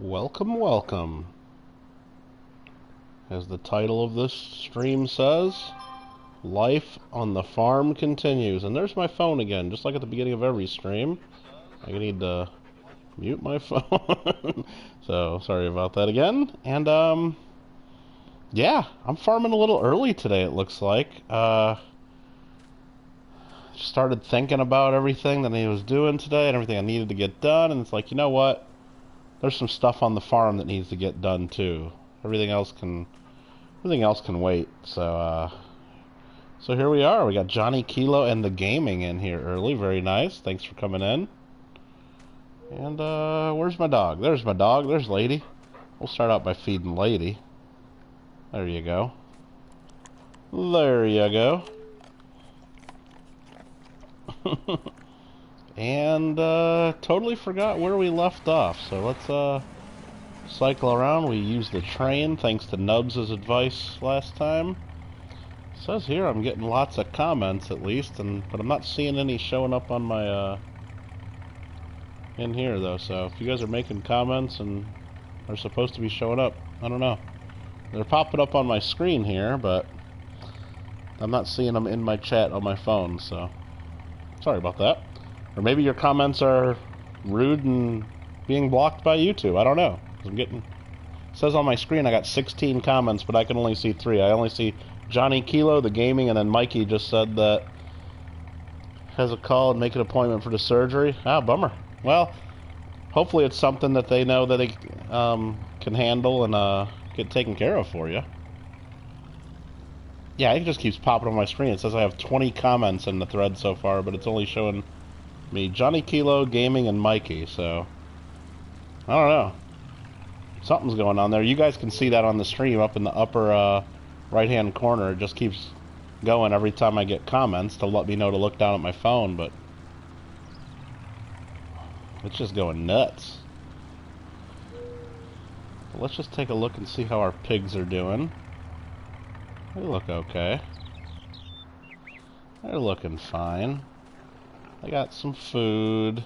Welcome, welcome. As the title of this stream says, life on the farm continues. And there's my phone again, just like at the beginning of every stream. I need to mute my phone. So, sorry about that again. And, yeah, I'm farming a little early today, it looks like. Started thinking about everything that I was doing today and everything I needed to get done, and it's like, you know what? There's some stuff on the farm that needs to get done too. Everything else can wait. So here we are. We got Johnny Kilo and the Gaming in here early. Very nice. Thanks for coming in. And where's my dog? There's my dog. There's Lady. We'll start out by feeding Lady. There you go. There you go. And totally forgot where we left off. So let's cycle around. We used the train thanks to Nubs' advice last time. It says here I'm getting lots of comments at least, but I'm not seeing any showing up on my in here though. So if you guys are making comments and are supposed to be showing up, I don't know. They're popping up on my screen here, but I'm not seeing them in my chat on my phone, so sorry about that. Or maybe your comments are rude and being blocked by YouTube. I don't know. It says on my screen I got 16 comments, but I can only see 3. I only see Johnny Kilo, the Gaming, and then Mikey just said that has a call and make an appointment for the surgery. Ah, bummer. Well, hopefully it's something that they know that they can handle and get taken care of for you. Yeah, it just keeps popping on my screen. It says I have 20 comments in the thread so far, but it's only showing me Johnny Kilo, Gaming, and Mikey, so I don't know. Something's going on there. You guys can see that on the stream up in the upper right-hand corner. It just keeps going every time I get comments to let me know to look down at my phone, but it's just going nuts. But let's just take a look and see how our pigs are doing. They look okay. They're looking fine. They got some food.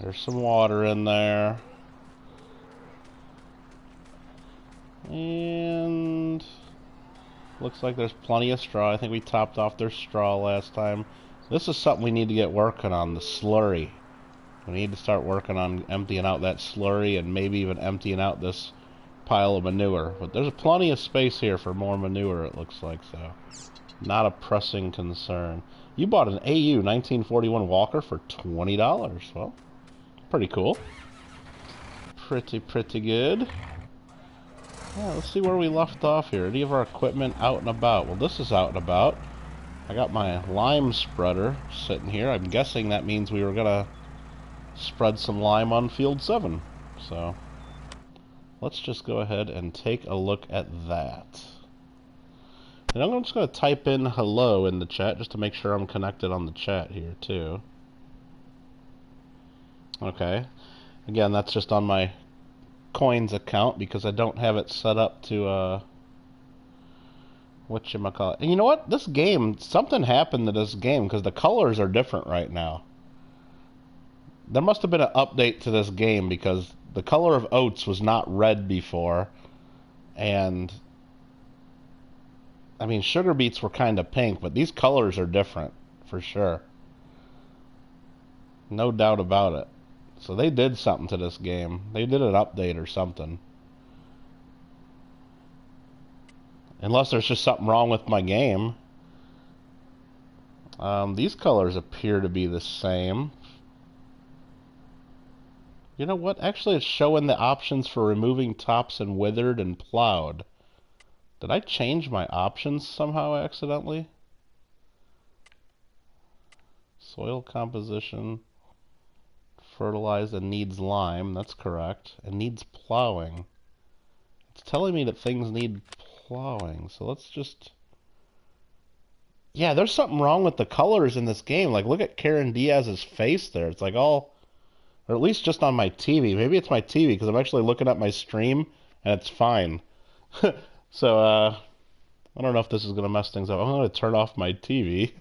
There's some water in there. And looks like there's plenty of straw. I think we topped off their straw last time. This is something we need to get working on, the slurry. We need to start working on emptying out that slurry and maybe even emptying out this pile of manure. But there's plenty of space here for more manure, it looks like, so not a pressing concern. You bought an AU 1941 Walker for $20. Well, pretty cool. Pretty good. Yeah, let's see where we left off here. Any of our equipment out and about? Well, this is out and about. I got my lime spreader sitting here. I'm guessing that means we were gonna spread some lime on field 7. So let's just go ahead and take a look at that. And I'm just going to type in hello in the chat just to make sure I'm connected on the chat here too. Okay. Again, that's just on my coins account because I don't have it set up to whatchamacallit. And you know what? This game, something happened to this game because the colors are different right now. There must have been an update to this game because the color of oats was not red before, and I mean, sugar beets were kind of pink, but these colors are different, for sure. No doubt about it. So they did something to this game. They did an update or something. Unless there's just something wrong with my game. These colors appear to be the same. You know what? Actually, it's showing the options for removing tops and withered and plowed. Did I change my options somehow accidentally? Soil composition, fertilized and needs lime, that's correct. And needs plowing. It's telling me that things need plowing, so let's just... Yeah, there's something wrong with the colors in this game. Like, look at Karen Diaz's face there. It's like all... Or at least just on my TV. Maybe it's my TV, because I'm actually looking at my stream, and it's fine. So, I don't know if this is going to mess things up. I'm going to turn off my TV.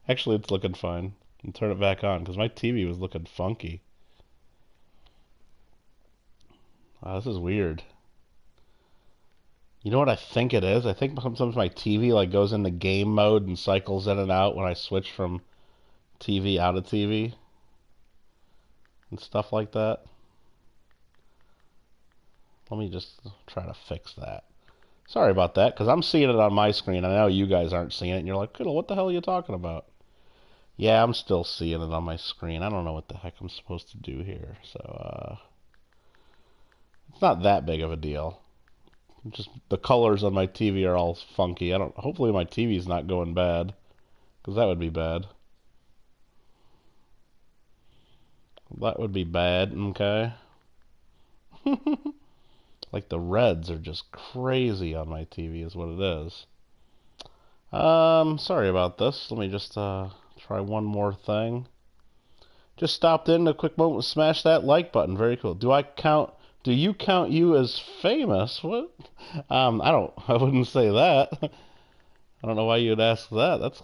Actually, it's looking fine. And turn it back on, because my TV was looking funky. Wow, this is weird. You know what I think it is? I think sometimes my TV like goes into game mode and cycles in and out when I switch from TV out of TV and stuff like that. Let me just try to fix that. Sorry about that, because I'm seeing it on my screen. I know you guys aren't seeing it, and you're like, Kittle, what the hell are you talking about? Yeah, I'm still seeing it on my screen. I don't know what the heck I'm supposed to do here. So, it's not that big of a deal. Just the colors on my TV are all funky. Hopefully my TV's not going bad, because that would be bad. That would be bad, okay? Like the reds are just crazy on my TV is what it is. Sorry about this. Let me just try one more thing. Just stopped in a quick moment to smash that like button. Very cool. Do you count you as famous? What? I wouldn't say that. I don't know why you'd ask that.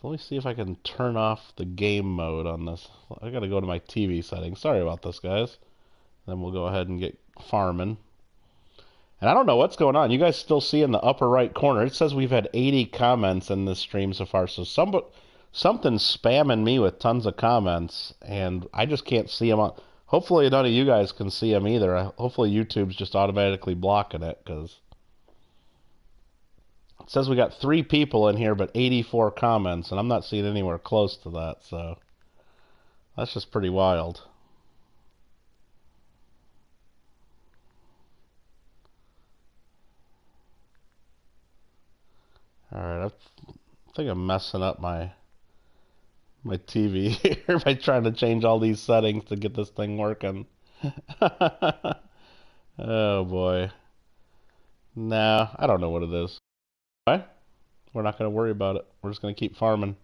Let me see if I can turn off the game mode on this. I gotta go to my TV settings. Sorry about this, guys. Then we'll go ahead and get farming. And I don't know what's going on. You guys still see in the upper right corner, it says we've had 80 comments in this stream so far. So something's spamming me with tons of comments, and I just can't see them. Hopefully none of you guys can see them either. Hopefully YouTube's just automatically blocking it, because it says we got 3 people in here, but 84 comments, and I'm not seeing anywhere close to that. So that's just pretty wild. Alright, I think I'm messing up my TV here by trying to change all these settings to get this thing working. Oh boy. Nah, I don't know what it is. Why? We're not going to worry about it. We're just going to keep farming.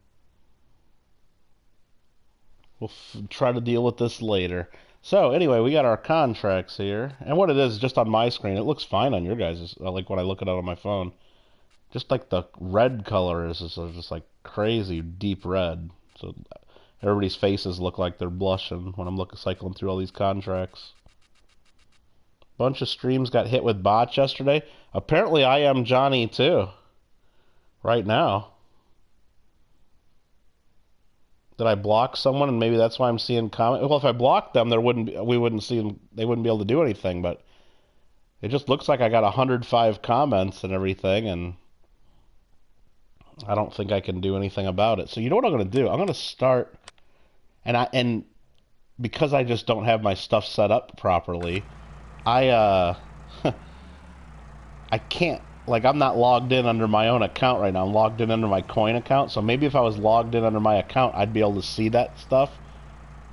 We'll try to deal with this later. So anyway, we got our contracts here. And what it is, just on my screen, it looks fine on your guys', like when I look at it on my phone. Just like the red color is just like crazy deep red. So everybody's faces look like they're blushing when I'm cycling through all these contracts. Bunch of streams got hit with bots yesterday. Apparently I am Johnny too. Right now. Did I block someone and maybe that's why I'm seeing comments? Well, if I blocked them, we wouldn't see them, they wouldn't be able to do anything, but it just looks like I got 105 comments and everything, and I don't think I can do anything about it. So you know what I'm going to do? I'm going to start, and because I just don't have my stuff set up properly, I can't, like, I'm not logged in under my own account right now. I'm logged in under my coin account. So maybe if I was logged in under my account, I'd be able to see that stuff.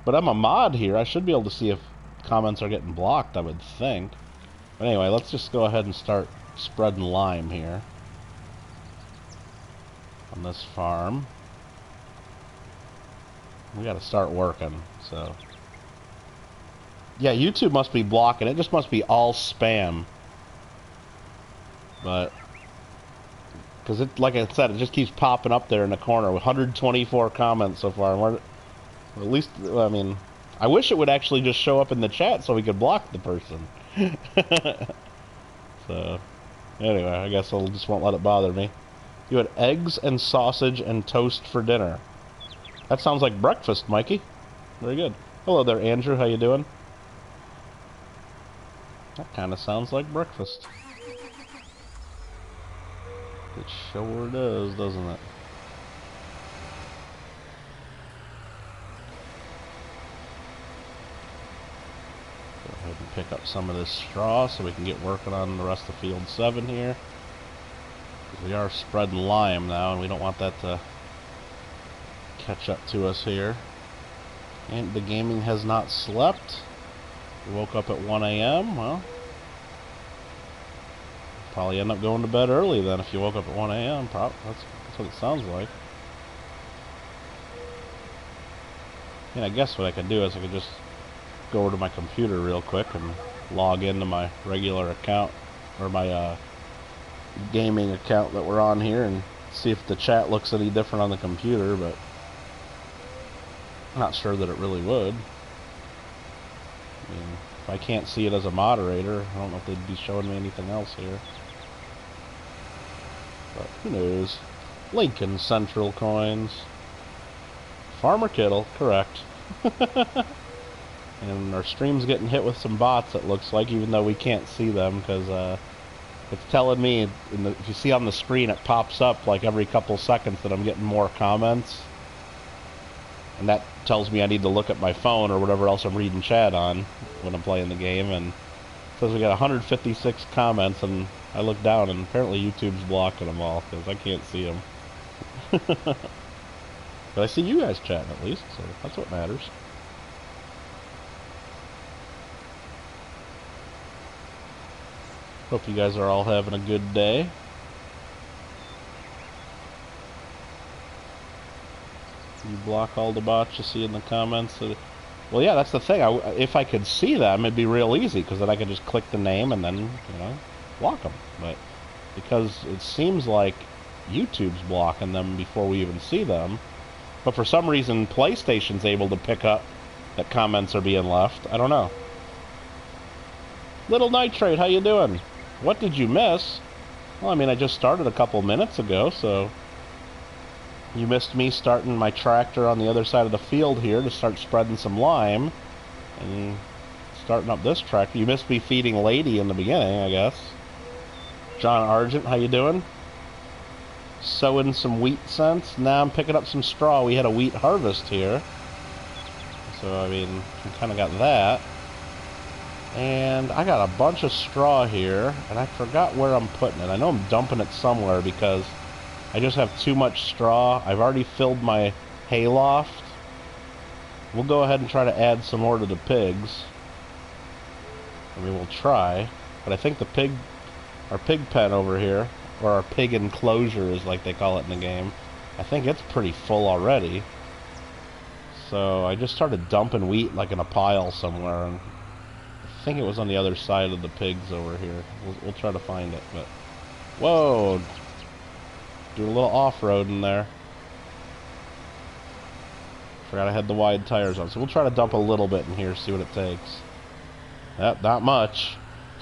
But I'm a mod here. I should be able to see if comments are getting blocked, I would think. But anyway, let's just go ahead and start spreading lime here on this farm. We got to start working, so. Yeah, YouTube must be blocking. It just must be all spam. But, because it, like I said, it just keeps popping up there in the corner with 124 comments so far. And we're, at least, I mean, I wish it would actually just show up in the chat so we could block the person. So, anyway, I guess I just won't let it bother me. You had eggs and sausage and toast for dinner. That sounds like breakfast, Mikey. Very good. Hello there, Andrew. How you doing? That kind of sounds like breakfast. It sure does, doesn't it? Go ahead and pick up some of this straw so we can get working on the rest of field 7 here. We are spreading lime now, and we don't want that to catch up to us here. And the gaming has not slept. We woke up at 1 a.m. Well, probably end up going to bed early then if you woke up at 1 a.m. That's what it sounds like. And I guess what I could do is I could just go over to my computer real quick and log into my regular account, or my gaming account that we're on here, and see if the chat looks any different on the computer, but I'm not sure that it really would. I mean, if I can't see it as a moderator, I don't know if they'd be showing me anything else here. But who knows? Lincoln Central coins. Farmer Kittle, correct. And our stream's getting hit with some bots, it looks like, even though we can't see them, because it's telling me, if you see on the screen, it pops up like every couple seconds that I'm getting more comments. And that tells me I need to look at my phone or whatever else I'm reading chat on when I'm playing the game. And it says we got 156 comments, and I look down, and apparently YouTube's blocking them all, because I can't see them. But I see you guys chatting at least, so that's what matters. Hope you guys are all having a good day. You block all the bots you see in the comments. Well, yeah, that's the thing. If I could see them, it'd be real easy, because then I could just click the name and then, block them. But because it seems like YouTube's blocking them before we even see them, but for some reason PlayStation's able to pick up that comments are being left. I don't know. Little Nitrate, how you doing? What did you miss? Well, I mean, I just started a couple minutes ago, so you missed me starting my tractor on the other side of the field here to start spreading some lime and starting up this tractor. You missed me feeding Lady in the beginning, I guess. John Argent, how you doing? Sowing some wheat cents. Now I'm picking up some straw. We had a wheat harvest here, so I mean, I kind of got that. And I got a bunch of straw here, and I forgot where I'm putting it. I know I'm dumping it somewhere because I just have too much straw. I've already filled my hayloft. We'll go ahead and try to add some more to the pigs. I mean, we'll try. But I think our pig pen over here, or our pig enclosure is like they call it in the game, I think it's pretty full already. So I just started dumping wheat like in a pile somewhere, and I think it was on the other side of the pigs over here. We'll try to find it, but... Whoa! Do a little off-road in there. Forgot I had the wide tires on, so we'll try to dump a little bit in here, see what it takes. Yep, not much.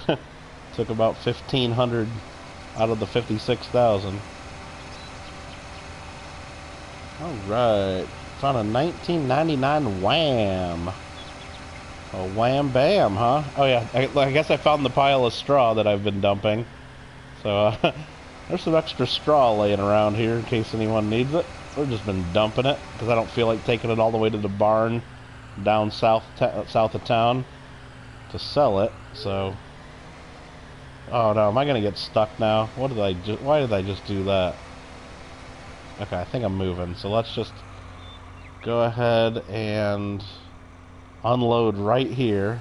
Took about 1,500 out of the 56,000. Alright. Found a 1999 Wham! A wham bam, huh? Oh yeah, I guess I found the pile of straw that I've been dumping. So, there's some extra straw laying around here in case anyone needs it. We've just been dumping it, because I don't feel like taking it all the way to the barn down south of town to sell it, so... Oh no, am I gonna get stuck now? Why did I just do that? Okay, I think I'm moving, so let's just go ahead and unload right here.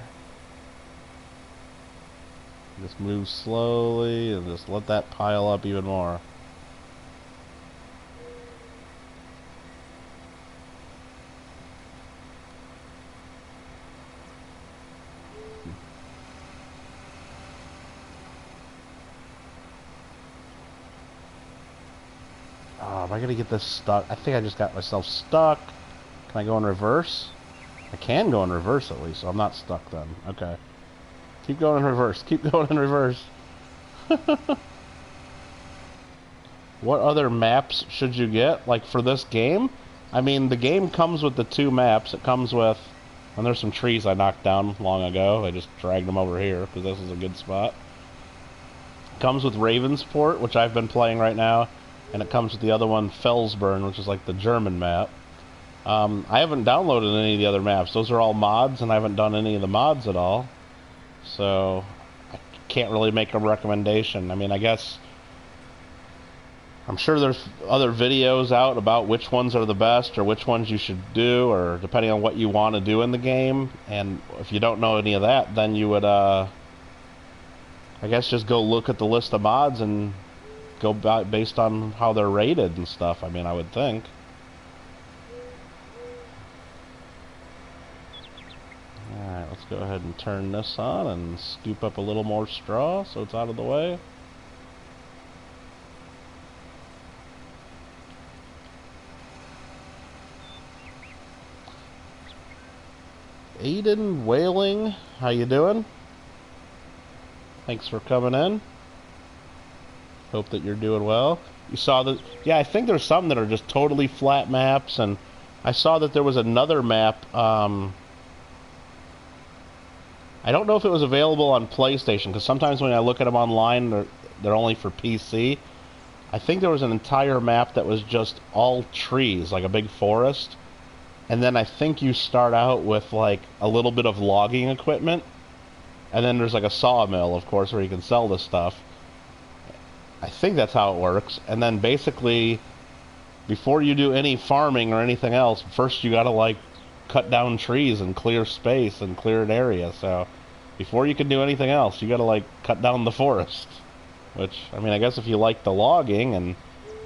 Just move slowly and just let that pile up even more. Oh, am I gonna get this stuck? I think I just got myself stuck. Can I go in reverse? I can go in reverse at least, so I'm not stuck then. Okay. Keep going in reverse. Keep going in reverse. What other maps should you get? Like for this game? I mean, the game comes with the 2 maps. It comes with... And there's some trees I knocked down long ago. I just dragged them over here because this is a good spot. It comes with Ravensport, which I've been playing right now. And it comes with the other one, Felsburn, which is like the German map. I haven't downloaded any of the other maps. Those are all mods, and I haven't done any of the mods at all. So, I can't really make a recommendation. I mean, I guess... I'm sure there's other videos out about which ones are the best, or which ones you should do, or depending on what you want to do in the game. And if you don't know any of that, then you would, I guess just go look at the list of mods and go based on how they're rated and stuff, I mean, I would think. Alright, let's go ahead and turn this on and scoop up a little more straw so it's out of the way. Aiden Whaling, how you doing? Thanks for coming in. Hope that you're doing well. You saw that? Yeah, I think there's some that are just totally flat maps, and I saw that there was another map. I don't know if it was available on PlayStation, because sometimes when I look at them online, they're only for PC. I think there was an entire map that was just all trees, like a big forest. And then I think you start out with like a little bit of logging equipment. And then there's like a sawmill, of course, where you can sell this stuff. I think that's how it works. And then basically, before you do any farming or anything else, first you gotta like cut down trees and clear space and clear an area. So before you can do anything else, you gotta like cut down the forest. Which, I mean, I guess if you like the logging, and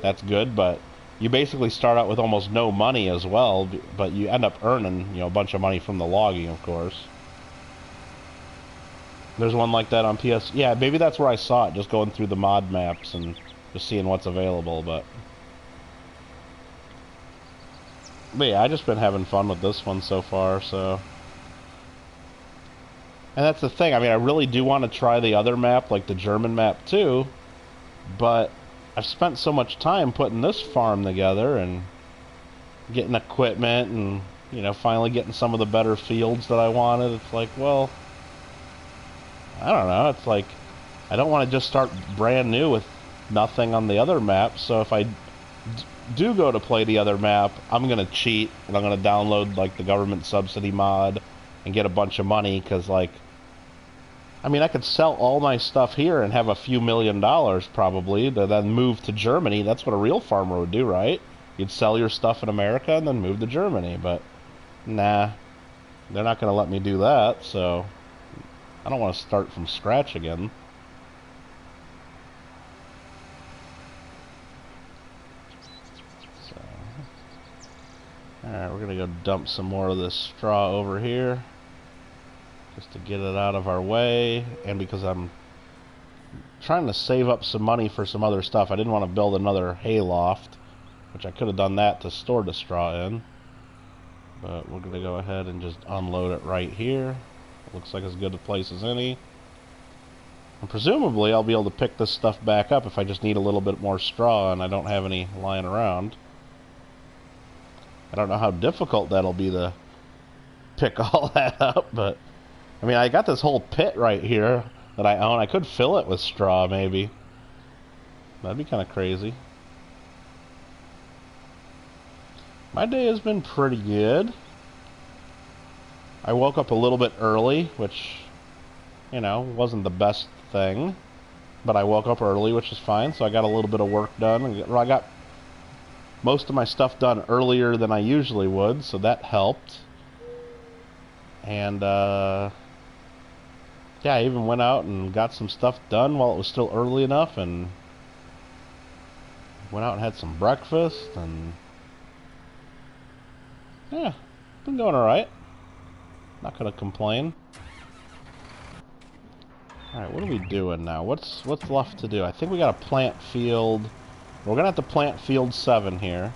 that's good, but you basically start out with almost no money as well, but you end up earning, you know, a bunch of money from the logging, of course. There's one like that on PS. Yeah, maybe that's where I saw it, just going through the mod maps and just seeing what's available, but yeah, I just been having fun with this one so far, so. And that's the thing, I mean, I really do want to try the other map, like the German map too, but I've spent so much time putting this farm together and getting equipment and, you know, finally getting some of the better fields that I wanted. It's like, well, I don't know, it's like, I don't want to just start brand new with nothing on the other map, so if I do go to play the other map, I'm going to cheat, and I'm going to download, like, the government subsidy mod and get a bunch of money, because, like, I mean, I could sell all my stuff here and have a few $1,000,000 probably, to then move to Germany. That's what a real farmer would do, right? You'd sell your stuff in America and then move to Germany, but nah, they're not going to let me do that, so I don't want to start from scratch again. So, alright, we're going to go dump some more of this straw over here, just to get it out of our way, and because I'm trying to save up some money for some other stuff. I didn't want to build another hay loft, which I could have done that to store the straw in, but we're going to go ahead and just unload it right here. It looks like as good a place as any, and presumably I'll be able to pick this stuff back up if I just need a little bit more straw and I don't have any lying around. I don't know how difficult that'll be to pick all that up, but I mean, I got this whole pit right here that I own. I could fill it with straw, maybe. That'd be kind of crazy. My day has been pretty good. I woke up a little bit early, which, you know, wasn't the best thing. But I woke up early, which is fine, so I got a little bit of work done. I got most of my stuff done earlier than I usually would, so that helped. And, yeah, I even went out and got some stuff done while it was still early enough, and went out and had some breakfast, and yeah, been going alright. Not gonna complain. Alright, what are we doing now? What's left to do? I think we gotta plant field. We're gonna have to plant field 7 here.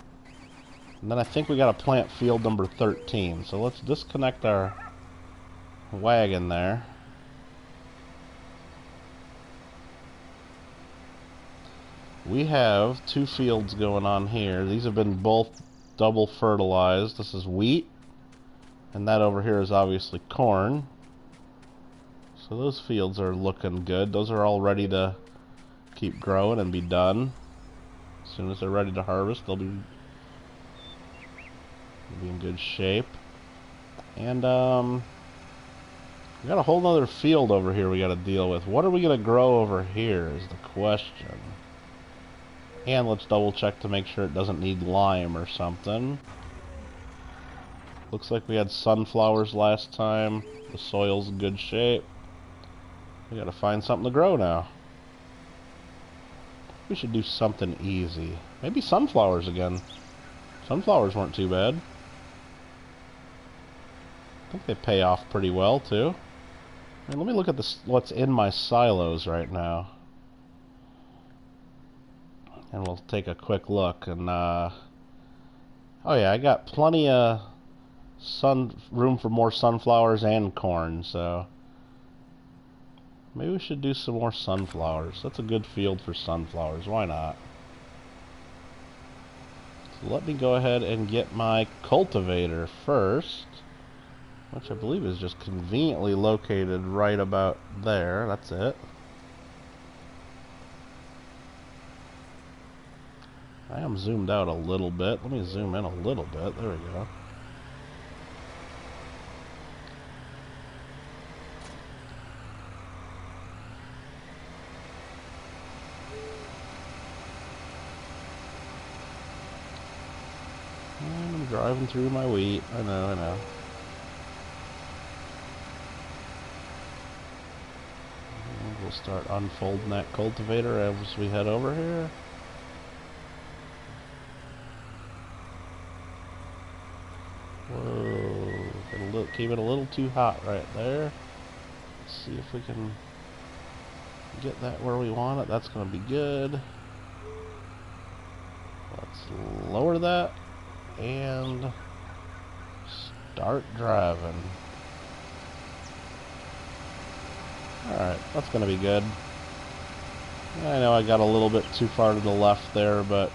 And then I think we gotta plant field number 13. So let's disconnect our wagon there. We have 2 fields going on here. These have been both double fertilized. This is wheat, and that over here is obviously corn. So those fields are looking good. Those are all ready to keep growing and be done. As soon as they're ready to harvest, they'll be in good shape. And we got a whole other field over here we got to deal with. What are we going to grow over here is the question. And let's double check to make sure it doesn't need lime or something. Looks like we had sunflowers last time. The soil's in good shape. We gotta find something to grow now. We should do something easy. Maybe sunflowers again. Sunflowers weren't too bad. I think they pay off pretty well too. I mean, let me look at this, what's in my silos right now. And we'll take a quick look, and oh yeah, I got plenty of room for more sunflowers and corn, so maybe we should do some more sunflowers. That's a good field for sunflowers. Why not? So let me go ahead and get my cultivator first, which I believe is just conveniently located right about there. That's it. I am zoomed out a little bit. Let me zoom in a little bit. There we go. I'm driving through my wheat. I know, I know. And we'll start unfolding that cultivator as we head over here. Whoa, came in a little too hot right there. Let's see if we can get that where we want it. That's going to be good. Let's lower that and start driving. Alright, that's going to be good. I know I got a little bit too far to the left there, but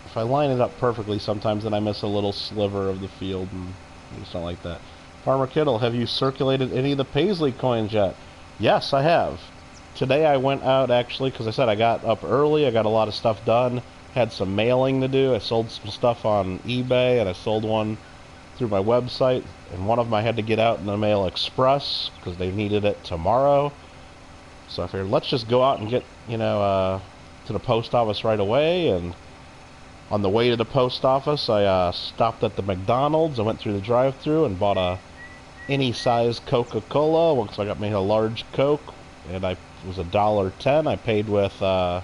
if I line it up perfectly, sometimes then I miss a little sliver of the field, and I just don't like that. Farmer Kittle, have you circulated any of the Paisley coins yet? Yes, I have. Today I went out, actually, because I said I got up early, I got a lot of stuff done, had some mailing to do. I sold some stuff on eBay, and I sold one through my website, and one of them I had to get out in the mail express, because they needed it tomorrow. So I figured, let's just go out and get, you know, to the post office right away. And on the way to the post office, I stopped at the McDonald's. I went through the drive-thru and bought any size Coca-Cola. So I got me a large Coke, and it was $1.10. I paid with a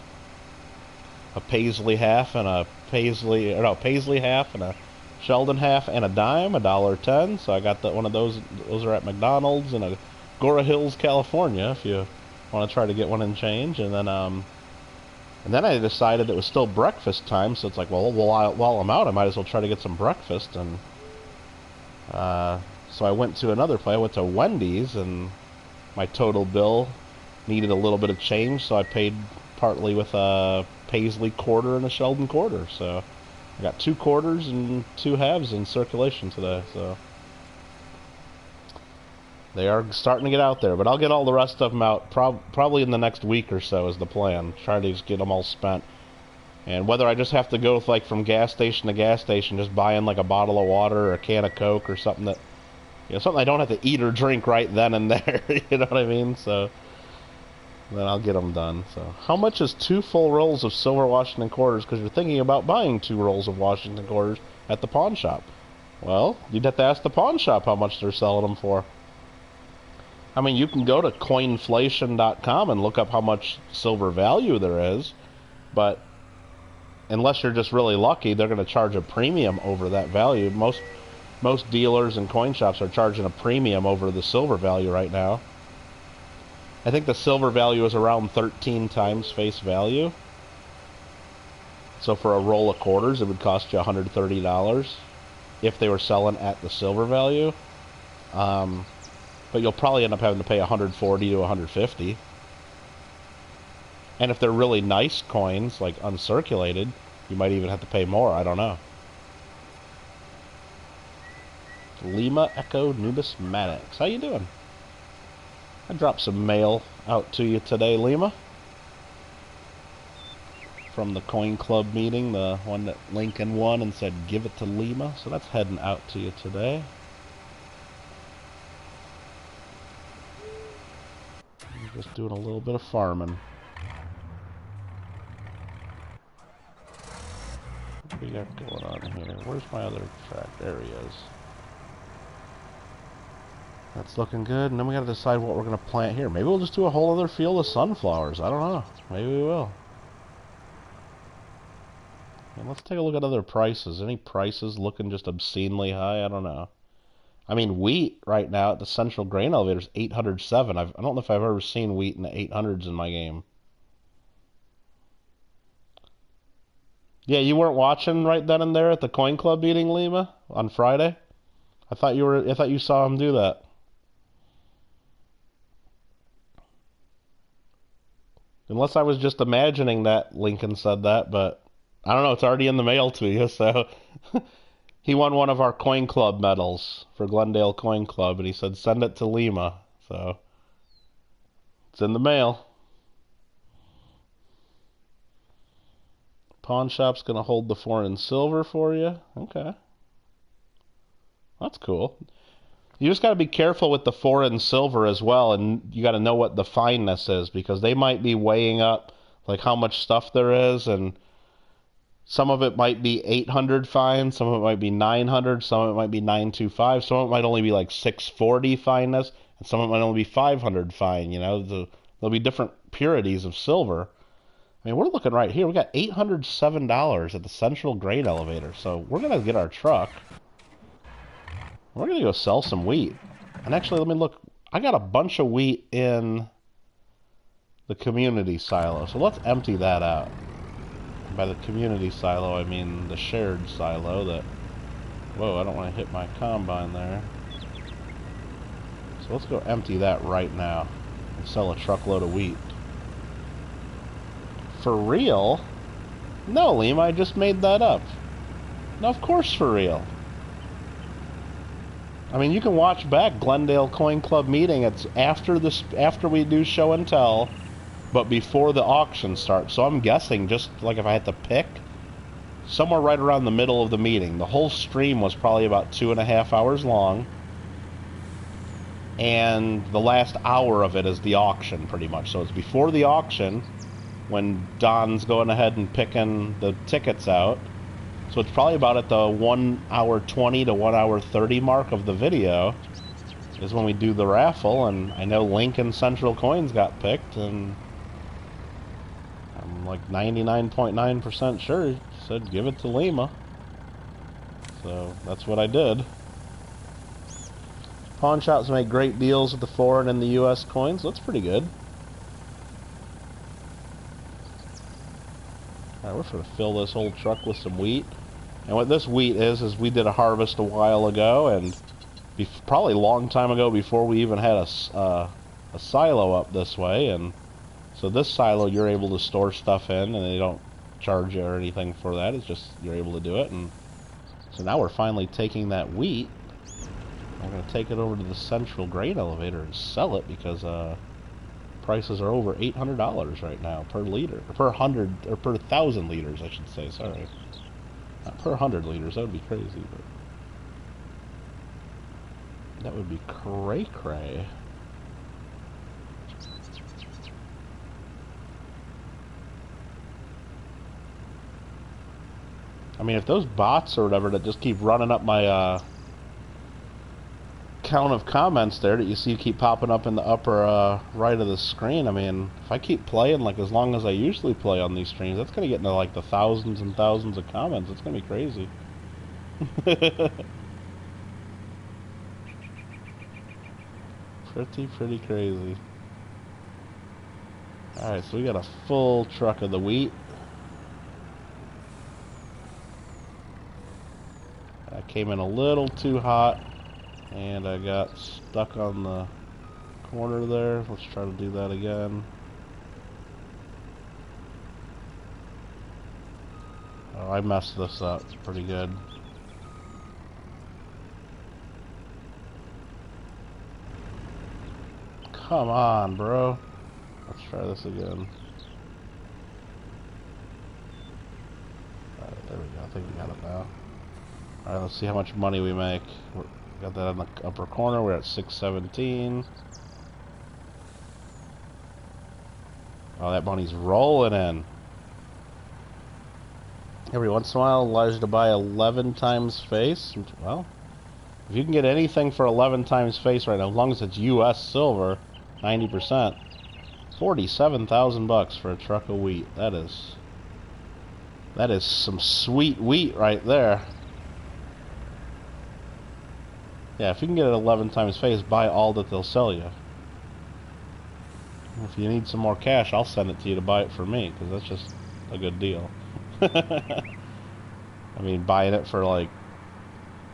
Paisley half and a Paisley half and a Sheldon half and a dime, $1.10. So I got one of those. Those are at McDonald's in Agora Hills, California. If you want to try to get one and change. And then I decided it was still breakfast time, so it's like, well, while I'm out, I might as well try to get some breakfast. And so I went to another place. I went to Wendy's, and my total bill needed a little bit of change, so I paid partly with a Paisley quarter and a Sheldon quarter. So I got 2 quarters and 2 halves in circulation today. So they are starting to get out there, but I'll get all the rest of them out probably in the next week or so is the plan. Try to just get them all spent. And whether I just have to go like from gas station to gas station, just buying like a bottle of water or a can of Coke or something that, you know, something I don't have to eat or drink right then and there. You know what I mean? So then I'll get them done. So how much is 2 full rolls of silver Washington quarters? Because you're thinking about buying 2 rolls of Washington quarters at the pawn shop. Well, you'd have to ask the pawn shop how much they're selling them for. I mean, you can go to coinflation.com and look up how much silver value there is, but unless you're just really lucky, they're going to charge a premium over that value. Most dealers and coin shops are charging a premium over the silver value right now. I think the silver value is around 13 times face value. So for a roll of quarters, it would cost you $130 if they were selling at the silver value. But you'll probably end up having to pay $140 to $150. And if they're really nice coins, like uncirculated, you might even have to pay more. I don't know. Lima Echo Numismatics. How you doing? I dropped some mail out to you today, Lima. From the Coin Club meeting, the one that Lincoln won and said, give it to Lima. So that's heading out to you today. Just doing a little bit of farming. What do we got going on here? Where's my other track? There he is. That's looking good. And then we got to decide what we're going to plant here. Maybe we'll just do a whole other field of sunflowers. I don't know. Maybe we will. And let's take a look at other prices. Any prices looking just obscenely high? I don't know. I mean, wheat right now at the Central Grain Elevator is 807. I don't know if I've ever seen wheat in the 800s in my game. Yeah, you weren't watching right then and there at the Coin Club meeting, Lima, on Friday? I thought you saw him do that. Unless I was just imagining that Lincoln said that, but I don't know, it's already in the mail to you, so he won one of our Coin Club medals for Glendale Coin Club, and he said send it to Lima. So it's in the mail. Pawn shop's gonna hold the foreign silver for you. Okay. That's cool. You just got to be careful with the foreign silver as well, and you got to know what the fineness is, because they might be weighing up like how much stuff there is, and some of it might be 800 fine, some of it might be 900, some of it might be 925, some of it might only be like 640 fineness, and some of it might only be 500 fine. You know, there'll be different purities of silver. I mean, we're looking right here. We got $807 at the Central Grain Elevator, so we're gonna get our truck. We're going to go sell some wheat. And actually, let me look. I got a bunch of wheat in the community silo. So let's empty that out. By the community silo, I mean the shared silo that... Whoa, I don't want to hit my combine there. So let's go empty that right now and sell a truckload of wheat. For real? No, Liam, I just made that up. No, of course for real. I mean, you can watch back Glendale Coin Club meeting. It's after we do show and tell, but before the auction starts. So I'm guessing, just like if I had to pick, somewhere right around the middle of the meeting. The whole stream was probably about 2.5 hours long, and the last hour of it is the auction, pretty much. So it's before the auction, when Don's going ahead and picking the tickets out. So it's probably about at the 1 hour 20 to 1 hour 30 mark of the video is when we do the raffle, and I know Lincoln Central Coins got picked, and I'm like 99.9% sure he said give it to Lima. So that's what I did. Pawn shops make great deals with the foreign and the US coins. That's pretty good. Alright, we're going to fill this whole truck with some wheat. And what this wheat is we did a harvest a while ago, and probably a long time ago before we even had a silo up this way. And so this silo you're able to store stuff in, and they don't charge you or anything for that. It's just you're able to do it. And so now we're finally taking that wheat. We're going to take it over to the Central Grain Elevator and sell it, because prices are over $800 right now per liter, per 100 or per 1,000 liters, I should say. Sorry, not per 100 liters. That would be crazy, but that would be cray cray. I mean, if those bots or whatever that just keep running up my count of comments there that you see keep popping up in the upper right of the screen, I mean, if I keep playing like as long as I usually play on these streams, that's gonna get into like the thousands and thousands of comments. It's gonna be crazy. Pretty crazy. Alright, so we got a full truck of the wheat. I came in a little too hot, and I got stuck on the corner there. Let's try to do that again. Oh, I messed this up pretty good. Come on, bro. Let's try this again. Alright, there we go. I think we got it now. Alright, let's see how much money we make. Got that in the upper corner. We're at 617. Oh, that money's rolling in. Every once in a while, allows you to buy 11 times face. Well, if you can get anything for 11 times face right now, as long as it's U.S. silver, 90%, 47,000 bucks for a truck of wheat. That is some sweet wheat right there. Yeah, if you can get it 11 times face, buy all that they'll sell you. If you need some more cash, I'll send it to you to buy it for me, because that's just a good deal. I mean, buying it for like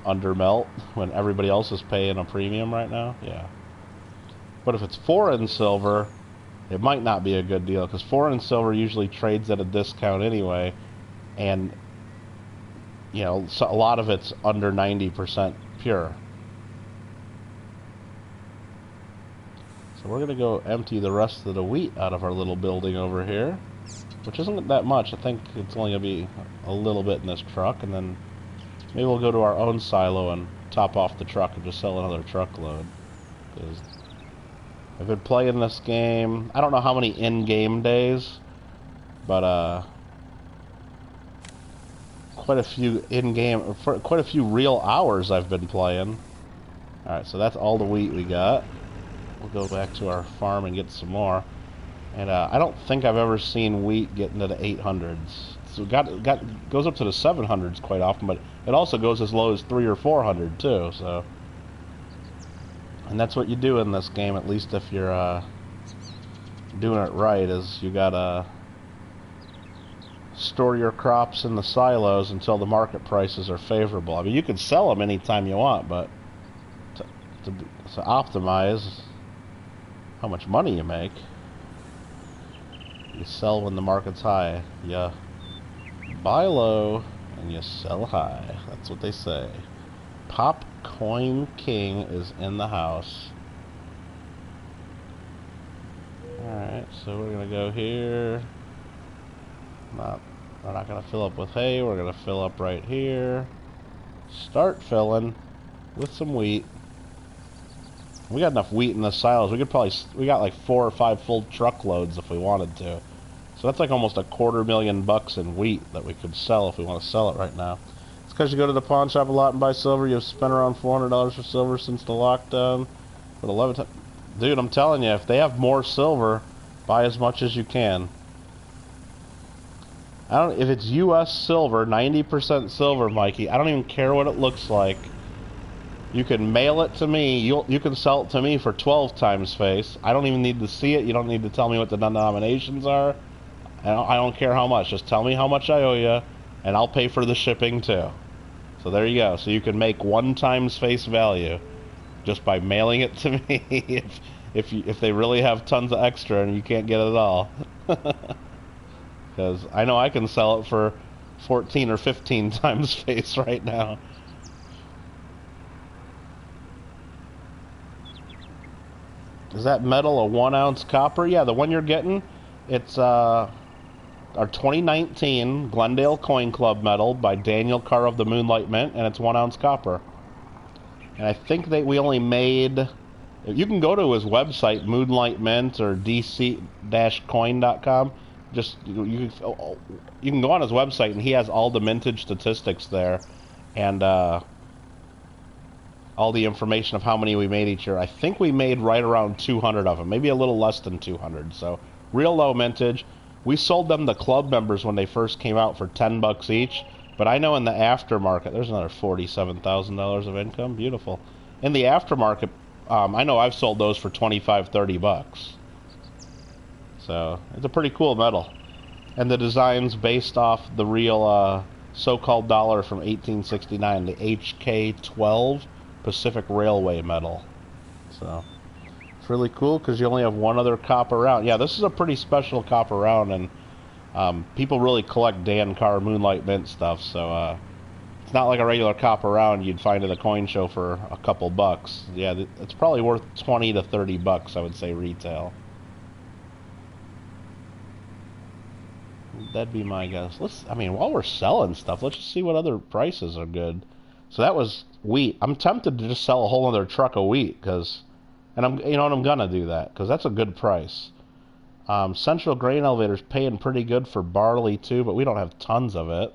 undermelt when everybody else is paying a premium right now. Yeah. But if it's foreign silver, it might not be a good deal, because foreign silver usually trades at a discount anyway, and you know, so a lot of it's under 90% pure. So we're gonna go empty the rest of the wheat out of our little building over here, which isn't that much. I think it's only gonna be a little bit in this truck, and then maybe we'll go to our own silo and top off the truck and just sell another truckload. Because I've been playing this game, I don't know how many in-game days, but quite a few in-game, quite a few real hours I've been playing. Alright, so that's all the wheat we got. We'll go back to our farm and get some more. And I don't think I've ever seen wheat get into the 800s. So it goes up to the 700s quite often, but it also goes as low as 300 or 400 too. So, and that's what you do in this game, at least if you're doing it right. Is you gotta store your crops in the silos until the market prices are favorable. I mean, you can sell them anytime you want, but to optimize how much money you make, you sell when the market's high. You buy low and you sell high. That's what they say. Pop Coin King is in the house. Alright, so we're gonna go here. We're not gonna fill up with hay, we're gonna fill up right here. Start filling with some wheat. We got enough wheat in the silos. We got like 4 or 5 full truckloads if we wanted to. So that's like almost $250,000 in wheat that we could sell if we want to sell it right now. It's because you go to the pawn shop a lot and buy silver. You've spent around $400 for silver since the lockdown. But 11 times, dude, I'm telling you, if they have more silver, buy as much as you can. If it's U.S. silver, 90% silver, Mikey, I don't even care what it looks like. You can mail it to me. You can sell it to me for 12 times face. I don't even need to see it. You don't need to tell me what the denominations are. I don't care how much. Just tell me how much I owe you, and I'll pay for the shipping too. So there you go. So you can make 1 times face value just by mailing it to me if they really have tons of extra and you can't get it all. Because I know I can sell it for 14 or 15 times face right now. Is that metal a 1 ounce copper? Yeah, the one you're getting, it's our 2019 Glendale Coin Club medal by Daniel Carr of the Moonlight Mint, and it's 1 ounce copper. And I think we only made. You can go to his website, Moonlight Mint or dc-coin.com. Just you can go on his website, and he has all the mintage statistics there, and all the information of how many we made each year. I think we made right around 200 of them, maybe a little less than 200. So real low mintage. We sold them to club members when they first came out for $10 each. But I know in the aftermarket, there's another $47,000 of income. Beautiful. In the aftermarket, I know I've sold those for $25, $30. So it's a pretty cool metal. And the design's based off the real so-called dollar from 1869, the HK12 Pacific Railway medal. So it's really cool because you only have 1 other copper round. Yeah, this is a pretty special copper round, and people really collect Dan Carr Moonlight Mint stuff, so it's not like a regular copper round you'd find at a coin show for a couple bucks. Yeah, it's probably worth 20 to 30 bucks, I would say, retail. That'd be my guess. While we're selling stuff, let's just see what other prices are good. So that was wheat. I'm tempted to just sell a whole other truck of wheat, and I'm gonna do that because that's a good price. Central Grain Elevator's paying pretty good for barley too, but we don't have tons of it.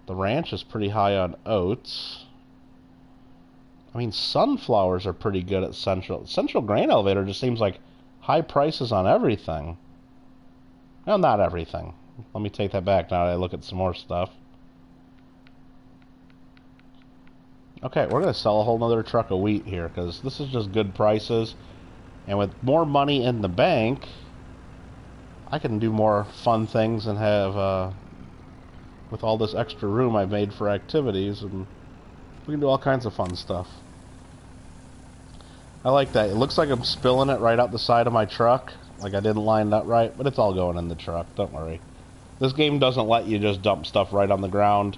The ranch is pretty high on oats. I mean, sunflowers are pretty good at Central. Central Grain Elevator just seems like high prices on everything. Well, not everything. Let me take that back now that I look at some more stuff. Okay, we're going to sell a whole nother truck of wheat here because this is just good prices. And with more money in the bank, I can do more fun things and have, with all this extra room I've made for activities, and We can do all kinds of fun stuff. I like that. It looks like I'm spilling it right out the side of my truck. Like I didn't line that right, but it's all going in the truck. Don't worry. This game doesn't let you just dump stuff right on the ground.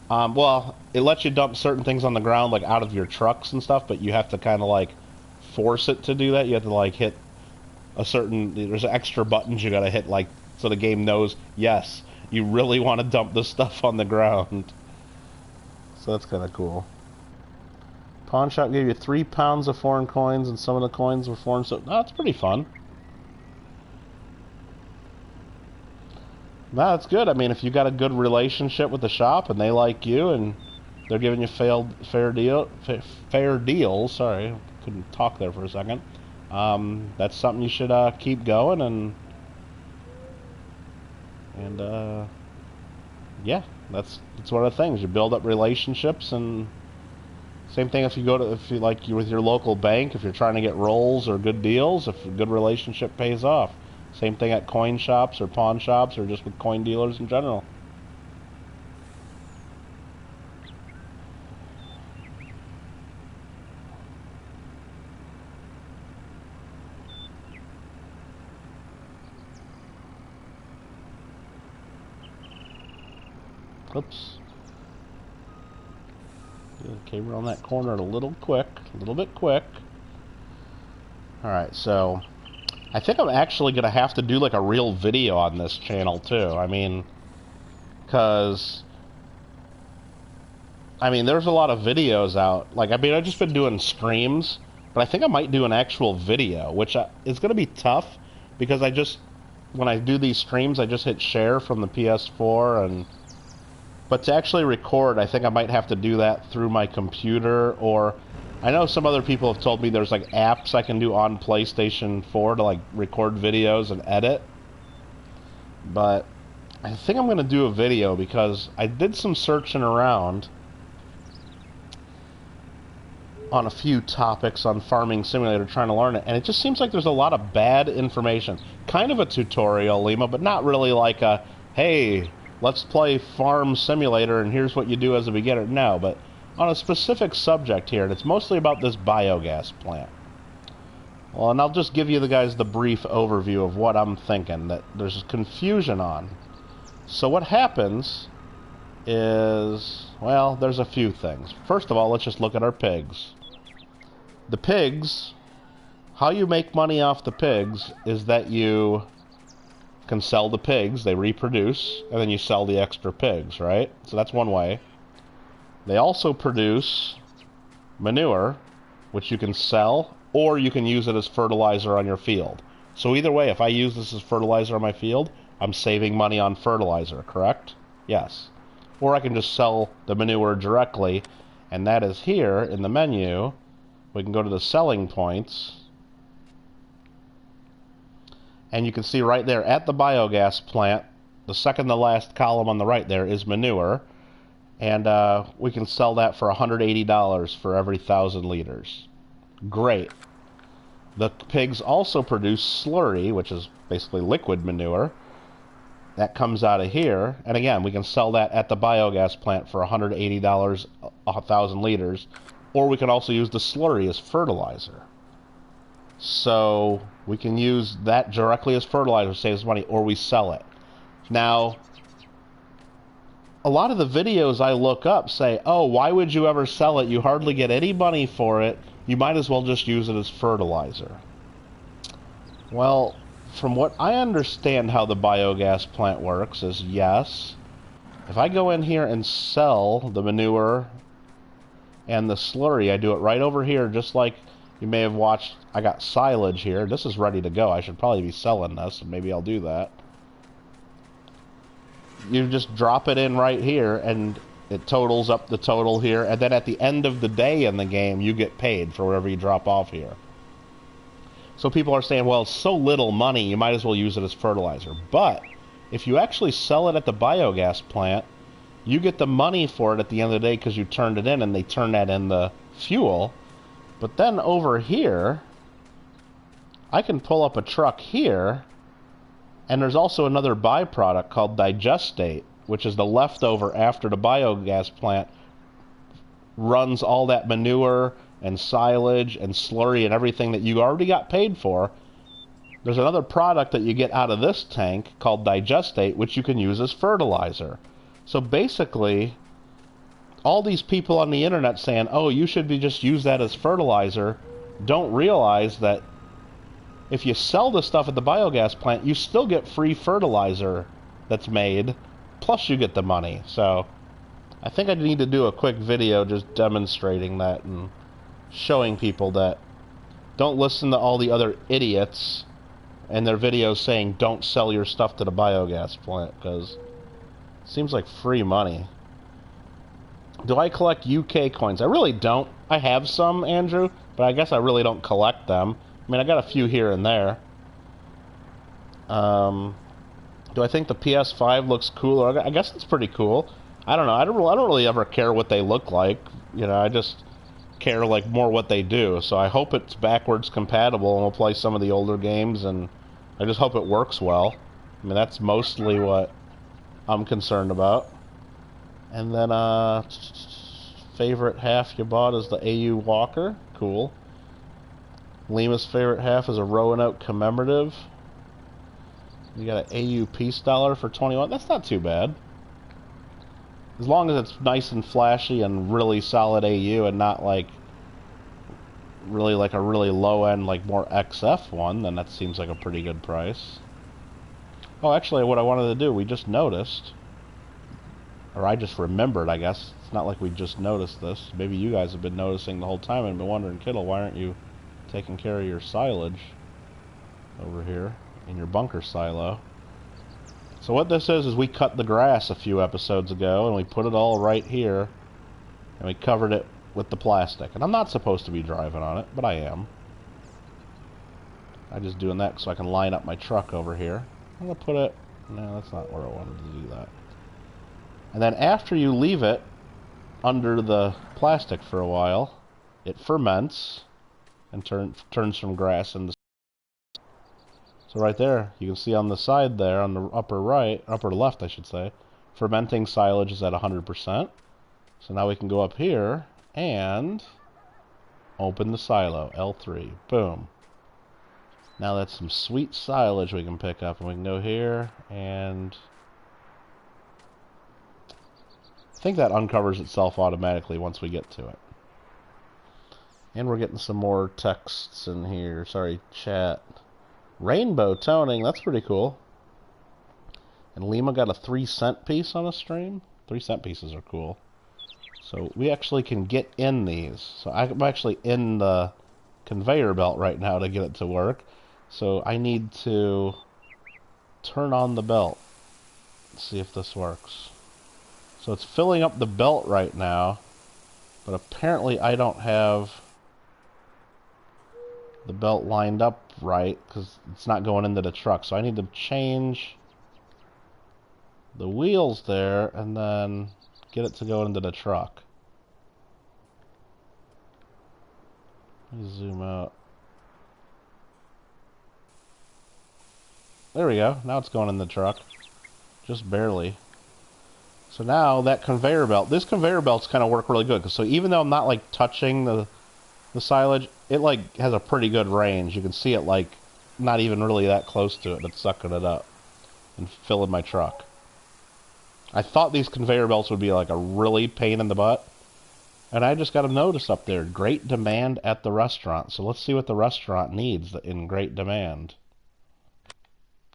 Well, it lets you dump certain things on the ground, like out of your trucks and stuff, but you have to kind of like force it to do that. You have to like hit a certain... There's extra buttons you gotta hit, like, so the game knows, yes, you really want to dump this stuff on the ground. So that's kind of cool. Pawn shop gave you 3 pounds of foreign coins, and some of the coins were foreign, so that's pretty fun. That's good. I mean, if you got a good relationship with the shop and they like you and they're giving you fair deals. Sorry, couldn't talk there for a second. That's something you should keep going and yeah, that's one of the things. You build up relationships, and same thing if you like with your local bank, if you're trying to get rolls or good deals, if a good relationship pays off. Same thing at coin shops or pawn shops or just with coin dealers in general. Oops. Came around that corner a little bit quick. Alright, so I think I'm actually going to have to do like a real video on this channel too. I mean, because there's a lot of videos out. Like, I've just been doing streams, but I think I might do an actual video, which is going to be tough because when I do these streams, I just hit share from the PS4 but to actually record, I think I might have to do that through my computer, or I know some other people have told me there's like apps I can do on PlayStation 4 to like record videos and edit. But I think I'm going to do a video because I did some searching around on a few topics on Farming Simulator trying to learn it, and it just seems like there's a lot of bad information. Kind of a tutorial, Lima, but not really like a, hey, let's play Farm Simulator and here's what you do as a beginner. No, but on a specific subject here, and it's mostly about this biogas plant. Well, and I'll just give you the brief overview of what I'm thinking that there's confusion on. So what happens is, well, there's a few things. First of all, let's just look at our pigs. The pigs, how you make money off the pigs is that you can sell the pigs, they reproduce, and then you sell the extra pigs, right? So that's one way. They also produce manure, which you can sell, or you can use it as fertilizer on your field. So either way, if I use this as fertilizer on my field, I'm saving money on fertilizer, correct? Yes. Or I can just sell the manure directly, and that is here in the menu. We can go to the selling points, and you can see right there at the biogas plant, the second to last column on the right there is manure, and we can sell that for $180 for every 1,000 liters. Great. The pigs also produce slurry, which is basically liquid manure. That comes out of here, and again, we can sell that at the biogas plant for $180 a 1,000 liters, or we can also use the slurry as fertilizer. So we can use that directly as fertilizer, saves money, or we sell it. Now, a lot of the videos I look up say, oh, why would you ever sell it? You hardly get any money for it. You might as well just use it as fertilizer. Well, from what I understand how the biogas plant works is, yes, if I go in here and sell the manure and the slurry, I do it right over here, just like you may have watched. I got silage here. This is ready to go. I should probably be selling this, and maybe I'll do that. You just drop it in right here, and it totals up the total here, and then at the end of the day in the game, you get paid for whatever you drop off here. So people are saying, well, it's so little money, you might as well use it as fertilizer. But if you actually sell it at the biogas plant, you get the money for it at the end of the day because you turned it in, and they turn that in the fuel. But then over here, I can pull up a truck here, and there's also another byproduct called digestate, which is the leftover after the biogas plant runs all that manure and silage and slurry and everything that you already got paid for. There's another product that you get out of this tank called digestate, which you can use as fertilizer. So basically, all these people on the internet saying, oh, you should be just use that as fertilizer, don't realize that if you sell the stuff at the biogas plant, you still get free fertilizer that's made, plus you get the money. So I think I need to do a quick video just demonstrating that and showing people that don't listen to all the other idiots and their videos saying don't sell your stuff to the biogas plant, because it seems like free money. Do I collect UK coins? I really don't. I have some, Andrew, but I guess I really don't collect them. I mean, I got a few here and there. Do I think the PS5 looks cooler? I guess it's pretty cool. I don't know. I don't really ever care what they look like. You know, I just care like more what they do. So I hope it's backwards compatible and we'll play some of the older games, and I just hope it works well. I mean, that's mostly what I'm concerned about. And then favorite half you bought is the AU Walker. Cool. Lima's favorite half is a Roanoke commemorative. You got an AU Peace Dollar for 21. That's not too bad. As long as it's nice and flashy and really solid AU and not like really like a really low end, like more XF one, then that seems like a pretty good price. Oh, actually, what I wanted to do, we just noticed, or I just remembered, I guess. It's not like we just noticed this. Maybe you guys have been noticing the whole time and been wondering, Kittle, why aren't you taking care of your silage over here in your bunker silo? So what this is we cut the grass a few episodes ago and we put it all right here and we covered it with the plastic. And I'm not supposed to be driving on it, but I am. I'm just doing that so I can line up my truck over here. I'm going to put it... No, that's not where I wanted to do that. And then after you leave it under the plastic for a while, it ferments and turns from grass into... So right there, you can see on the side there, on the upper right, upper left I should say, fermenting silage is at 100%. So now we can go up here and open the silo, L3, boom. Now that's some sweet silage we can pick up, and we can go here, and I think that uncovers itself automatically once we get to it. And we're getting some more texts in here, sorry, chat. Rainbow toning, that's pretty cool. And Lima got a 3-cent piece on a stream. 3-cent pieces are cool. So we actually can get in these. So I'm actually in the conveyor belt right now to get it to work. So I need to turn on the belt. Let's see if this works. So it's filling up the belt right now, but apparently I don't have the belt lined up right because it's not going into the truck. So I need to change the wheels there and then get it to go into the truck. Let me zoom out. There we go. Now it's going in the truck. Just barely. So now that conveyor belt, this conveyor belt's kind of work really good. So even though I'm not like touching the silage, it like has a pretty good range. You can see it like not even really that close to it, but sucking it up and filling my truck. I thought these conveyor belts would be like a really pain in the butt. And I just got a notice up there, great demand at the restaurant. So let's see what the restaurant needs in great demand.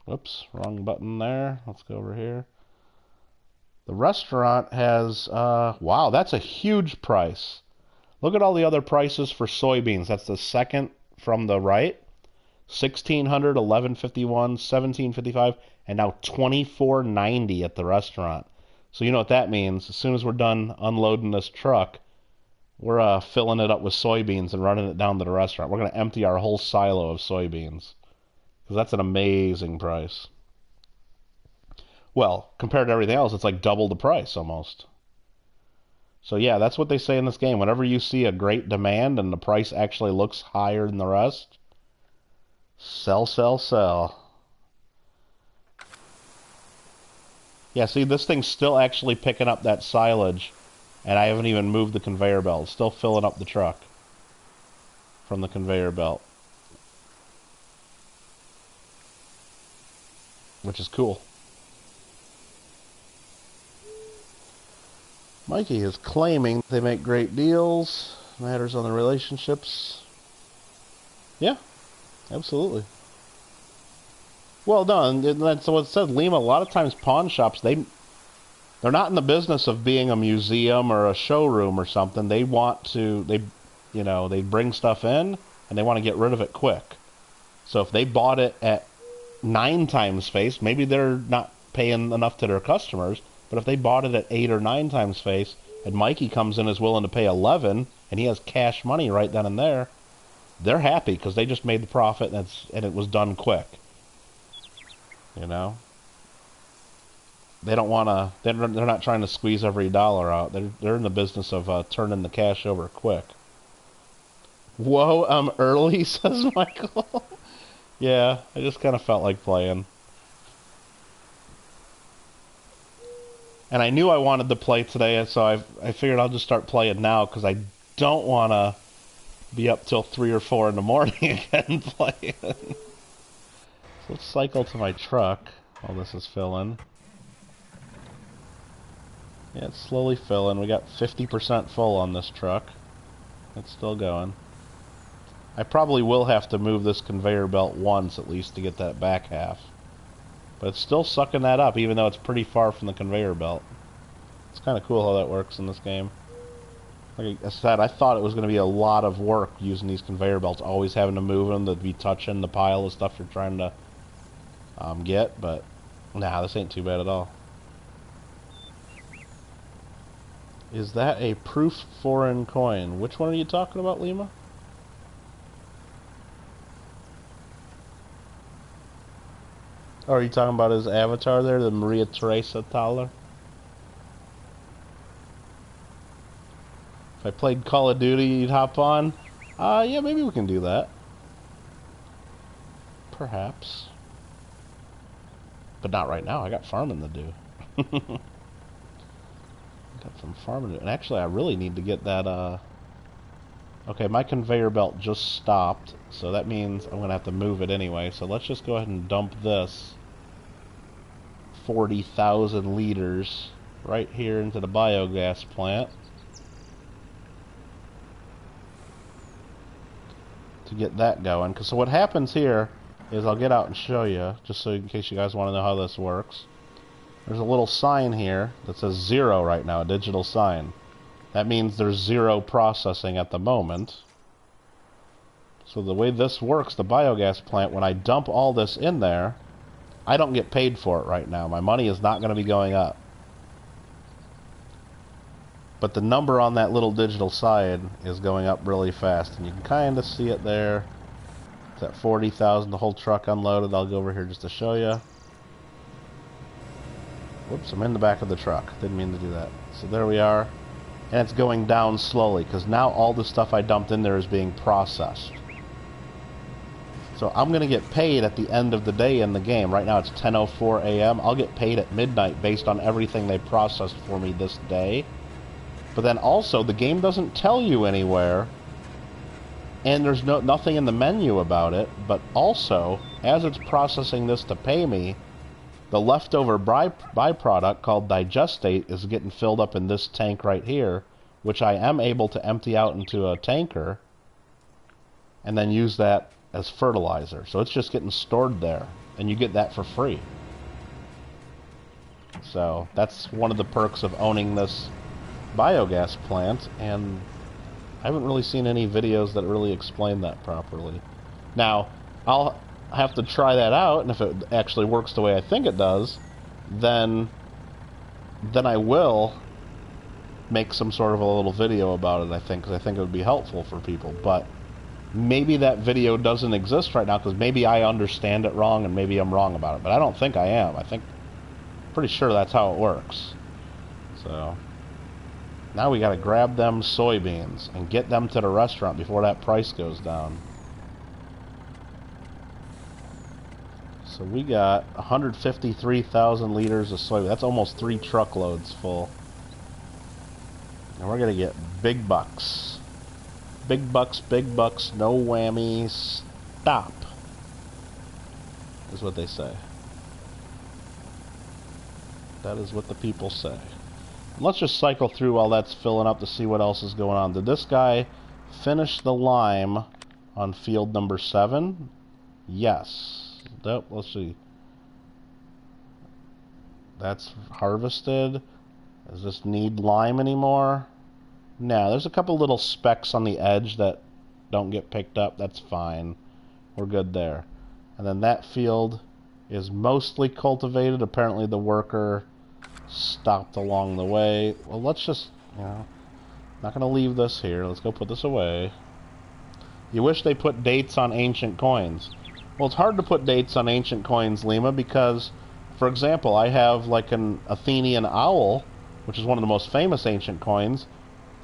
Whoops, wrong button there. Let's go over here. The restaurant has, wow, that's a huge price. Look at all the other prices for soybeans. That's the second from the right. $1,600, $11.51, $17.55, and now $24.90 at the restaurant. So you know what that means. As soon as we're done unloading this truck, we're filling it up with soybeans and running it down to the restaurant. We're going to empty our whole silo of soybeans. Because that's an amazing price. Well, compared to everything else, it's like double the price almost. So yeah, that's what they say in this game. Whenever you see a great demand and the price actually looks higher than the rest, sell, sell, sell. Yeah, see, this thing's still actually picking up that silage And I haven't even moved the conveyor belt. It's still filling up the truck from the conveyor belt, which is cool. Mikey is claiming they make great deals. Matters on the relationships. Yeah, absolutely. Well done. That's what it says. Lima, a lot of times pawn shops, they're not in the business of being a museum or a showroom or something. They want to, they bring stuff in and they want to get rid of it quick. So if they bought it at 9 times face, maybe they're not paying enough to their customers, but if they bought it at 8 or 9 times face and Mikey comes in is willing to pay 11 and he has cash money right then and there, they're happy because they just made the profit and it was done quick. You know? They don't want to, they're not trying to squeeze every dollar out. They're in the business of turning the cash over quick. Whoa, I'm early, says Michael. Yeah, I just kind of felt like playing. And I knew I wanted to play today, so I figured I'll just start playing now because I don't want to be up till 3 or 4 in the morning again playing. So let's cycle to my truck while this is filling. Yeah, it's slowly filling. We got 50% full on this truck. It's still going. I probably will have to move this conveyor belt once at least to get that back half. But it's still sucking that up even though it's pretty far from the conveyor belt. It's kind of cool how that works in this game. Like I said, I thought it was going to be a lot of work using these conveyor belts, always having to move them, to be touching the pile of stuff you're trying to get, but nah, this ain't too bad at all. Is that a proof foreign coin? Which one are you talking about, Lima? Oh, are you talking about his avatar there, the Maria Teresa Thaler? If I played Call of Duty, you'd hop on? Yeah, maybe we can do that. Perhaps. But not right now, I got farming to do. Got some farming to do. And actually, I really need to get that, Okay, my conveyor belt just stopped, so that means I'm going to have to move it anyway. So let's just go ahead and dump this 40,000 liters right here into the biogas plant to get that going. So what happens here is, I'll get out and show you, just so in case you guys want to know how this works. There's a little sign here that says 0 right now, a digital sign. That means there's 0 processing at the moment. So the way this works, the biogas plant, when I dump all this in there, I don't get paid for it right now. My money is not going to be going up. But the number on that little digital side is going up really fast. And you can kind of see it there. It's at 40,000, the whole truck unloaded. I'll go over here just to show you. Whoops, I'm in the back of the truck. Didn't mean to do that. So there we are. And it's going down slowly, because now all the stuff I dumped in there is being processed. So I'm going to get paid at the end of the day in the game. Right now it's 10:04 a.m. I'll get paid at midnight based on everything they processed for me this day. But then also, the game doesn't tell you anywhere, and there's nothing in the menu about it, but also, as it's processing this to pay me, the leftover byproduct called digestate is getting filled up in this tank right here, which I am able to empty out into a tanker and then use that as fertilizer. So it's just getting stored there, and you get that for free. So that's one of the perks of owning this biogas plant, and I haven't really seen any videos that really explain that properly. Now, I'll have to try that out, and if it actually works the way I think it does, then I will make some sort of a little video about it, I think, because I think it would be helpful for people. But maybe that video doesn't exist right now, because maybe I understand it wrong, and maybe I'm wrong about it. But I don't think I am. Pretty sure that's how it works. So now we got to grab them soybeans and get them to the restaurant before that price goes down. So we got 153,000 liters of soybean. That's almost 3 truckloads full. And we're gonna get big bucks. Big bucks, no whammies. Stop. Is what they say. That is what the people say. Let's just cycle through while that's filling up to see what else is going on. Did this guy finish the lime on field number 7? Yes. Nope, let's see. That's harvested. Does this need lime anymore? No, there's a couple little specks on the edge that don't get picked up. That's fine. We're good there. And then that field is mostly cultivated. Apparently the worker stopped along the way. Well, let's just, not going to leave this here. Let's go put this away. You wish they put dates on ancient coins. Well, it's hard to put dates on ancient coins, Lima, because, for example, I have like an Athenian owl, which is one of the most famous ancient coins.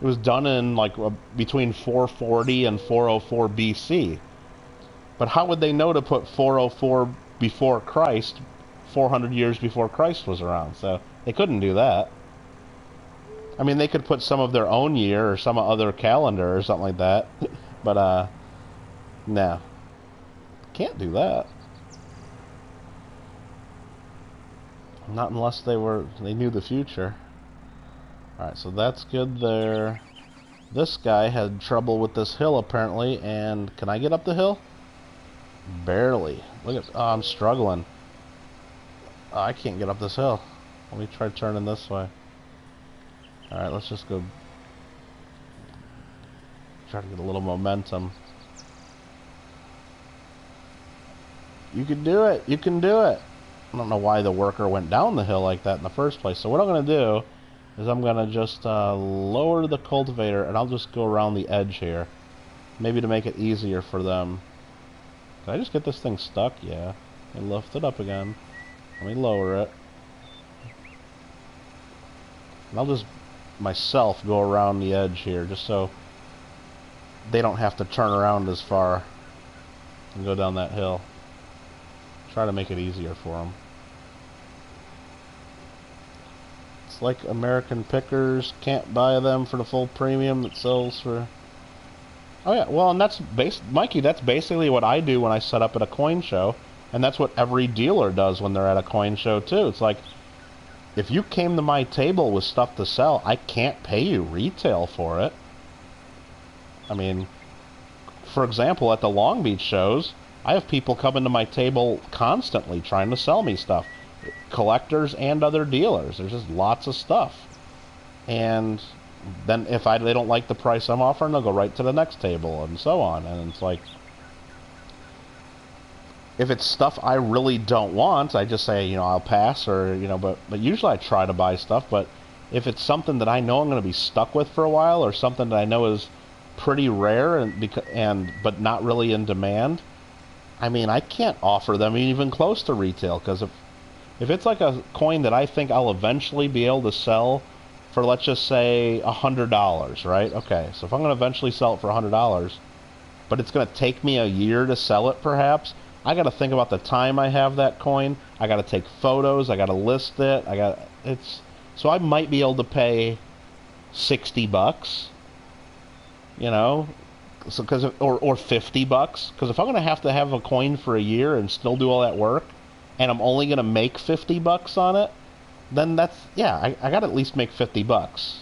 It was done in like between 440 and 404 BC. But how would they know to put 404 before Christ, 400 years before Christ was around? So they couldn't do that. I mean, they could put some of their own year or some other calendar or something like that. But, no. Can't do that. Not unless they knew the future. Alright, so that's good there. This guy had trouble with this hill apparently, and can I get up the hill? Barely. Look at, I'm struggling. I can't get up this hill. Let me try turning this way. Alright, let's just go try to get a little momentum. You can do it! You can do it! I don't know why the worker went down the hill like that in the first place. So what I'm going to do is I'm going to just lower the cultivator, and I'll just go around the edge here. Maybe to make it easier for them. Did I just get this thing stuck? Yeah. Let me lift it up again. Let me lower it. And I'll just myself go around the edge here, just so they don't have to turn around as far and go down that hill. Try to make it easier for them. It's like American Pickers, can't buy them for the full premium that sells for... Oh yeah, well, and that's Mikey, that's basically what I do when I set up at a coin show, and that's what every dealer does when they're at a coin show too. It's like, if you came to my table with stuff to sell, I can't pay you retail for it. I mean, for example, at the Long Beach shows, I have people coming to my table constantly trying to sell me stuff. Collectors and other dealers. There's just lots of stuff. And then if they don't like the price I'm offering, they'll go right to the next table and so on. And it's like, if it's stuff I really don't want, I just say, I'll pass, or, but usually I try to buy stuff. But if it's something that I know I'm going to be stuck with for a while, or something that I know is pretty rare but not really in demand, I mean, I can't offer them even close to retail, because if it's like a coin that I think I'll eventually be able to sell for, let's just say, $100, right? Okay, so if I'm going to eventually sell it for $100, but it's going to take me a year to sell it, perhaps, I got to think about the time I have that coin. I got to take photos. I got to list it. So I might be able to pay $60, so or $50, because if I'm going to have a coin for a year and still do all that work, and I'm only going to make $50 on it, then I got to at least make $50.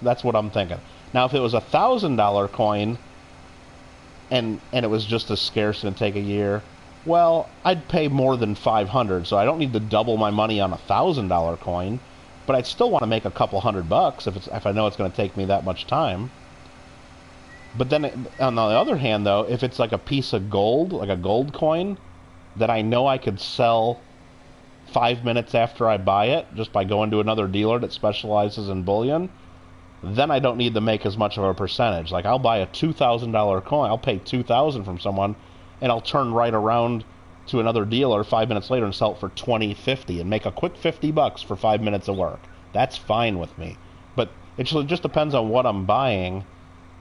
That's what I'm thinking. Now, if it was $1,000 coin, and it was just as scarce and take a year, well, I'd pay more than $500, so I don't need to double my money on a $1,000 coin, but I'd still want to make a couple $100 if I know it's going to take me that much time. But then, on the other hand, though, if it's like a piece of gold, like a gold coin, that I know I could sell 5 minutes after I buy it, just by going to another dealer that specializes in bullion, then I don't need to make as much of a percentage. Like, I'll buy a $2,000 coin, I'll pay $2,000 from someone, and I'll turn right around to another dealer 5 minutes later and sell it for $20.50 and make a quick $50 for 5 minutes of work. That's fine with me. But it just depends on what I'm buying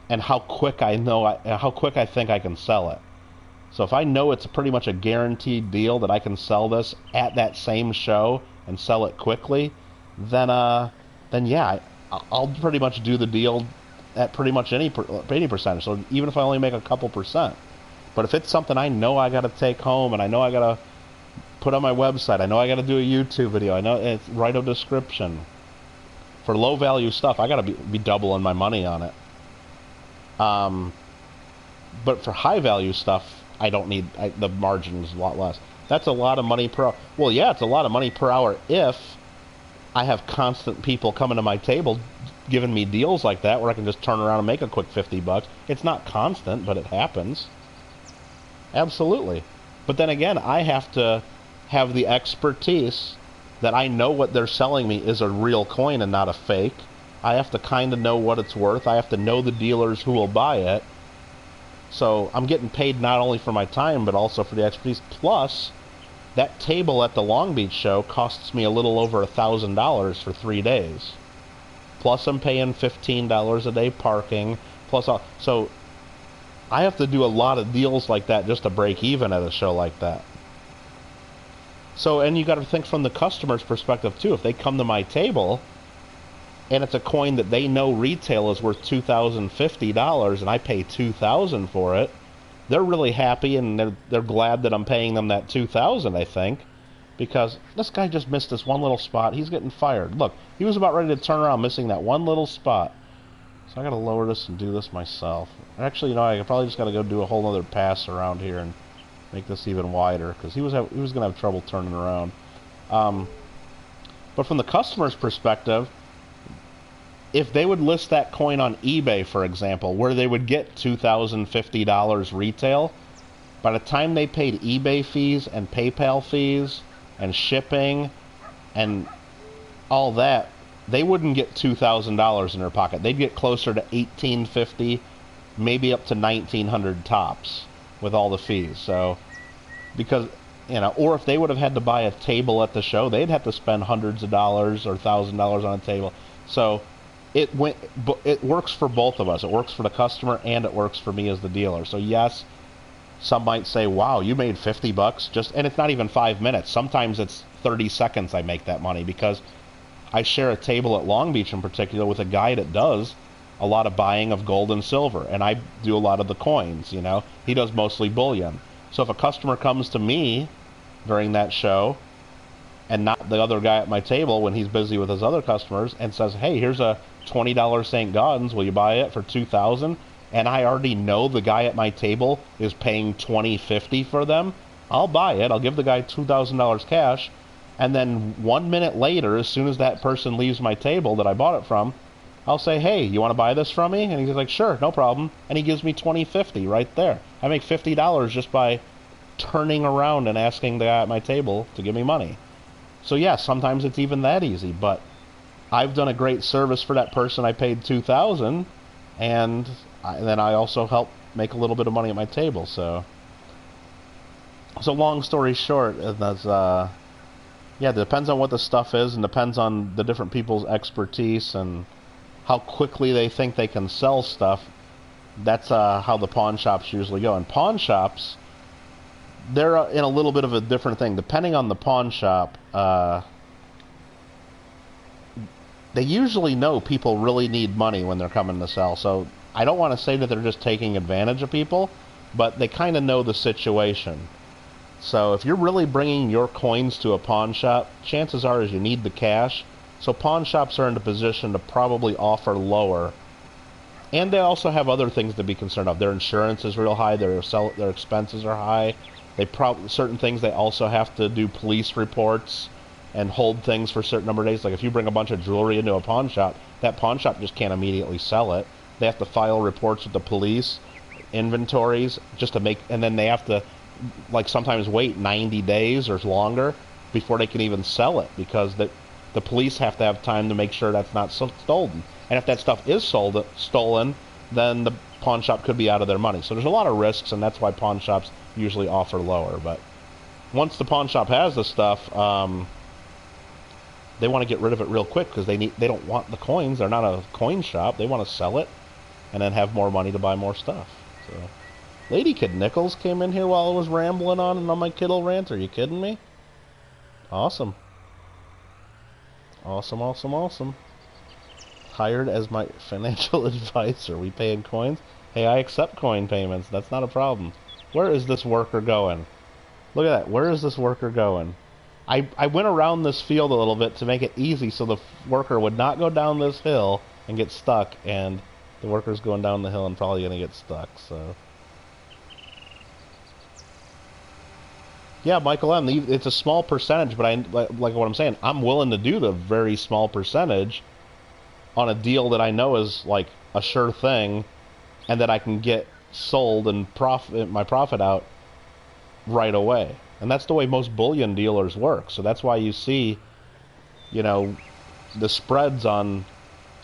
and how quick I think I can sell it. So if I know it's pretty much a guaranteed deal that I can sell this at that same show and sell it quickly, then yeah, I'll pretty much do the deal at pretty much any percentage. So even if I only make a couple percent, but if it's something I know I got to take home and I know I got to put on my website, I know I got to do a YouTube video, I know it's write a description. For low value stuff, I got to be doubling my money on it. But for high value stuff, I don't need the margin is a lot less. That's a lot of money per hour. Well, yeah, it's a lot of money per hour if I have constant people coming to my table giving me deals like that where I can just turn around and make a quick 50 bucks. It's not constant, but it happens. Absolutely. But then again, I have to have the expertise that I know what they're selling me is a real coin and not a fake. I have to kind of know what it's worth. I have to know the dealers who will buy it. So I'm getting paid not only for my time, but also for the expertise. Plus, that table at the Long Beach show costs me a little over $1,000 for 3 days. Plus I'm paying $15 a day parking. Plus, so I have to do a lot of deals like that just to break even at a show like that. So, and you got to think from the customer's perspective too. If they come to my table and it's a coin that they know retail is worth $2,050 and I pay $2,000 for it, they're really happy and they're glad that I'm paying them that $2,000, I think, because this guy just missed this one little spot. He's getting fired. Look, he was about ready to turn around, missing that one little spot. So I got to lower this and do this myself. Actually, you know, I probably just got to go do a whole other pass around here and make this even wider, because he was going to have trouble turning around. But from the customer's perspective, if they would list that coin on eBay, for example, where they would get $2,050 retail, by the time they paid eBay fees and PayPal fees and shipping and all that, they wouldn't get $2,000 in their pocket. They'd get closer to $1,850, maybe up to $1,900 tops with all the fees. So, because, you know, or if they would have had to buy a table at the show, they'd have to spend hundreds of dollars or $1,000 on a table. So it works for both of us. It works for the customer and it works for me as the dealer. So yes, some might say, wow, you made 50 bucks just, and it's not even 5 minutes. Sometimes it's 30 seconds I make that money, because I share a table at Long Beach in particular with a guy that does a lot of buying of gold and silver, and I do a lot of the coins, you know. He does mostly bullion. So if a customer comes to me during that show and not the other guy at my table when he's busy with his other customers and says, hey, here's a $20 St. Gaudens, will you buy it for $2,000? And I already know the guy at my table is paying $20.50 for them, I'll buy it. I'll give the guy $2,000 cash, and then 1 minute later, as soon as that person leaves my table that I bought it from, I'll say, hey, you want to buy this from me? And he's like, sure, no problem. And he gives me $20.50 right there. I make $50 just by turning around and asking the guy at my table to give me money. So yeah, sometimes it's even that easy, but I've done a great service for that person I paid $2,000, and then I also help make a little bit of money at my table. So long story short, that's yeah, it depends on what the stuff is, and depends on the different people's expertise and how quickly they think they can sell stuff. That's how the pawn shops usually go. And pawn shops, they're in a little bit of a different thing. Depending on the pawn shop, they usually know people really need money when they're coming to sell. So I don't want to say that they're just taking advantage of people, but they kind of know the situation. So if you're really bringing your coins to a pawn shop, chances are is you need the cash. So pawn shops are in a position to probably offer lower. And they also have other things to be concerned of. Their insurance is real high. Their expenses are high. Certain things they also have to do police reports and hold things for a certain number of days. Like if you bring a bunch of jewelry into a pawn shop, that pawn shop just can't immediately sell it. They have to file reports with the police, inventories, just to make, and then they have to, like, sometimes wait 90 days or longer before they can even sell it, because the police have to have time to make sure that's not stolen. And if that stuff is stolen, then the pawn shop could be out of their money. So there's a lot of risks, and that's why pawn shops usually offer lower. But once the pawn shop has the stuff, they want to get rid of it real quick, because they don't want the coins. They're not a coin shop. They want to sell it and then have more money to buy more stuff. So Lady Kid Nichols came in here while I was rambling on my Kittle rant. Are you kidding me? Awesome. Awesome, awesome, awesome. Hired as my financial advisor. We pay in coins? Hey, I accept coin payments. That's not a problem. Where is this worker going? Look at that. Where is this worker going? I went around this field a little bit to make it easy so the worker would not go down this hill and get stuck, and the worker's going down the hill and probably going to get stuck, so... Yeah, Michael M., it's a small percentage, but like what I'm saying, I'm willing to do the very small percentage on a deal that I know is like a sure thing and that I can get sold and my profit out right away. And that's the way most bullion dealers work. So that's why you see, you know, the spreads on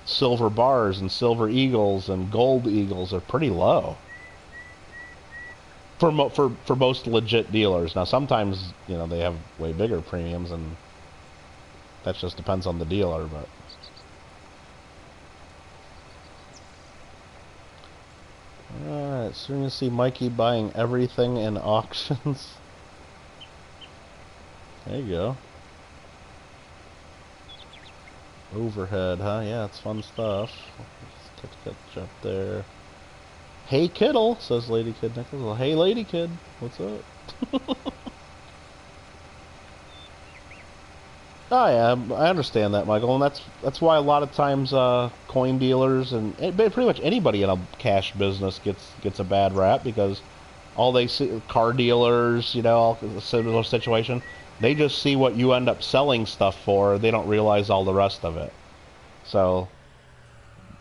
silver bars and silver eagles and gold eagles are pretty low for most legit dealers. Now sometimes, you know, they have way bigger premiums, and that just depends on the dealer, but alright, soon you see Mikey buying everything in auctions. There you go. Overhead, huh? Yeah, it's fun stuff. Let's catch up there. Hey Kittle, says Lady Kid Nichols. Well, hey Lady Kid, what's up? Oh yeah, I understand that, Michael, and that's why a lot of times coin dealers and pretty much anybody in a cash business gets a bad rap, because all they see, car dealers, you know, all similar situation, they just see what you end up selling stuff for. They don't realize all the rest of it. So,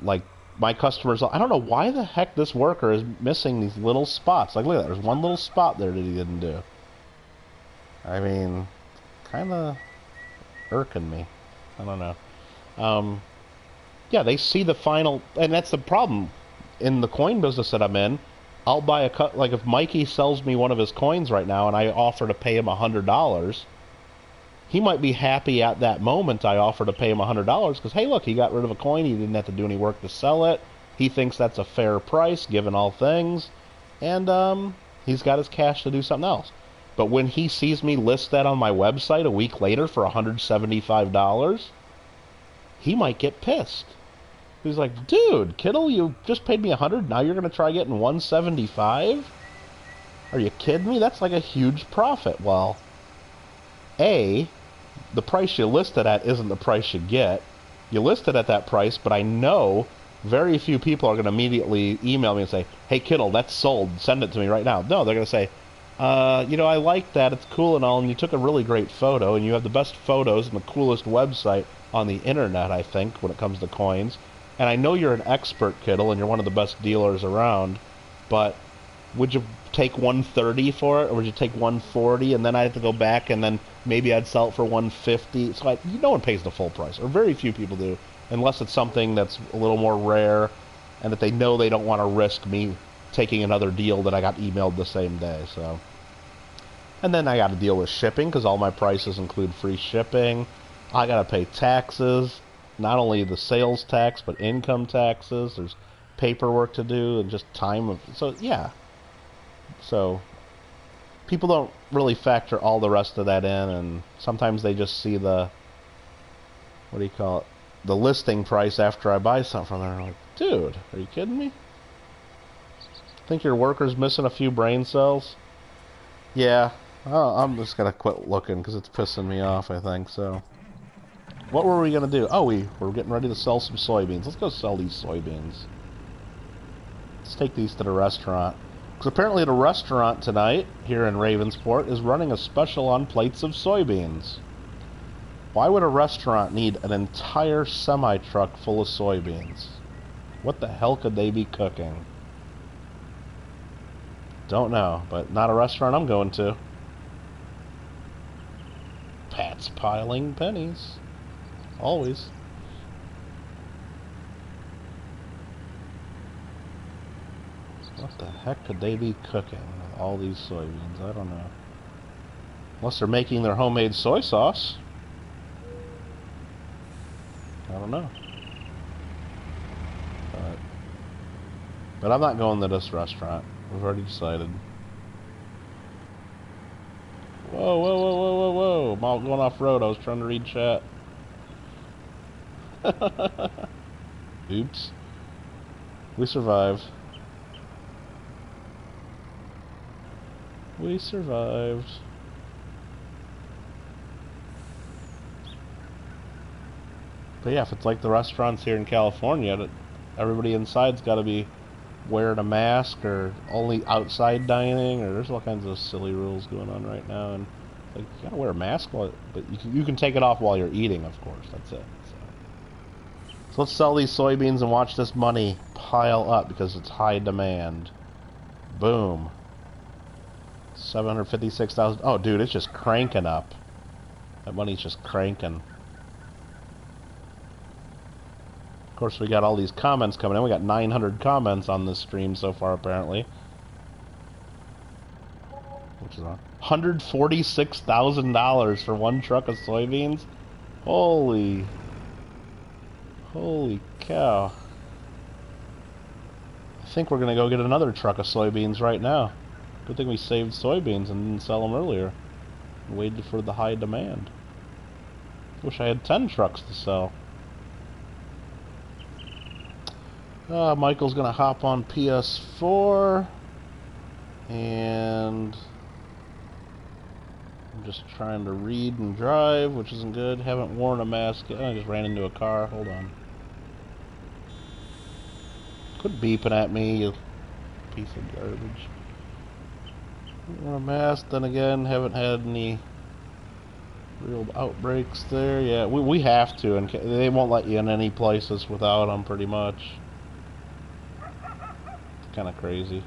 like, my customers, I don't know why the heck this worker is missing these little spots. Like, look at that. There's one little spot there that he didn't do. I mean, kind of irking me. I don't know. Yeah, they see the final, and that's the problem. In the coin business that I'm in, I'll buy a cut. Like, if Mikey sells me one of his coins right now and I offer to pay him $100, he might be happy at that moment I offer to pay him $100 because, hey, look, he got rid of a coin. He didn't have to do any work to sell it. He thinks that's a fair price given all things, and he's got his cash to do something else. But when he sees me list that on my website a week later for $175, he might get pissed. He's like, dude, Kittle, you just paid me $100, now you're going to try getting $175? Are you kidding me? That's like a huge profit. Well, A, the price you listed at isn't the price you get. You listed at that price, but I know very few people are going to immediately email me and say, hey, Kittle, that's sold. Send it to me right now. No, they're going to say, you know, I like that. It's cool and all, and you took a really great photo, and you have the best photos and the coolest website on the internet, I think, when it comes to coins. And I know you're an expert, Kittle, and you're one of the best dealers around, but would you take $130 for it, or would you take $140, and then I have to go back, and then maybe I'd sell it for $150? So no one pays the full price, or very few people do, unless it's something that's a little more rare, and that they know they don't want to risk me taking another deal that I got emailed the same day. So, and then I got to deal with shipping, because all my prices include free shipping. I got to pay taxes, not only the sales tax, but income taxes. There's paperwork to do, and just time. So, yeah. So, people don't really factor all the rest of that in, and sometimes they just see the, what do you call it, the listing price after I buy something from there. Like, dude, are you kidding me? Think your worker's missing a few brain cells? Yeah, I'm just gonna quit looking because it's pissing me off, I think, so. What were we gonna do? Oh, we're getting ready to sell some soybeans. Let's go sell these soybeans. Let's take these to the restaurant. Because apparently the restaurant tonight, here in Ravensport, is running a special on plates of soybeans. Why would a restaurant need an entire semi-truck full of soybeans? What the hell could they be cooking? Don't know, but not a restaurant I'm going to. Pat's piling pennies. Always. What the heck could they be cooking with all these soybeans? I don't know. Unless they're making their homemade soy sauce. I don't know. But I'm not going to this restaurant. We've already decided. Whoa, whoa, whoa, whoa, whoa, whoa. I'm all going off road. I was trying to read chat. Oops. We survived. We survived. But yeah, if it's like the restaurants here in California, everybody inside's got to be wearing a mask or only outside dining, or there's all kinds of silly rules going on right now. And like, you gotta wear a mask, but you can take it off while you're eating, of course. That's it. So let's sell these soybeans and watch this money pile up because it's high demand. Boom. 756,000. Oh, dude, it's just cranking up. That money's just cranking. Of course, we got all these comments coming in. We got 900 comments on this stream so far, apparently. Which is $146,000 for one truck of soybeans. Holy cow. I think we're going to go get another truck of soybeans right now. Good thing we saved soybeans and didn't sell them earlier. And waited for the high demand. Wish I had 10 trucks to sell. Michael's gonna hop on PS4, and I'm just trying to read and drive, which isn't good. Haven't worn a mask yet. I just ran into a car. Hold on. Quit beeping at me, you piece of garbage. Wear a mask, then again, haven't had any real outbreaks there. Yeah, we have to, and they won't let you in any places without them, pretty much. Kind of crazy,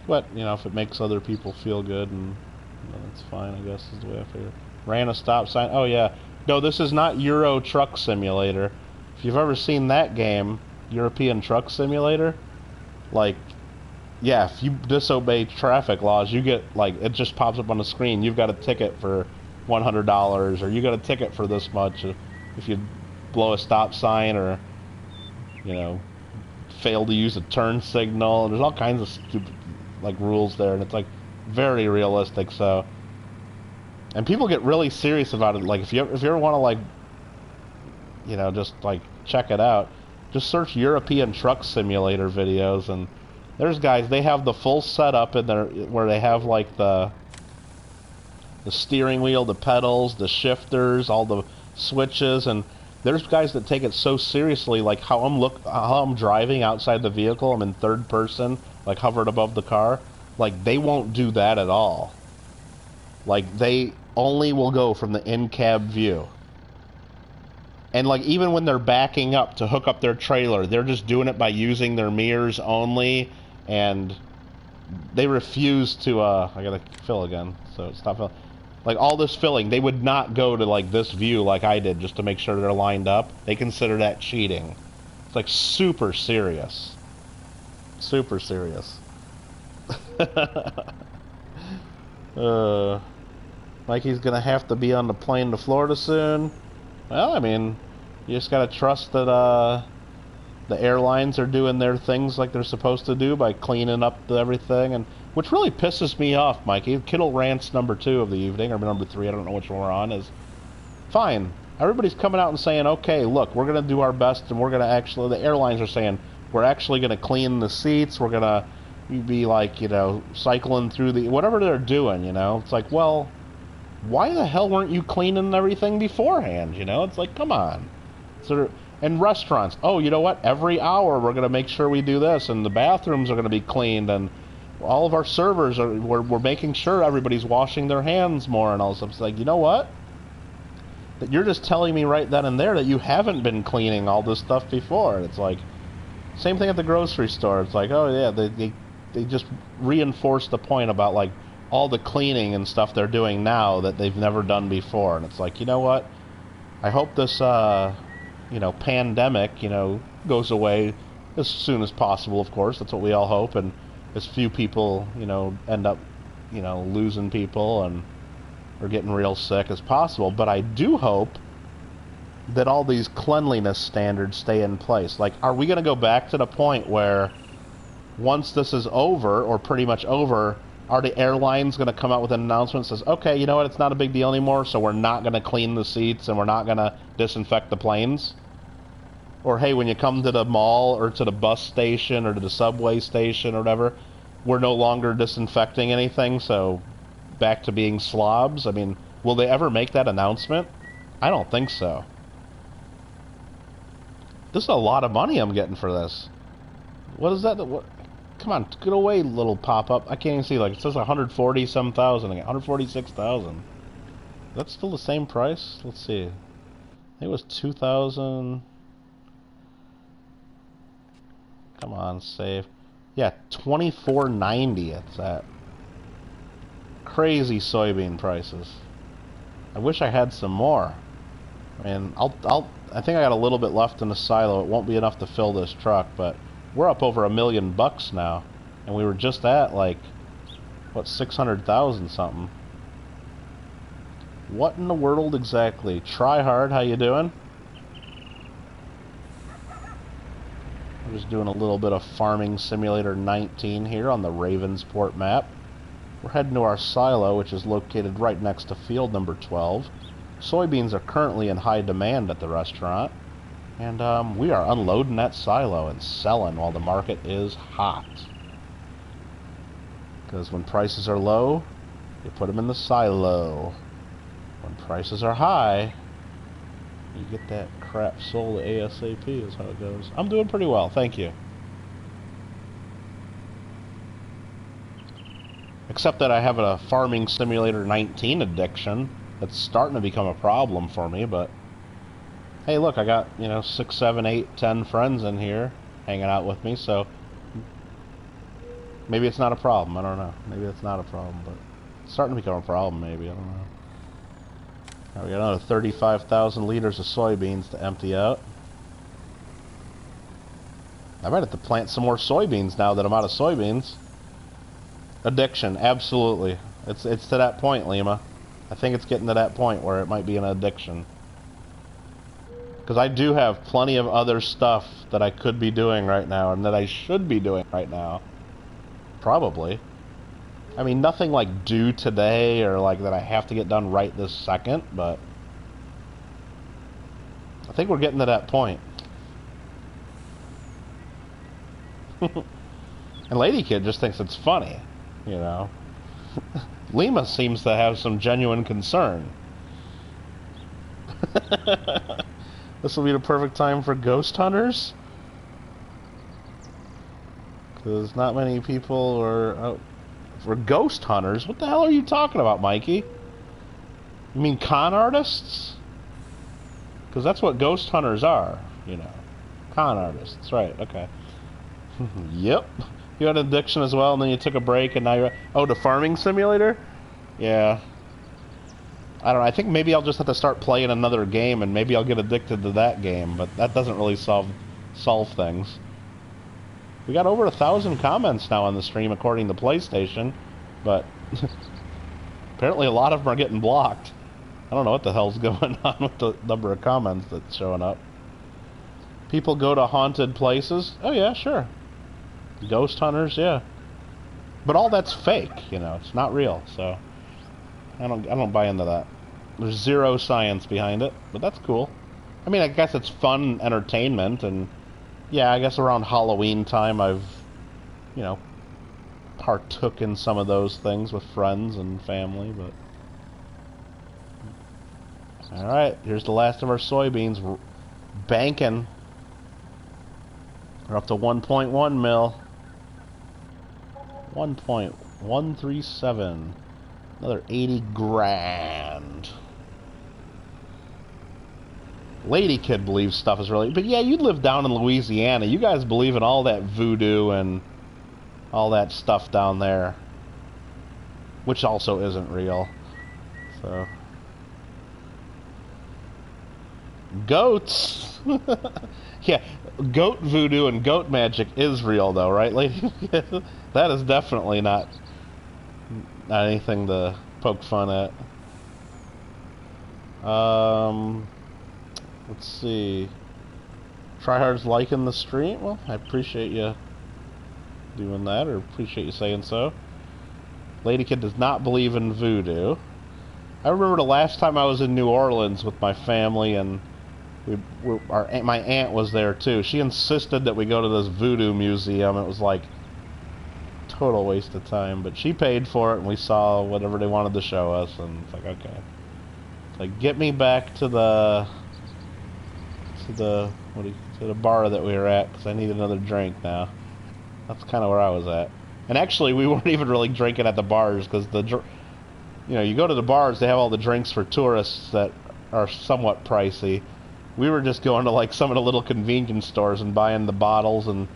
but you know, if it makes other people feel good, and you know, that's fine, I guess is the way I figure. Ran a stop sign. Oh yeah, no, this is not Euro Truck Simulator. If you've ever seen that game, European Truck Simulator, like, yeah, if you disobey traffic laws, you get, like, it just pops up on the screen. You've got a ticket for $100, or you got a ticket for this much if you blow a stop sign, or you know, fail to use a turn signal. There's all kinds of stupid, like, rules there, and it's like very realistic. So, and people get really serious about it. Like, if you ever want to, like, you know, just like check it out, just search European Truck Simulator videos, and there's guys, they have the full setup in there where they have like the steering wheel, the pedals, the shifters, all the switches, and there's guys that take it so seriously, like how I'm driving outside the vehicle, I'm in third person, like hovered above the car. Like, they won't do that at all. Like, they only will go from the in-cab view. And like, even when they're backing up to hook up their trailer, they're just doing it by using their mirrors only, and they refuse to, I gotta fill again, so stop filling. Like, all this filling, they would not go to, like, this view like I did just to make sure they're lined up. They consider that cheating. It's, like, super serious. Super serious. Mikey's gonna have to be on the plane to Florida soon. Well, I mean, you just gotta trust that, the airlines are doing their things like they're supposed to do by cleaning up everything, and which really pisses me off, Mikey. Kittle Rants #2 of the evening, or #3, I don't know which one we're on, is fine. Everybody's coming out and saying, okay, look, we're going to do our best, and we're going to actually, the airlines are saying, we're actually going to clean the seats, we're going to be like, you know, cycling through the, whatever they're doing, you know. It's like, well, why the hell weren't you cleaning everything beforehand, you know? It's like, come on. So, and restaurants, oh, you know what, every hour we're going to make sure we do this, and the bathrooms are going to be cleaned, and all of our servers are, we're making sure everybody's washing their hands more and all this stuff. It's like, you know what? That you're just telling me right then and there that you haven't been cleaning all this stuff before. It's like, same thing at the grocery store. It's like, oh yeah, they just reinforce the point about, like, all the cleaning and stuff they're doing now that they've never done before. And it's like, you know what? I hope this, you know, pandemic, you know, goes away as soon as possible, of course. That's what we all hope. And as few people, you know, end up, you know, losing people and or getting real sick as possible. But I do hope that all these cleanliness standards stay in place. Like, are we going to go back to the point where once this is over, or pretty much over, are the airlines going to come out with an announcement that says, okay, you know what, it's not a big deal anymore, so we're not going to clean the seats and we're not going to disinfect the planes? Or hey, when you come to the mall or to the bus station or to the subway station or whatever, we're no longer disinfecting anything, so back to being slobs. I mean, will they ever make that announcement? I don't think so. This is a lot of money I'm getting for this. What is that? What? Come on, get away, little pop-up. I can't even see. Like, it says 140-some thousand again. 146,000. That's still the same price? Let's see. I think it was 2,000. Come on, save. Yeah, 24.90 it's at. Crazy soybean prices. I wish I had some more. I mean, I think I got a little bit left in the silo. It won't be enough to fill this truck, but we're up over $1 million now, and we were just at like, what, 600,000 something. What in the world exactly? Try hard, how you doing? I'm just doing a little bit of Farming Simulator 19 here on the Ravensport map. We're heading to our silo, which is located right next to field number 12. Soybeans are currently in high demand at the restaurant, and we are unloading that silo and selling while the market is hot. Because when prices are low, you put them in the silo. When prices are high, you get that crap sold ASAP is how it goes. I'm doing pretty well, thank you. Except that I have a Farming Simulator 19 addiction that's starting to become a problem for me, but hey, look, I got, 6, 7, 8, 10 friends in here hanging out with me, so maybe it's not a problem. I don't know. Maybe it's not a problem, but it's starting to become a problem, maybe. I don't know. Now we got another 35,000 liters of soybeans to empty out. I might have to plant some more soybeans now that I'm out of soybeans. Addiction, absolutely. It's to that point, Lima. I think it's getting to that point where it might be an addiction. Because I do have plenty of other stuff that I could be doing right now and that I should be doing right now. Probably. I mean, nothing like due today or like that I have to get done right this second, but I think we're getting to that point. And Lady Kid just thinks it's funny, Lima seems to have some genuine concern. This will be the perfect time for ghost hunters. Because not many people are... for ghost hunters? What the hell are you talking about, Mikey? You mean con artists? Because that's what ghost hunters are, Con artists, right, okay. Yep. You had an addiction as well, and then you took a break, and now you're... Oh, the Farming Simulator? Yeah. I don't know, I think maybe I'll just have to start playing another game, and maybe I'll get addicted to that game, but that doesn't really solve things. We got over 1,000 comments now on the stream, according to PlayStation, but apparently a lot of them are getting blocked. I don't know what the hell's going on with the number of comments that's showing up. People go to haunted places? Oh yeah, sure. Ghost hunters, yeah. But all that's fake, it's not real, so I don't buy into that. There's zero science behind it, but that's cool. I mean, I guess it's fun entertainment, and yeah, I guess around Halloween time I've, partook in some of those things with friends and family, but... Alright, here's the last of our soybeans. We're banking. We're up to 1.1 mil. 1.137. Another 80 grand. Lady Kid believes stuff is really... But yeah, you live down in Louisiana. You guys believe in all that voodoo and all that stuff down there. Which also isn't real. So... Goats! Yeah, goat voodoo and goat magic is real though, right, Lady? That is definitely not anything to poke fun at. Let's see. Tryhard's liking the stream? Well, I appreciate you doing that, or appreciate you saying so. Lady Kid does not believe in voodoo. I remember the last time I was in New Orleans with my family, and My aunt was there too. She insisted that we go to this voodoo museum. It was like total waste of time, but she paid for it, and we saw whatever they wanted to show us, and it's like, okay. It's like, get me back to the bar that we were at, because I need another drink now. That's kind of where I was at. And actually, we weren't even really drinking at the bars, because you go to the bars, they have all the drinks for tourists that are somewhat pricey. We were just going to like some of the little convenience stores and buying the bottles and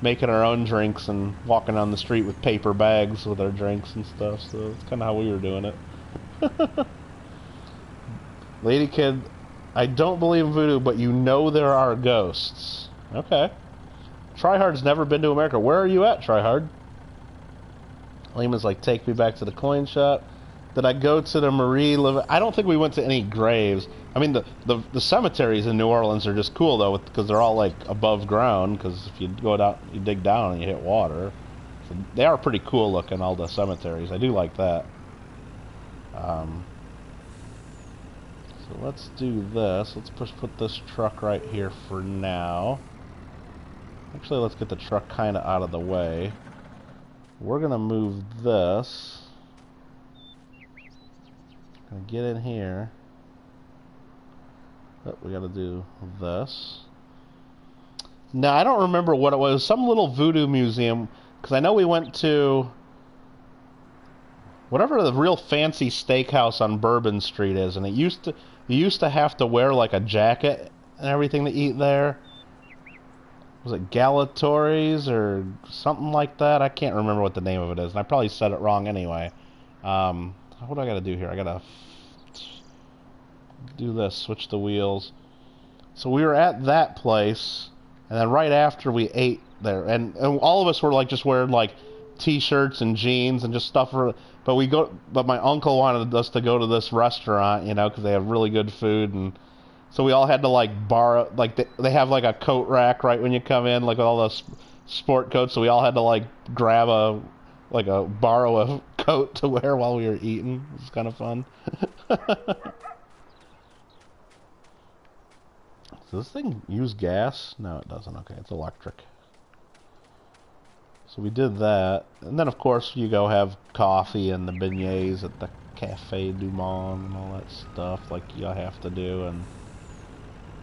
making our own drinks and walking on the street with paper bags with our drinks and stuff. So that's kind of how we were doing it. Lady Kid, I don't believe in voodoo, but you know there are ghosts. Okay. Tryhard's never been to America. Where are you at, Tryhard? Lehman's like, take me back to the coin shop. Did I go to the Marie Live? I don't think we went to any graves. I mean, the cemeteries in New Orleans are just cool, though, because they're all, like, above ground, because if you go down, you dig down and you hit water. So they are pretty cool looking, all the cemeteries. I do like that. So let's do this. Let's just put this truck right here for now. Actually, let's get the truck kind of out of the way. We're going to move this. Gonna get in here. But we gotta do this. Now, I don't remember what it was. Some little voodoo museum. Because I know we went to whatever the real fancy steakhouse on Bourbon Street is. And you used to have to wear like a jacket and everything to eat there. Was it Galatories or something like that? I can't remember what the name of it is. And I probably said it wrong anyway. What do I gotta do here? I gotta do this, switch the wheels. So we were at that place, and then right after we ate there, and all of us were like just wearing like t-shirts and jeans and just stuff but my uncle wanted us to go to this restaurant, because they have really good food, and so we all had to like borrow, like they have like a coat rack right when you come in, like with all those sport coats, so we all had to like borrow a coat to wear while we were eating. It was kind of fun. Does this thing use gas? No, it doesn't. Okay, it's electric. So we did that. And then, of course, you go have coffee and the beignets at the Cafe Du Monde and all that stuff like you have to do.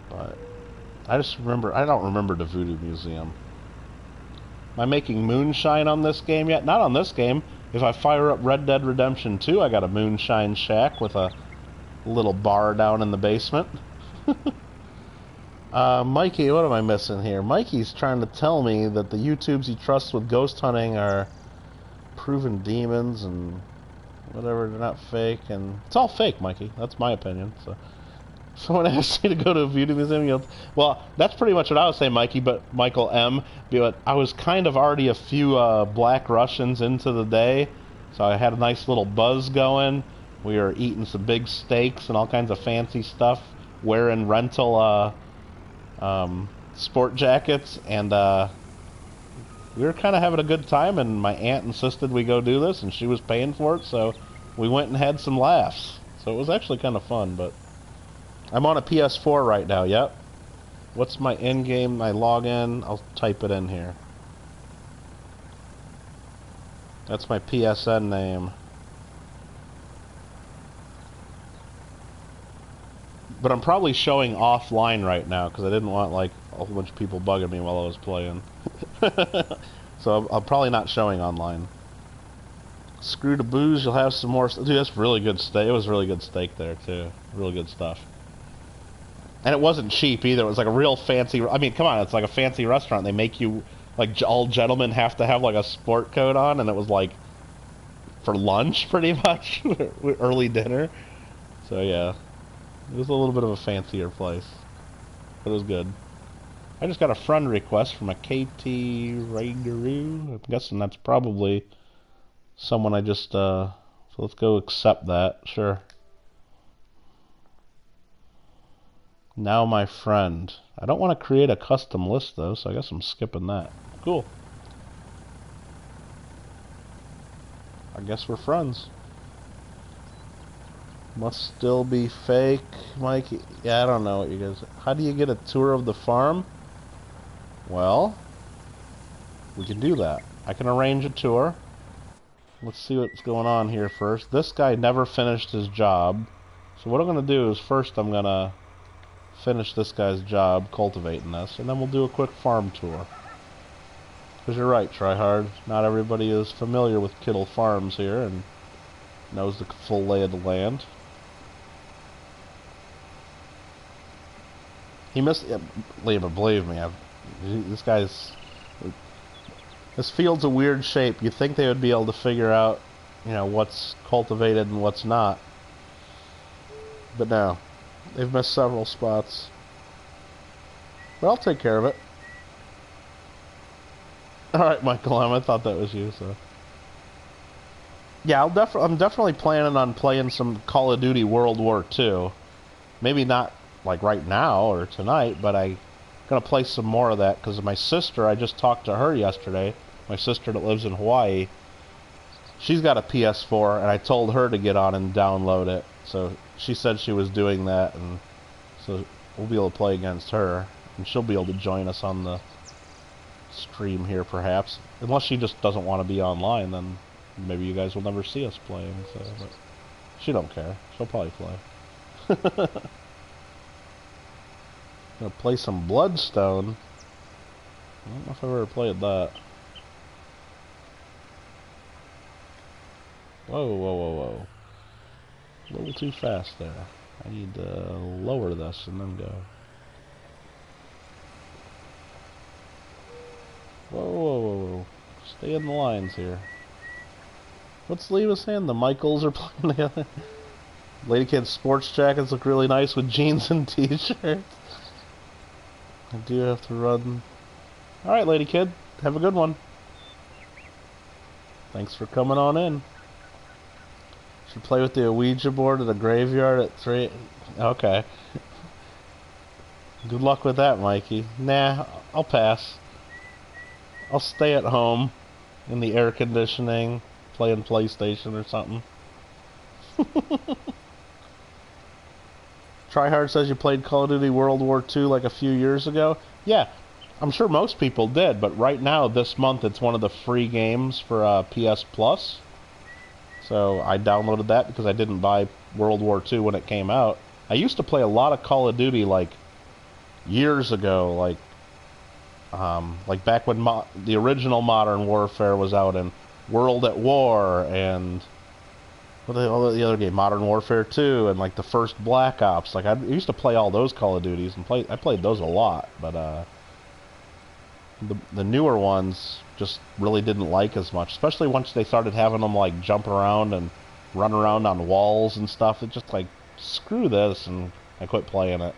But I don't remember the Voodoo Museum. Am I making moonshine on this game yet? Not on this game. If I fire up Red Dead Redemption 2, I got a moonshine shack with a little bar down in the basement. Mikey, what am I missing here? Mikey's trying to tell me that the YouTubes he trusts with ghost hunting are proven demons and whatever, they're not fake, and it's all fake, Mikey. That's my opinion. So someone asked me to go to a voodoo museum. Well, that's pretty much what I was saying, Mikey, but Michael M. But I was kind of already a few Black Russians into the day, so I had a nice little buzz going. We were eating some big steaks and all kinds of fancy stuff, wearing rental sport jackets, and we were kind of having a good time, and my aunt insisted we go do this, and she was paying for it, so we went and had some laughs. So it was actually kind of fun, but I'm on a PS4 right now, yep. What's my in-game, my login? I'll type it in here. That's my PSN name. But I'm probably showing offline right now because I didn't want like a whole bunch of people bugging me while I was playing. So I'm probably not showing online. Screw the booze, you'll have some more. Dude, that's really good steak. It was really good steak there too. Really good stuff. And it wasn't cheap either. It was like a real fancy. I mean, come on, it's like a fancy restaurant. They make you like all gentlemen have to have like a sport coat on, and it was like for lunch pretty much, early dinner. So yeah. It was a little bit of a fancier place, but it was good. I just got a friend request from a KT Raigaroo. I'm guessing that's probably someone I just, so let's go accept that, sure. Now my friend. I don't want to create a custom list though, so I guess I'm skipping that. Cool. I guess we're friends. Must still be fake, Mikey. Yeah, I don't know what you guys... How do you get a tour of the farm? Well, we can do that. I can arrange a tour. Let's see what's going on here first. This guy never finished his job. So what I'm going to do is first I'm going to finish this guy's job cultivating this, and then we'll do a quick farm tour. Because you're right, Tryhard. Not everybody is familiar with Kittle Farms here and knows the full lay of the land. He missed... Believe me, this guy's... This field's a weird shape. You'd think they would be able to figure out, you know, what's cultivated and what's not. But no. They've missed several spots. But I'll take care of it. Alright, Michael M. I thought that was you, so... Yeah, I'm definitely planning on playing some Call of Duty World War II. Maybe not, like, right now or tonight, but I'm gonna play some more of that, because my sister, I just talked to her yesterday, my sister that lives in Hawaii, she's got a PS4, and I told her to get on and download it, so she said she was doing that, and so we'll be able to play against her, and she'll be able to join us on the stream here, perhaps, unless she just doesn't want to be online, then maybe you guys will never see us playing, so, but she don't care, she'll probably play. Gonna play some Bloodstone. I don't know if I've ever played that. Whoa, whoa, whoa, whoa. A little too fast there. I need to lower this and then go. Whoa, whoa, whoa, whoa. Stay in the lines here. What's Leva saying? The Michaels are playing together? Lady Kid's sports jackets look really nice with jeans and t-shirts. I do have to run. Alright, Lady Kid. Have a good one. Thanks for coming on in. Should play with the Ouija board at the graveyard at 3. Okay. Good luck with that, Mikey. Nah, I'll pass. I'll stay at home in the air conditioning, playing PlayStation or something. Tryhard says you played Call of Duty World War II like a few years ago. Yeah, I'm sure most people did, but right now, this month, it's one of the free games for PS Plus. So I downloaded that because I didn't buy World War II when it came out. I used to play a lot of Call of Duty like years ago, like back when the original Modern Warfare was out, and World at War, and what the other game, Modern Warfare 2, and like the first Black Ops. Like I used to play all those Call of Duties, and I played those a lot, but the newer ones just really didn't like as much, especially once they started having them like jump around and run around on walls and stuff. It just like, screw this, and I quit playing it.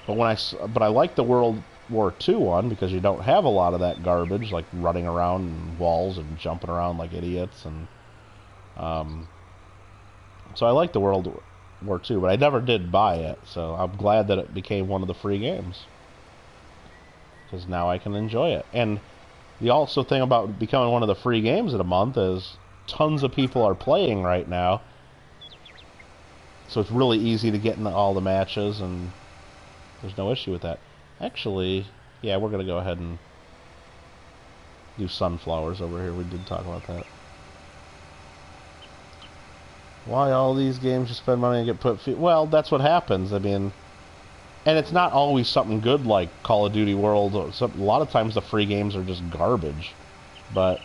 But I like the World War II one because you don't have a lot of that garbage, like running around walls and jumping around like idiots, and so I like the World War II, but I never did buy it, so I'm glad that it became one of the free games, because now I can enjoy it. And the also thing about becoming one of the free games of the month is tons of people are playing right now, so it's really easy to get into all the matches, and there's no issue with that. Actually, yeah, we're going to go ahead and do sunflowers over here. We did talk about that. Why all these games you spend money and get put... Well, that's what happens. I mean... And it's not always something good like Call of Duty World. A lot of times the free games are just garbage. But...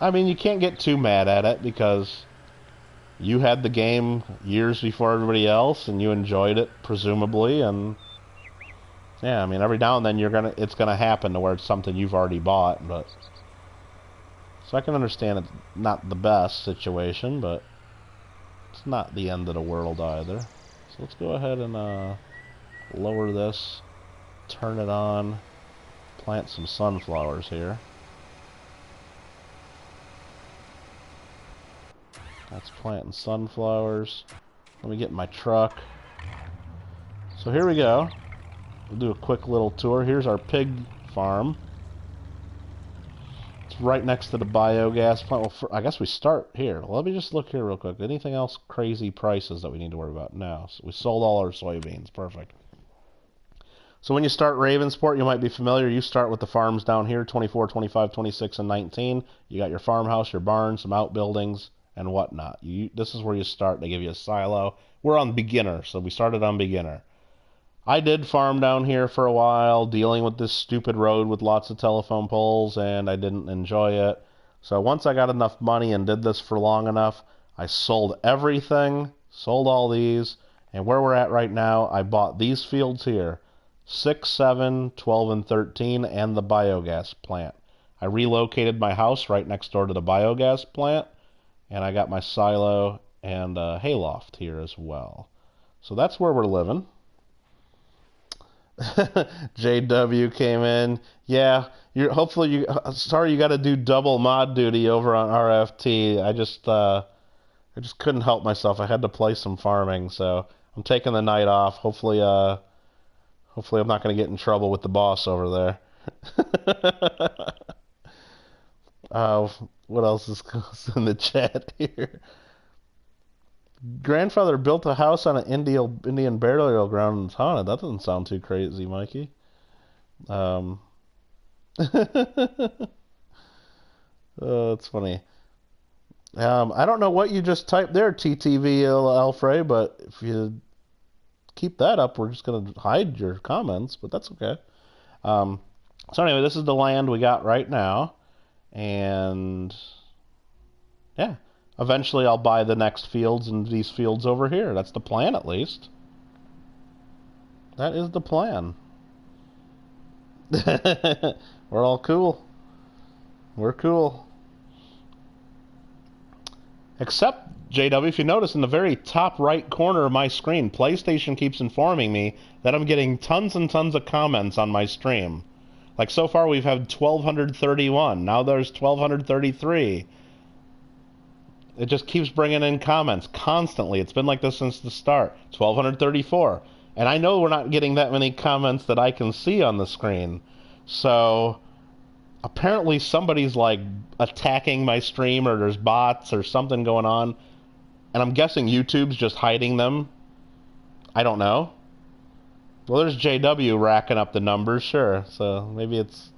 I mean, you can't get too mad at it because... You had the game years before everybody else, and you enjoyed it, presumably, and... Yeah, I mean, every now and then it's gonna happen to where it's something you've already bought, but... So I can understand it's not the best situation, but it's not the end of the world either. So let's go ahead and lower this, turn it on, plant some sunflowers here. That's planting sunflowers. Let me get in my truck. So here we go. We'll do a quick little tour. Here's our pig farm. It's right next to the biogas plant. Well, I guess we start here. Let me just look here real quick. Anything else crazy prices that we need to worry about? No. So we sold all our soybeans. Perfect. So when you start Ravensport, you might be familiar. You start with the farms down here, 24, 25, 26, and 19. You got your farmhouse, your barn, some outbuildings, and whatnot. This is where you start. They give you a silo. We're on beginner, so we started on beginner. I did farm down here for a while, dealing with this stupid road with lots of telephone poles, and I didn't enjoy it. So once I got enough money and did this for long enough, I sold everything, sold all these, and where we're at right now, I bought these fields here, 6, 7, 12, and 13, and the biogas plant. I relocated my house right next door to the biogas plant, and I got my silo and hayloft here as well. So that's where we're living. JW came in. Yeah, sorry you got to do double mod duty over on RFT. I just couldn't help myself. I had to play some farming, so I'm taking the night off. Hopefully I'm not going to get in trouble with the boss over there. What else is in the chat here? Grandfather built a house on an Indian burial ground in Tana. That doesn't sound too crazy, Mikey. Oh, it's funny. I don't know what you just typed there, TTV Alfred, but if you keep that up, we're just going to hide your comments, but that's okay. So anyway, this is the land we got right now, and yeah. Eventually, I'll buy the next fields and these fields over here. That's the plan, at least. That is the plan. We're all cool. We're cool. Except, JW, if you notice in the very top right corner of my screen, PlayStation keeps informing me that I'm getting tons and tons of comments on my stream. Like, so far we've had 1,231. Now there's 1,233. It just keeps bringing in comments constantly. It's been like this since the start. 1,234. And I know we're not getting that many comments that I can see on the screen. So apparently somebody's like attacking my stream, or there's bots or something going on. And I'm guessing YouTube's just hiding them. I don't know. Well, there's JW racking up the numbers, sure. So maybe it's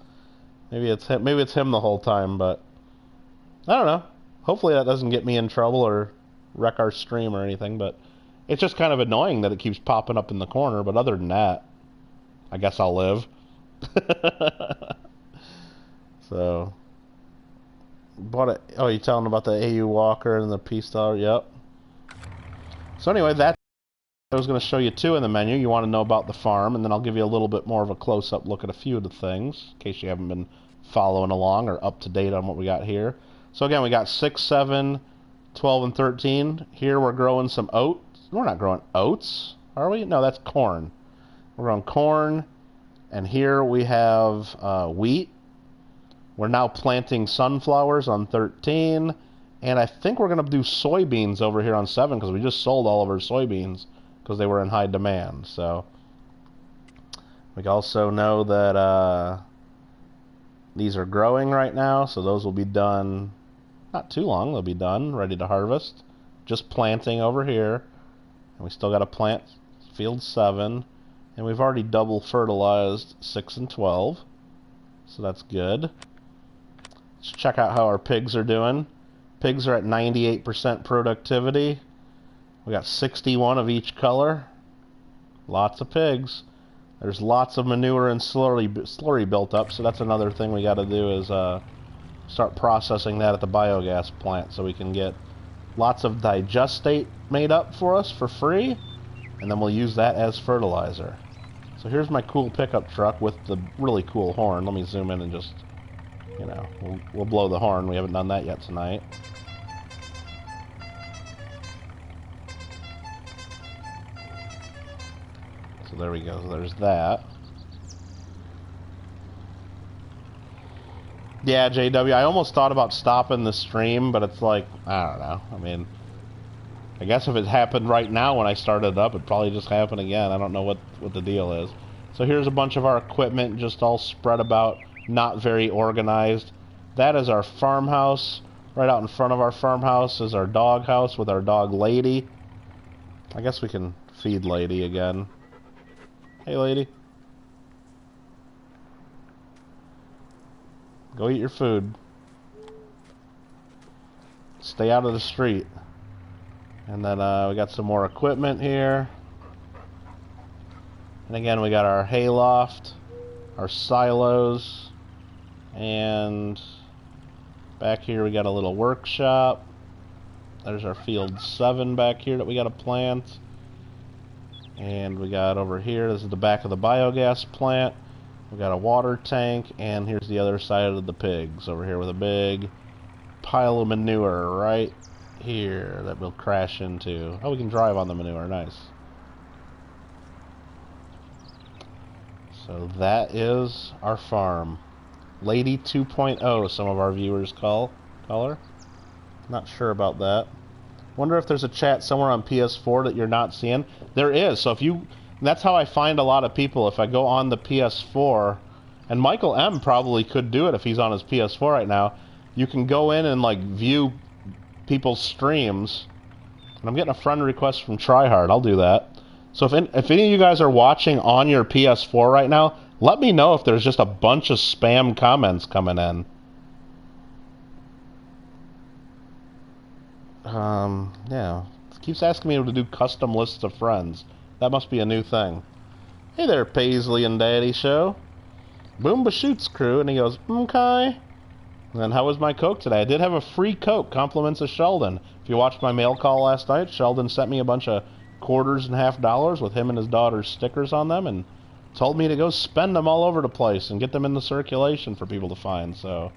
him the whole time, but I don't know. Hopefully that doesn't get me in trouble or wreck our stream or anything, but it's just kind of annoying that it keeps popping up in the corner, but other than that, I guess I'll live. So, bought it. Oh, you telling about the AU Walker and the P-Star? Yep. So anyway, that I was going to show you two in the menu. You want to know about the farm, and then I'll give you a little bit more of a close-up look at a few of the things, in case you haven't been following along or up to date on what we got here. So again, we got 6, 7, 12, and 13. Here we're growing some oats. We're not growing oats, are we? No, that's corn. We're growing corn. And here we have wheat. We're now planting sunflowers on 13. And I think we're going to do soybeans over here on 7, because we just sold all of our soybeans because they were in high demand. So we also know that these are growing right now, so those will be done not too long. They'll be done, ready to harvest. Just planting over here. And we still got to plant field 7. And we've already double fertilized 6 and 12. So that's good. Let's check out how our pigs are doing. Pigs are at 98% productivity. We got 61 of each color. Lots of pigs. There's lots of manure and slurry built up, so that's another thing we got to do is start processing that at the biogas plant so we can get lots of digestate made up for us for free, and then we'll use that as fertilizer. So here's my cool pickup truck with the really cool horn. Let me zoom in and just, you know, we'll blow the horn. We haven't done that yet tonight. So there we go. There's that. Yeah, JW, I almost thought about stopping the stream, but it's like, I don't know. I mean, I guess if it happened right now when I started it up, it'd probably just happen again. I don't know what the deal is. So here's a bunch of our equipment just all spread about, not very organized. That is our farmhouse. Right out in front of our farmhouse is our dog house with our dog Lady. I guess we can feed Lady again. Hey, Lady. Go eat your food. Stay out of the street. And then we got some more equipment here. And again, we got our hayloft, our silos, and back here we got a little workshop. There's our field 7 back here that we got to plant. And we got over here, this is the back of the biogas plant. We got a water tank, and here's the other side of the pigs over here with a big pile of manure right here that we'll crash into. Oh, we can drive on the manure, nice. So that is our farm. Lady 2.0, some of our viewers call her. Not sure about that. Wonder if there's a chat somewhere on PS4 that you're not seeing. There is, so if you... That's how I find a lot of people. If I go on the PS4, and Michael M probably could do it if he's on his PS4 right now, you can go in and like view people's streams. And I'm getting a friend request from Tryhard. I'll do that. So if any of you guys are watching on your PS4 right now, let me know if there's just a bunch of spam comments coming in. Yeah. It keeps asking me to do custom lists of friends. That must be a new thing. Hey there, Paisley and Daddy Show. Boomba Shoots crew, and he goes, okay. And then how was my Coke today? I did have a free Coke, compliments of Sheldon. If you watched my mail call last night, Sheldon sent me a bunch of quarters and $50 with him and his daughter's stickers on them, and told me to go spend them all over the place and get them in the circulation for people to find. So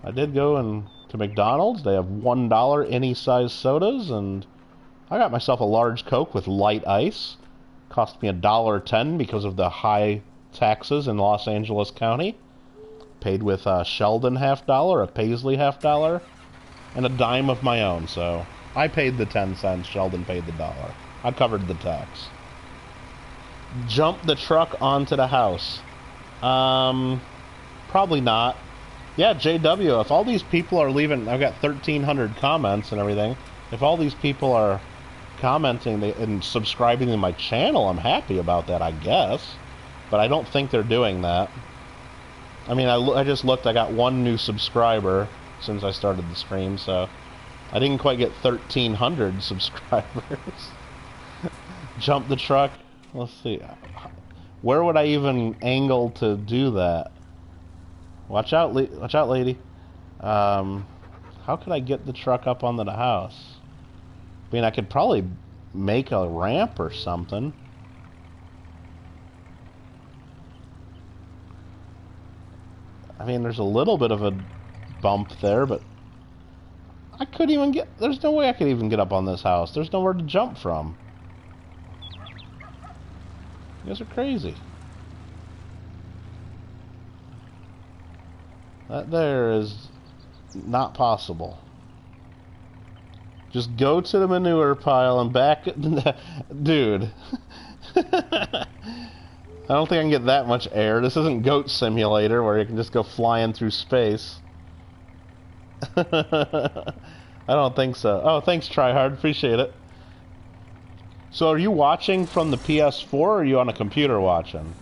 I did go to McDonald's. They have $1 any size sodas, and I got myself a large Coke with light ice. Cost me $1.10 because of the high taxes in Los Angeles County. Paid with Sheldon $50, a Paisley $50, and a dime of my own. So I paid the 10 cents. Sheldon paid the $1. I covered the tax. Jump the truck onto the house. Probably not. Yeah, JW, if all these people are leaving... I've got 1,300 comments and everything. If all these people are commenting and subscribing to my channel, I'm happy about that, I guess. But I don't think they're doing that. I mean, I just looked, I got 1 new subscriber since I started the stream, so I didn't quite get 1,300 subscribers. Jump the truck. Let's see. Where would I even angle to do that? Watch out, lady. How could I get the truck up onto the house? I mean, I could probably make a ramp or something. I mean, there's a little bit of a bump there, but I couldn't even get... There's no way I could even get up on this house. There's nowhere to jump from. You guys are crazy. That there is not possible. Just go to the manure pile and back... Dude. I don't think I can get that much air. This isn't Goat Simulator where you can just go flying through space. I don't think so. Oh, thanks, Tryhard. Appreciate it. So are you watching from the PS4 or are you on a computer watching?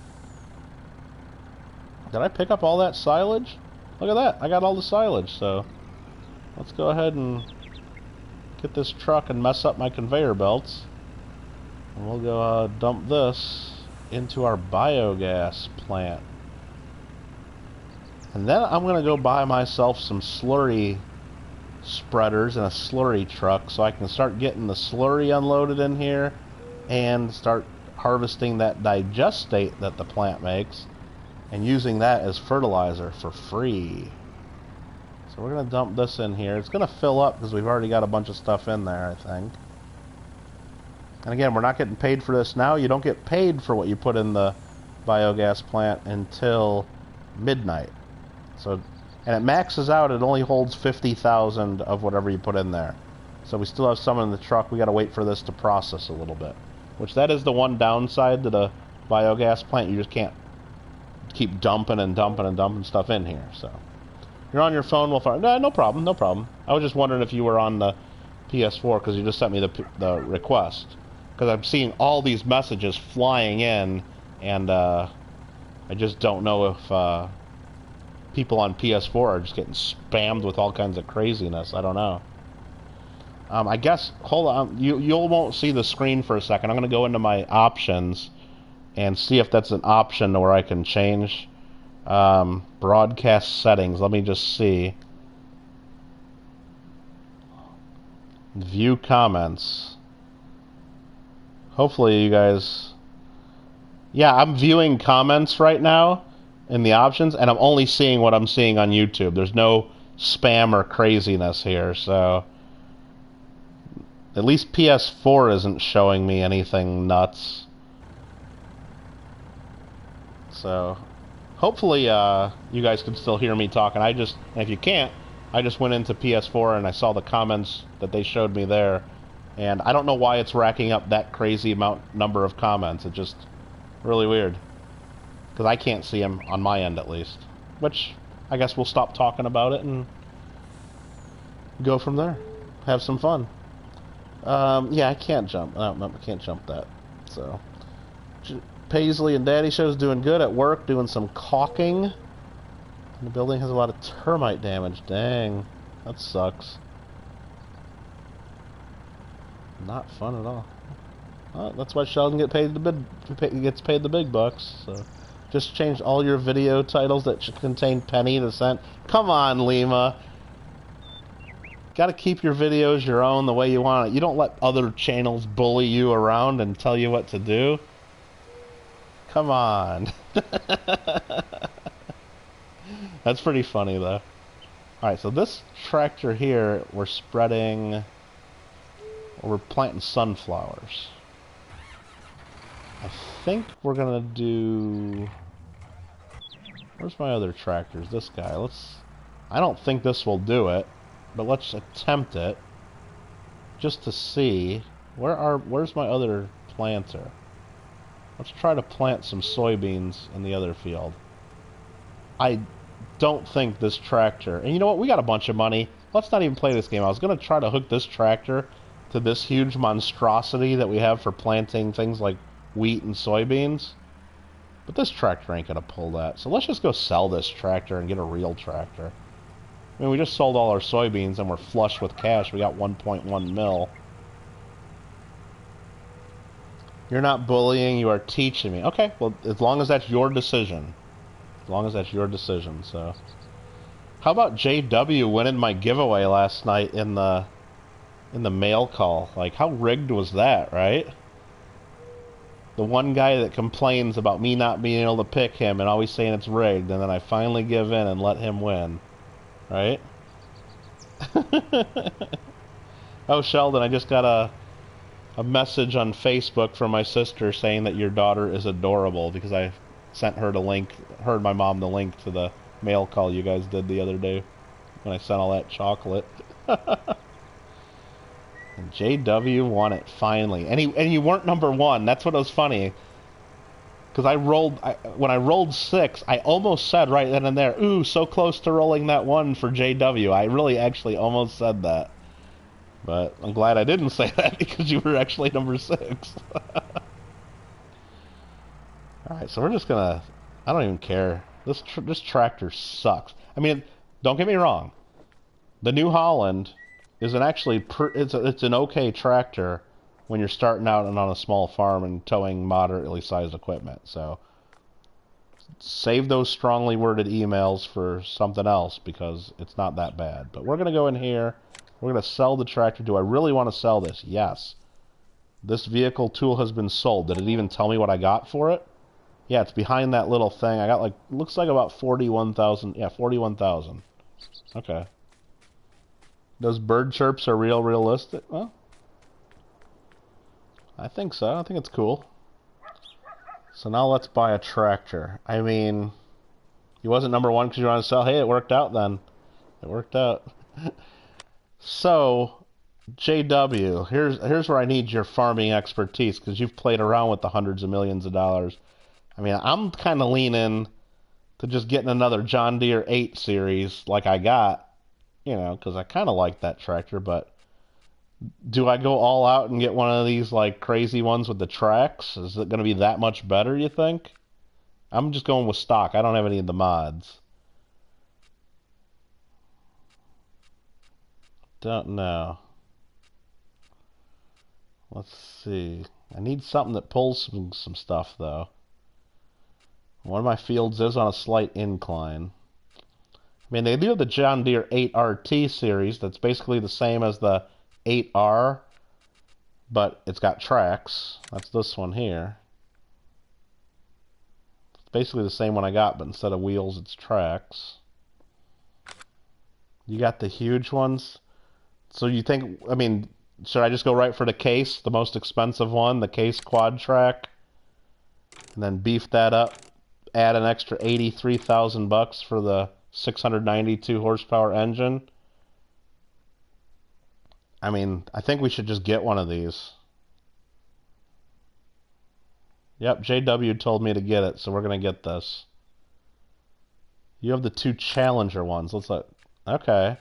Did I pick up all that silage? Look at that. I got all the silage, so let's go ahead and get this truck and mess up my conveyor belts. And we'll go dump this into our biogas plant. And then I'm going to go buy myself some slurry spreaders and a slurry truck so I can start getting the slurry unloaded in here and start harvesting that digestate that the plant makes and using that as fertilizer for free. So we're going to dump this in here. It's going to fill up because we've already got a bunch of stuff in there, I think. And again, we're not getting paid for this now. You don't get paid for what you put in the biogas plant until midnight. So, and it maxes out. It only holds 50,000 of whatever you put in there. So we still have some in the truck. We got to wait for this to process a little bit. Which that is the one downside to the biogas plant. You just can't keep dumping and dumping and dumping stuff in here. So You're on your phone while far. No, no problem, no problem. I was just wondering if you were on the PS4 because you just sent me the request. Because I'm seeing all these messages flying in, and I just don't know if people on PS4 are just getting spammed with all kinds of craziness. I don't know. I guess, hold on, you won't see the screen for a second. I'm going to go into my options and see if that's an option where I can change broadcast settings. Let me just see. View comments. Hopefully you guys... Yeah, I'm viewing comments right now in the options, and I'm only seeing what I'm seeing on YouTube. There's no spam or craziness here, so... At least PS4 isn't showing me anything nuts. So, hopefully you guys can still hear me talking. If you can't, I just went into PS4 and I saw the comments that they showed me there. And I don't know why it's racking up that crazy number of comments. It's just really weird. Because I can't see them on my end, at least. Which, I guess we'll stop talking about it and go from there. Have some fun. Yeah, I can't jump. No, I can't jump that. So, Paisley and Daddy Show's doing good at work, doing some caulking. And the building has a lot of termite damage. Dang, that sucks. Not fun at all. Well, that's why Sheldon gets paid the big bucks. So, just change all your video titles that should contain penny to cent. Come on, Lima. Got to keep your videos your own the way you want it. You don't let other channels bully you around and tell you what to do. Come on. That's pretty funny, though. Alright, so this tractor here, we're planting sunflowers. I think we're gonna do... Where's my other tractors? This guy. I don't think this will do it. But let's attempt it, just to see. Where's my other planter? Let's try to plant some soybeans in the other field. I don't think this tractor... And you know what? We got a bunch of money. Let's not even play this game. I was going to try to hook this tractor to this huge monstrosity that we have for planting things like wheat and soybeans. But this tractor ain't going to pull that. So let's just go sell this tractor and get a real tractor. I mean, we just sold all our soybeans and we're flush with cash. We got 1.1 mil. You're not bullying, you are teaching me. Okay, well, as long as that's your decision. As long as that's your decision, so. How about JW winning my giveaway last night in the mail call? Like, how rigged was that, right? The one guy that complains about me not being able to pick him and always saying it's rigged, and then I finally give in and let him win. Right? Oh, Sheldon, I just got a message on Facebook from my sister saying that your daughter is adorable because I sent her my mom the link to the mail call you guys did the other day when I sent all that chocolate. And JW won it finally. And you weren't number one. That's what was funny. Because when I rolled 6, I almost said right then and there, ooh, so close to rolling that 1 for JW. I really actually almost said that. But I'm glad I didn't say that because you were actually number 6. Alright, so we're just gonna... I don't even care. This tractor sucks. I mean, don't get me wrong. The New Holland is it's an okay tractor when you're starting out and on a small farm and towing moderately sized equipment. So save those strongly worded emails for something else because it's not that bad. But we're going to go in here. We're going to sell the tractor. Do I really want to sell this? Yes. This vehicle tool has been sold. Did it even tell me what I got for it? Yeah, it's behind that little thing. I got looks like about 41,000. Yeah, 41,000. Okay. Those bird chirps are realistic? Well, I think so. I think it's cool. So now let's buy a tractor. I mean, he wasn't number 1 because you want to sell. Hey, it worked out then. It worked out. So, JW, here's where I need your farming expertise because you've played around with the hundreds of millions of dollars. I mean, I'm kind of leaning to just getting another John Deere 8 series like I got, you know, because I kind of like that tractor, but do I go all out and get one of these like crazy ones with the tracks? Is it going to be that much better, you think? I'm just going with stock. I don't have any of the mods. Don't know. Let's see. I need something that pulls some stuff, though. One of my fields is on a slight incline. I mean, they do have the John Deere 8RT series. That's basically the same as the 8R, but it's got tracks. That's this one here. It's basically the same one I got, but instead of wheels, it's tracks. You got the huge ones. So you think, I mean, should I just go right for the case, the most expensive one, the case quad track, and then beef that up, add an extra 83,000 bucks for the 692 horsepower engine? I mean, I think we should just get one of these. Yep, JW told me to get it, so we're going to get this. You have the two Challenger ones. Let's look. Okay.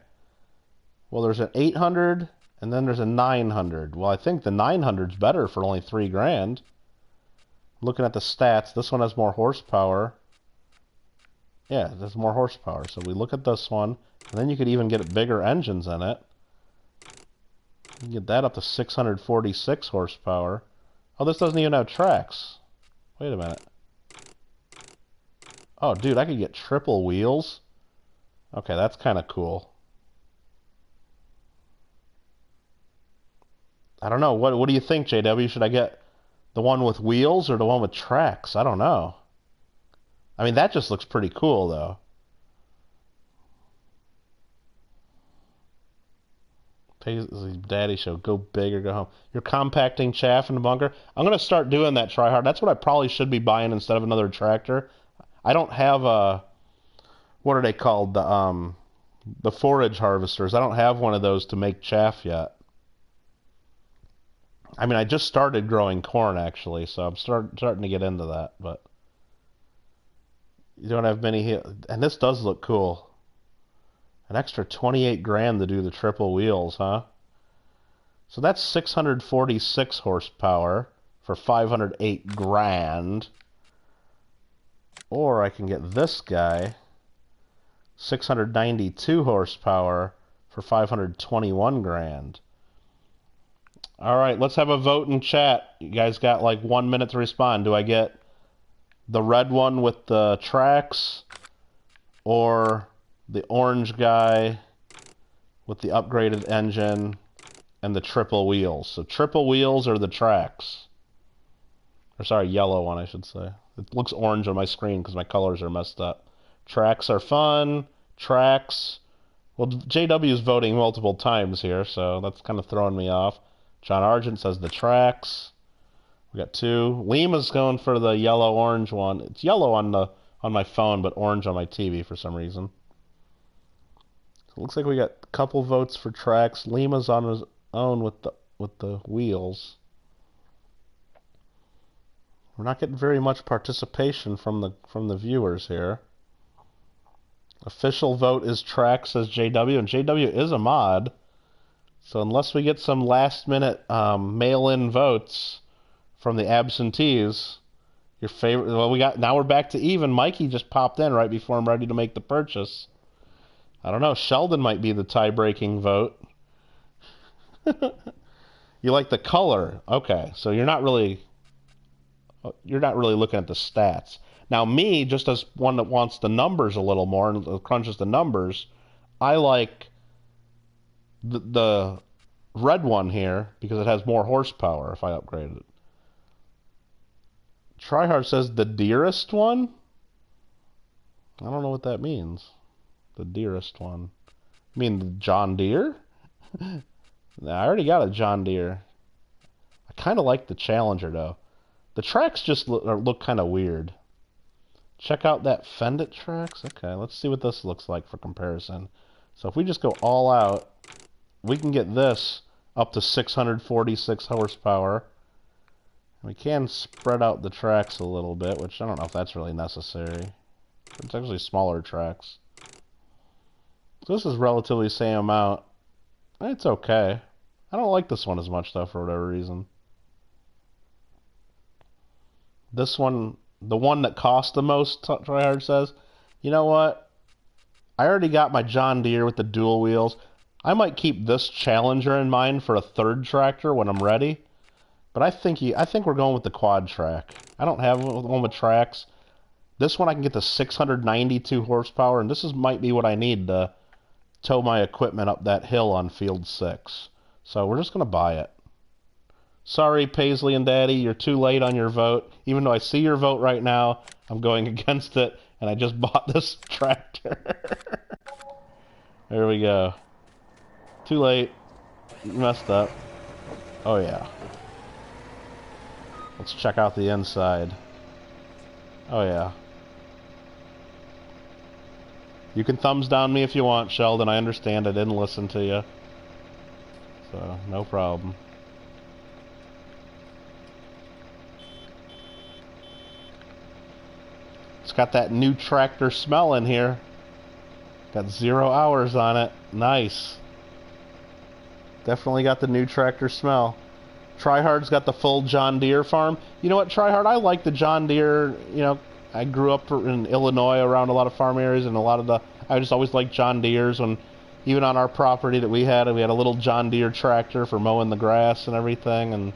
Well, there's an 800, and then there's a 900. Well, I think the 900's better for only $3,000. Looking at the stats, this one has more horsepower. Yeah, there's more horsepower. So we look at this one, and then you could even get bigger engines in it. You can get that up to 646 horsepower. Oh, this doesn't even have tracks. Wait a minute. Oh, dude, I could get triple wheels. Okay, that's kind of cool. I don't know. What do you think, JW? Should I get the one with wheels or the one with tracks? I don't know. I mean, that just looks pretty cool, though. Paisley's Daddy Show. Go big or go home. You're compacting chaff in the bunker. I'm going to start doing that, try hard. That's what I probably should be buying instead of another tractor. I don't have a... What are they called? The forage harvesters. I don't have one of those to make chaff yet. I mean, I just started growing corn, actually, so I'm starting to get into that, but you don't have many... And this does look cool. An extra 28 grand to do the triple wheels, huh? So that's 646 horsepower for 508 grand. Or I can get this guy, 692 horsepower for 521 grand. All right, let's have a vote in chat. You guys got like 1 minute to respond. Do I get the red one with the tracks or the orange guy with the upgraded engine and the triple wheels? So triple wheels or the tracks? Or sorry, yellow one, I should say. It looks orange on my screen because my colors are messed up. Tracks are fun. Tracks. Well, JW is voting multiple times here, so that's kind of throwing me off. John Argent says the tracks. We got two. Lima's going for the yellow-orange one. It's yellow on my phone, but orange on my TV for some reason. So it looks like we got a couple votes for tracks. Lima's on his own with the wheels. We're not getting very much participation from the viewers here. Official vote is track, says JW, and JW is a mod. So unless we get some last-minute mail-in votes from the absentees, your favorite... Well, now we're back to even. Mikey just popped in right before I'm ready to make the purchase. I don't know. Sheldon might be the tie-breaking vote. You like the color. Okay, so you're not really looking at the stats. Now, me, just as one that wants the numbers a little more and crunches the numbers, I like the red one here because it has more horsepower if I upgrade it. Tryhard says the dearest one? I don't know what that means. The dearest one. You mean the John Deere? I already got a John Deere. I kind of like the Challenger, though. The tracks just look kind of weird. Check out that Fendit tracks. Okay, let's see what this looks like for comparison. So if we just go all out, we can get this up to 646 horsepower. We can spread out the tracks a little bit, which I don't know if that's really necessary. It's actually smaller tracks. So this is relatively the same amount. It's okay. I don't like this one as much, though, for whatever reason. This one, the one that cost the most, Tryhard says, you know what? I already got my John Deere with the dual wheels. I might keep this Challenger in mind for a third tractor when I'm ready. But I think we're going with the quad track. I don't have one with tracks. This one I can get to 692 horsepower, and this might be what I need to tow my equipment up that hill on field 6. So we're just going to buy it. Sorry, Paisley and Daddy, you're too late on your vote. Even though I see your vote right now, I'm going against it, and I just bought this tractor. There we go. Too late. Messed up. Oh, yeah. Let's check out the inside. Oh, yeah. You can thumbs down me if you want, Sheldon. I understand I didn't listen to you. So, no problem. It's got that new tractor smell in here. Got 0 hours on it. Nice. Definitely got the new tractor smell. Tryhard's got the full John Deere farm. You know what, Tryhard? I like the John Deere. You know, I grew up in Illinois around a lot of farm areas, and I just always liked John Deeres. When even on our property that we had a little John Deere tractor for mowing the grass and everything. And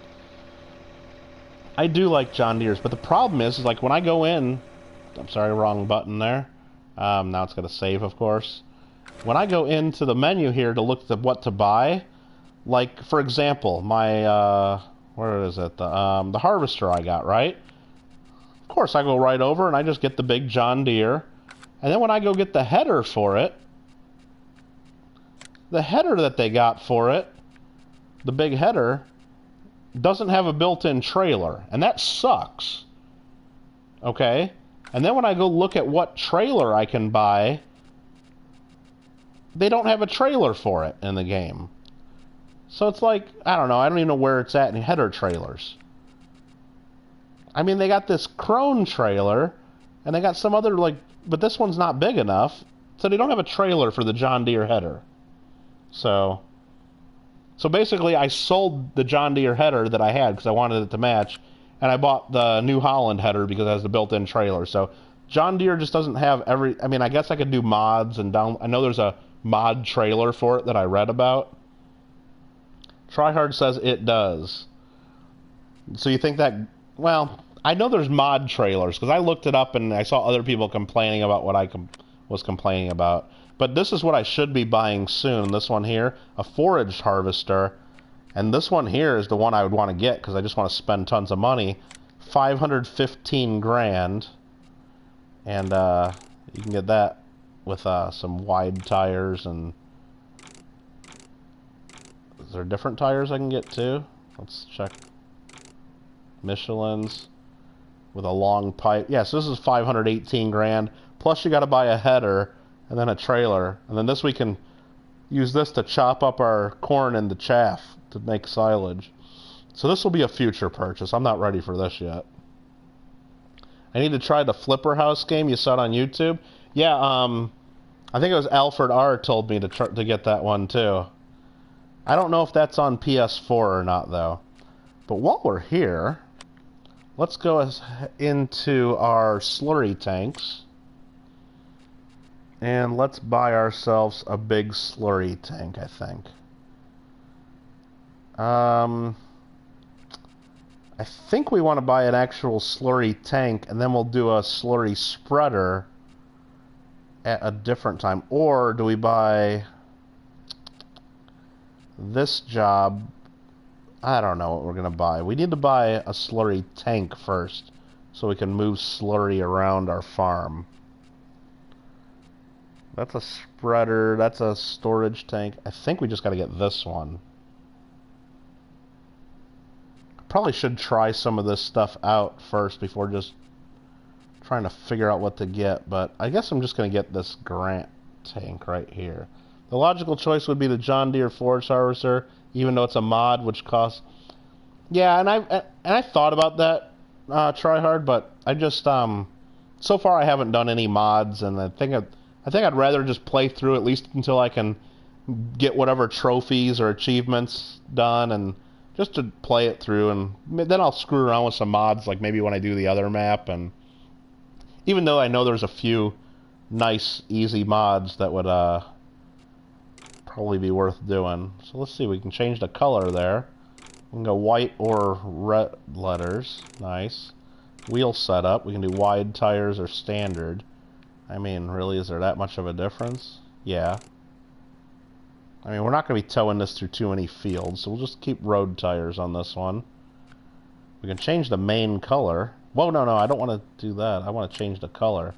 I do like John Deeres, but the problem is like when I go in, I'm sorry, wrong button there. Now it's going to save, of course. When I go into the menu here to look at what to buy, like for example, my where is it? The harvester I got, right? Of course, I go right over and I just get the big John Deere, and then when I go get the header for it, the header that they got for it, the big header, doesn't have a built-in trailer, and that sucks. Okay? And then when I go look at what trailer I can buy, they don't have a trailer for it in the game. So it's like, I don't know, I don't even know where it's at in header trailers. I mean, they got this Crone trailer, and they got some other, like, but this one's not big enough, so they don't have a trailer for the John Deere header. So basically, I sold the John Deere header that I had because I wanted it to match, and I bought the New Holland header because it has the built-in trailer. So John Deere just doesn't have every... I mean, I guess I could do mods and down... I know there's a mod trailer for it that I read about. Tryhard says it does. So you think that... Well, I know there's mod trailers because I looked it up and I saw other people complaining about what I was complaining about. But this is what I should be buying soon. This one here, a forage harvester. And this one here is the one I would want to get because I just want to spend tons of money. 515 grand. And you can get that with some wide tires. And is there different tires I can get too? Let's check. Michelin's with a long pipe. Yes, this is 518 grand. Plus you got to buy a header and then a trailer. And then this we can use this to chop up our corn into chaff to make silage. So this will be a future purchase. I'm not ready for this yet. I need to try the Flipper House game you saw it on YouTube. Yeah, I think it was Alfred R. told me to get that one too. I don't know if that's on PS4 or not though. But while we're here, let's go into our slurry tanks. And let's buy ourselves a big slurry tank, I think. I think we want to buy an actual slurry tank, and then we'll do a slurry spreader at a different time. Or do we buy this job? I don't know what we're going to buy. We need to buy a slurry tank first, so we can move slurry around our farm. That's a spreader. That's a storage tank. I think we just got to get this one. Probably should try some of this stuff out first before just trying to figure out what to get. But I guess I'm just going to get this Grant tank right here. The logical choice would be the John Deere forage harvester, even though it's a mod, which costs... Yeah, and I thought about that, Tryhard, but I just... so far I haven't done any mods, and I think I'd rather just play through at least until I can get whatever trophies or achievements done, and just to play it through, and then I'll screw around with some mods, like maybe when I do the other map. And even though I know there's a few nice, easy mods that would probably be worth doing. So let's see, we can change the color there. We can go white or red letters. Nice. Wheel setup. We can do wide tires or standard. I mean, really, is there that much of a difference? Yeah. I mean, we're not going to be towing this through too many fields, so we'll just keep road tires on this one. We can change the main color. Whoa, no, I don't want to do that. I want to change the color.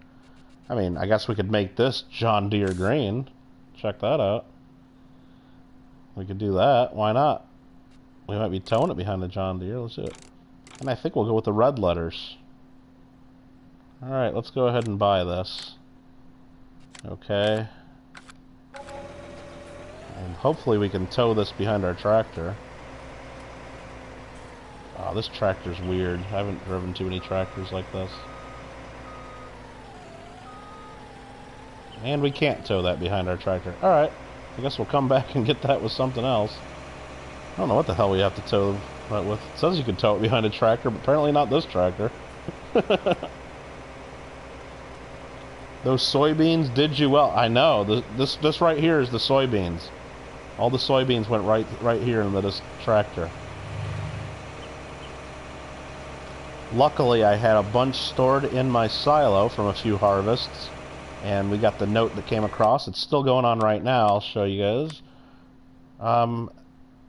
I mean, I guess we could make this John Deere green. Check that out. We could do that. Why not? We might be towing it behind the John Deere. Let's do it. And I think we'll go with the red letters. Alright, let's go ahead and buy this. Okay. And hopefully we can tow this behind our tractor. Oh, this tractor's weird. I haven't driven too many tractors like this. And we can't tow that behind our tractor. Alright, I guess we'll come back and get that with something else. I don't know what the hell we have to tow that with. It says you can tow it behind a tractor, but apparently not this tractor. Those soybeans did you well. I know. This right here is the soybeans. All the soybeans went right here into this tractor. Luckily, I had a bunch stored in my silo from a few harvests, and we got the note that came across. It's still going on right now. I'll show you guys.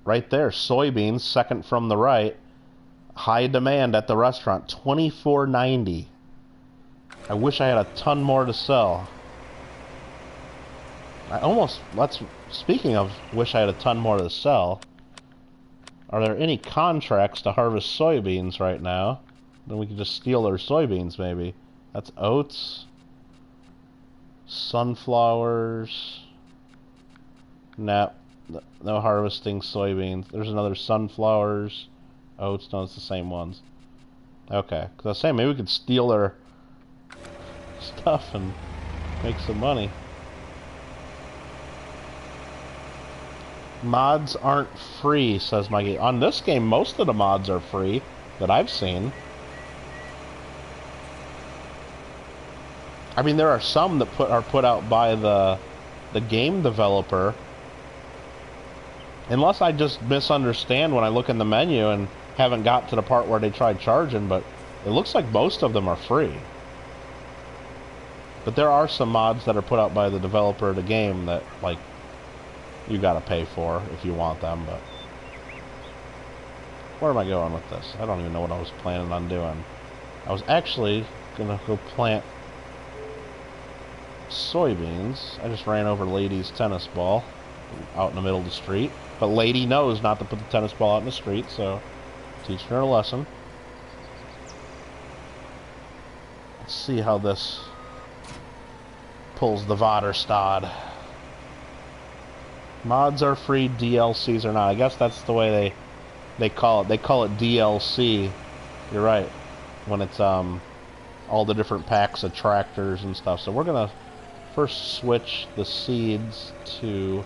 Right there, soybeans, second from the right. High demand at the restaurant, $24.90. I wish I had a ton more to sell. Speaking of wish I had a ton more to sell, are there any contracts to harvest soybeans right now? Then we could just steal their soybeans, maybe. That's oats. Sunflowers. Nah, no harvesting soybeans. There's another sunflowers. Oats, no, it's the same ones. Okay, because I was saying maybe we could steal their stuff and make some money. Mods aren't free, says Mikey. On this game, most of the mods are free that I've seen. I mean, there are some that are put out by the game developer. Unless I just misunderstand when I look in the menu and haven't got to the part where they tried charging, but it looks like most of them are free. But there are some mods that are put out by the developer of the game that, like, you gotta pay for if you want them, but... Where am I going with this? I don't even know what I was planning on doing. I was actually gonna go plant soybeans. I just ran over Lady's tennis ball out in the middle of the street. But Lady knows not to put the tennis ball out in the street, so teaching her a lesson. Let's see how this pulls the Vaderstad. Mods are free, DLCs are not. I guess that's the way they call it. They call it DLC. You're right. When it's all the different packs of tractors and stuff. So we're gonna first switch the seeds to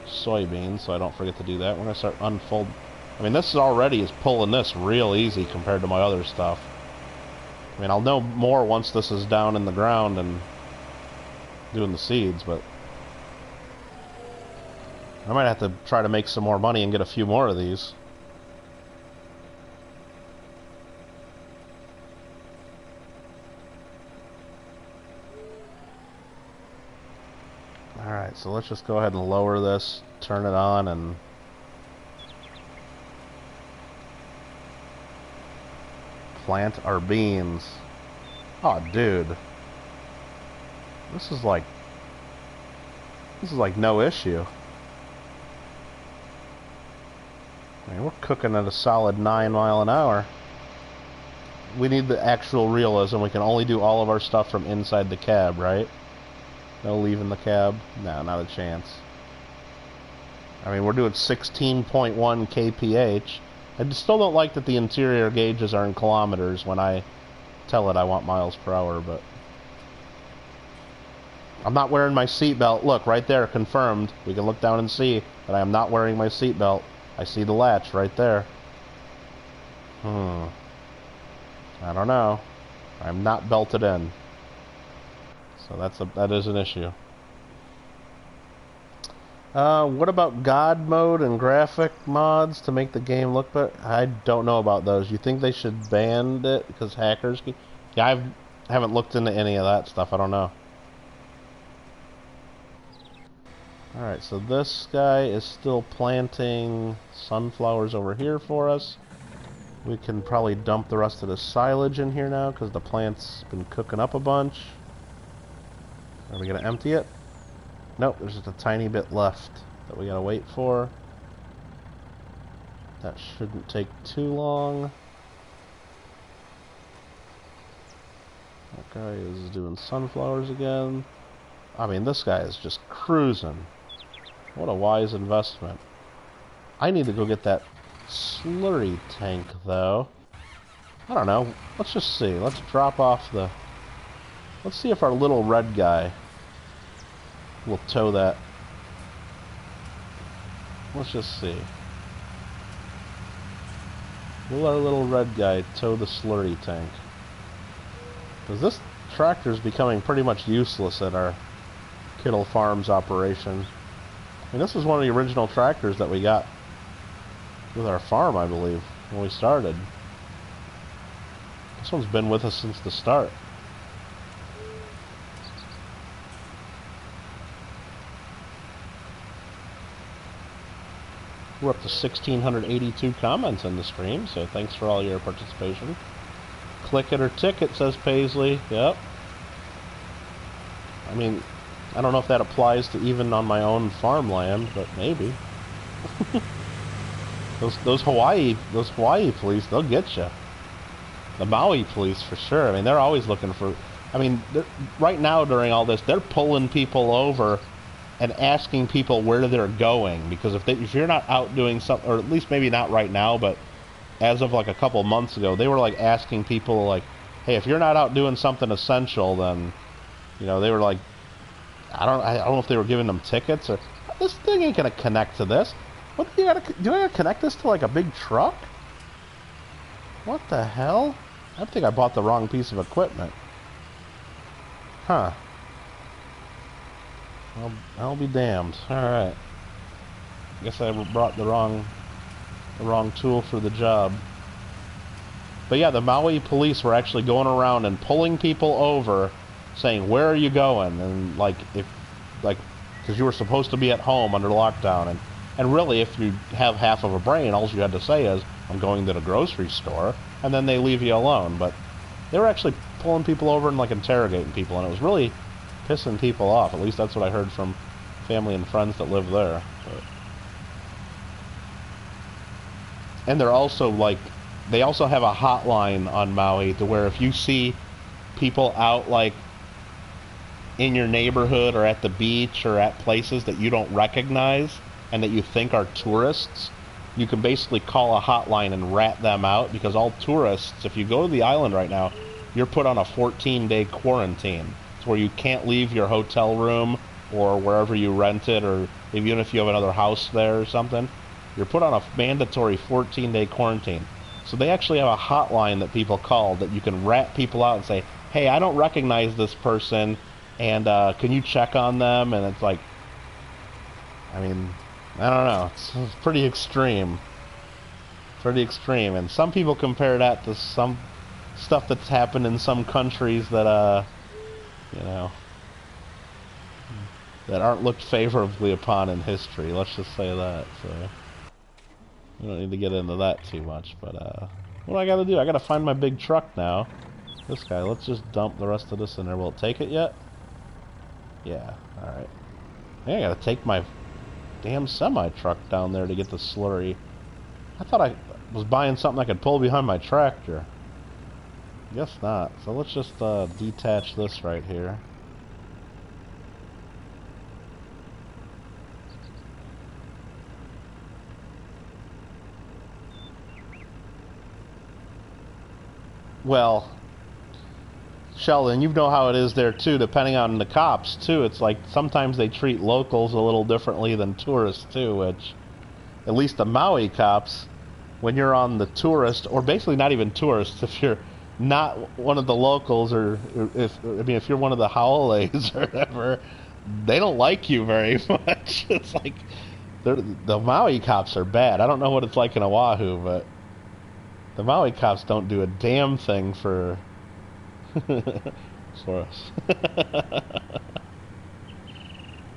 soybeans, so I don't forget to do that. We're gonna start unfold. I mean, this already is pulling this real easy compared to my other stuff. I mean, I'll know more once this is down in the ground and doing the seeds, but I might have to try to make some more money and get a few more of these. Alright, so let's just go ahead and lower this, turn it on, and plant our beans. Oh, dude. This is like no issue. I mean, we're cooking at a solid 9 miles an hour. We need the actual realism. We can only do all of our stuff from inside the cab, right? No leaving the cab? No, not a chance. I mean, we're doing 16.1 kph. I still don't like that the interior gauges are in kilometers when I tell it I want miles per hour, but... I'm not wearing my seatbelt. Look, right there, confirmed. We can look down and see that I am not wearing my seatbelt. I see the latch right there. I don't know. I'm not belted in. So that is an issue. What about God mode and graphic mods to make the game look better? I don't know about those. You think they should ban it because hackers can... Yeah, I haven't looked into any of that stuff. I don't know. Alright, so this guy is still planting sunflowers over here for us. We can probably dump the rest of the silage in here now because the plant's been cooking up a bunch. Are we going to empty it? Nope, there's just a tiny bit left that we got to wait for. That shouldn't take too long. That guy is doing sunflowers again. I mean, this guy is just cruising. What a wise investment. I need to go get that slurry tank, though. I don't know. Let's just see. Let's drop off the... Let's see if our little red guy will tow that. Let's just see. Will our little red guy tow the slurry tank? Because this tractor is becoming pretty much useless at our Kittle Farms operation. I mean, this was one of the original tractors that we got with our farm, I believe, when we started. This one's been with us since the start. We're up to 1,682 comments in the stream, so thanks for all your participation. Click it or ticket, says Paisley. Yep. I mean, I don't know if that applies to even on my own farmland, but maybe. those Hawaii police, they'll get you. The Maui police, for sure. I mean, they're always looking for... I mean, right now during all this, they're pulling people over and asking people where they're going, because if you're not out doing something, or at least maybe not right now, but as of like a couple months ago, they were like asking people like, hey, if you're not out doing something essential, then, you know, they were like, I don't know if they were giving them tickets or... This thing ain't gonna connect to this. What do I gotta connect this to like a big truck? What the hell? I think I bought the wrong piece of equipment. Huh. Well, I'll be damned. Alright. Guess I brought the wrong tool for the job. But yeah, the Maui police were actually going around and pulling people over, saying, where are you going? And like, because you were supposed to be at home under lockdown, and really, if you have half of a brain, all you had to say is, I'm going to the grocery store, and then they leave you alone. But they were actually pulling people over and like interrogating people, and it was really pissing people off. At least that's what I heard from family and friends that live there. But... And they're also like, they also have a hotline on Maui to where if you see people out like in your neighborhood or at the beach or at places that you don't recognize and that you think are tourists, you can basically call a hotline and rat them out, because all tourists, if you go to the island right now, you're put on a 14-day quarantine. It's where you can't leave your hotel room or wherever you rented, or even if you have another house there or something, you're put on a mandatory 14-day quarantine. So they actually have a hotline that people call that you can rat people out and say, hey, I don't recognize this person, and can you check on them? And it's like, I mean, I don't know. It's pretty extreme. Pretty extreme. And some people compare that to some stuff that's happened in some countries that, you know, that aren't looked favorably upon in history. Let's just say that. So we don't need to get into that too much. But what do I gotta do? I gotta find my big truck now. This guy. Let's just dump the rest of this in there. Will it take it yet? Yeah. Alright. I think I gotta take my damn semi-truck down there to get the slurry. I thought I was buying something I could pull behind my tractor. Guess not. So let's just detach this right here. Well, Sheldon, you know how it is there too, depending on the cops too. It's like sometimes they treat locals a little differently than tourists too, which at least the Maui cops, when you're on the tourist, or basically not even tourists, if you're not one of the locals, or if you're one of the haoles or whatever, they don't like you very much. It's like the Maui cops are bad. I don't know what it's like in Oahu, but the Maui cops don't do a damn thing for us.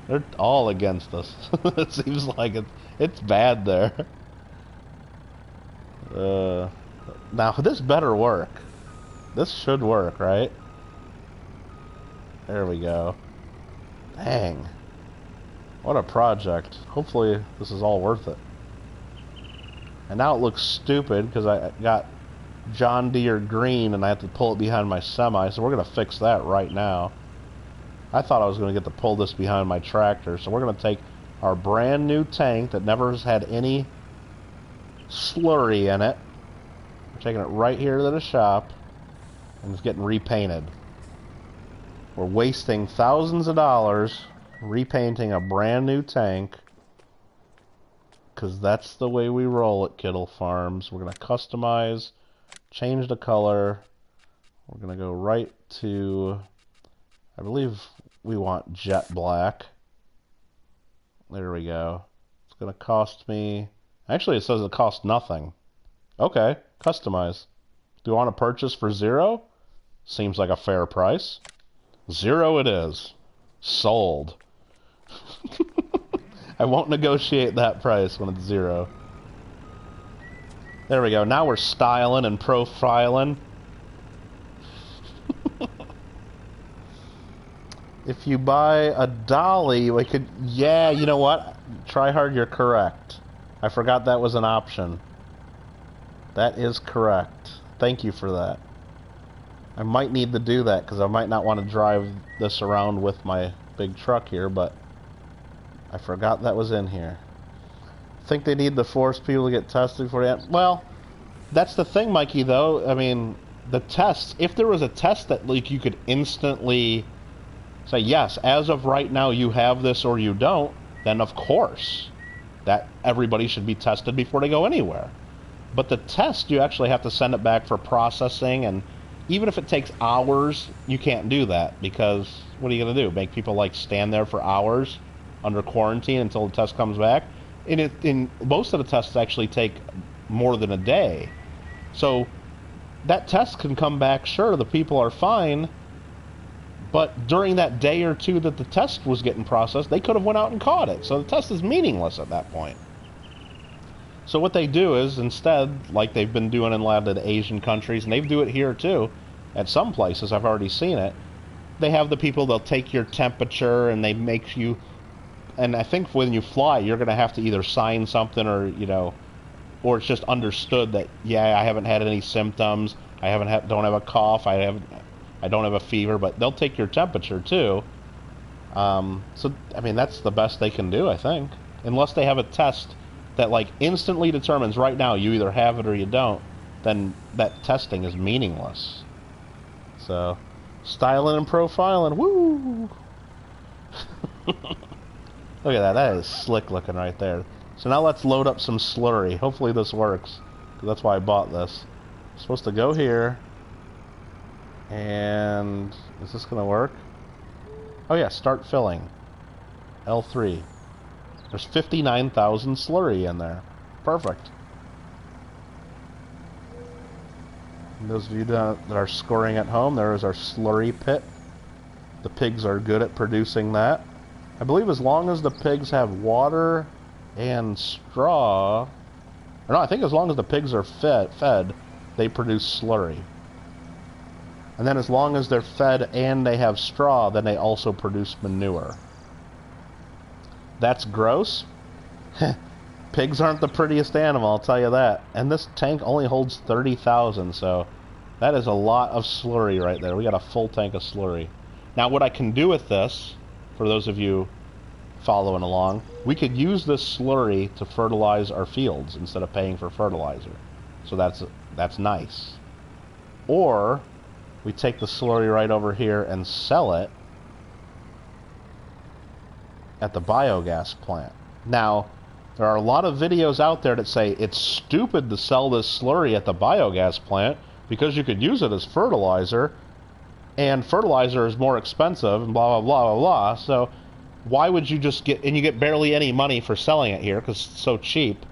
They're all against us. It seems like it's bad there. Now this better work. This should work, right? There we go. Dang. What a project. Hopefully this is all worth it. And now it looks stupid because I got John Deere green and I have to pull it behind my semi, so we're going to fix that right now. I thought I was going to get to pull this behind my tractor, so we're going to take our brand new tank that never has had any slurry in it. We're taking it right here to the shop, and it's getting repainted. We're wasting thousands of dollars repainting a brand new tank, because that's the way we roll at Kittle Farms. We're going to customize, change the color. We're going to go right to, I believe we want jet black. There we go. It's going to cost me, actually it says it costs nothing. Okay, customize. Do you want to purchase for $0? Seems like a fair price. $0 it is. Sold. I won't negotiate that price when it's $0. There we go. Now we're styling and profiling. If you buy a dolly, we could... Yeah, you know what? Try hard, you're correct. I forgot that was an option. That is correct. Thank you for that. I might need to do that, because I might not want to drive this around with my big truck here, but I forgot that was in here. Think they need to force people to get tested before they... Well, that's the thing, Mikey, though. I mean, the tests, if there was a test that like you could instantly say, yes, as of right now you have this or you don't, then of course that everybody should be tested before they go anywhere. But the test, you actually have to send it back for processing, and even if it takes hours, you can't do that, because what are you going to do? Make people like stand there for hours under quarantine until the test comes back? In most of the tests actually take more than a day. So that test can come back, sure, the people are fine, but during that day or two that the test was getting processed, they could have went out and caught it. So the test is meaningless at that point. So what they do is, instead, like they've been doing in a lot of the Asian countries, and they do it here too, at some places, I've already seen it, they have the people, they'll take your temperature and they make you, and I think when you fly, you're going to have to either sign something or, you know, or it's just understood that, yeah, I haven't had any symptoms, don't have a cough, I don't have a fever, but they'll take your temperature too. So, I mean, that's the best they can do, I think. Unless they have a test that, like, instantly determines right now you either have it or you don't, then that testing is meaningless. So, styling and profiling, woo! Look at that, that is slick looking right there. So now let's load up some slurry. Hopefully this works, because that's why I bought this. I'm supposed to go here, and is this going to work? Oh yeah, start filling. L3. There's 59,000 slurry in there. Perfect. And those of you that are scoring at home, there is our slurry pit. The pigs are good at producing that. I believe as long as the pigs have water and straw... Or no, I think as long as the pigs are fed, they produce slurry. And then as long as they're fed and they have straw, then they also produce manure. That's gross. Pigs aren't the prettiest animal, I'll tell you that. And this tank only holds 30,000, so that is a lot of slurry right there. We got a full tank of slurry. Now what I can do with this, for those of you following along, we could use this slurry to fertilize our fields instead of paying for fertilizer. So that's nice. Or we take the slurry right over here and sell it at the biogas plant. Now, there are a lot of videos out there that say it's stupid to sell this slurry at the biogas plant because you could use it as fertilizer, and fertilizer is more expensive, and blah, blah, blah, blah, blah. So why would you just get, and you get barely any money for selling it here because it's so cheap.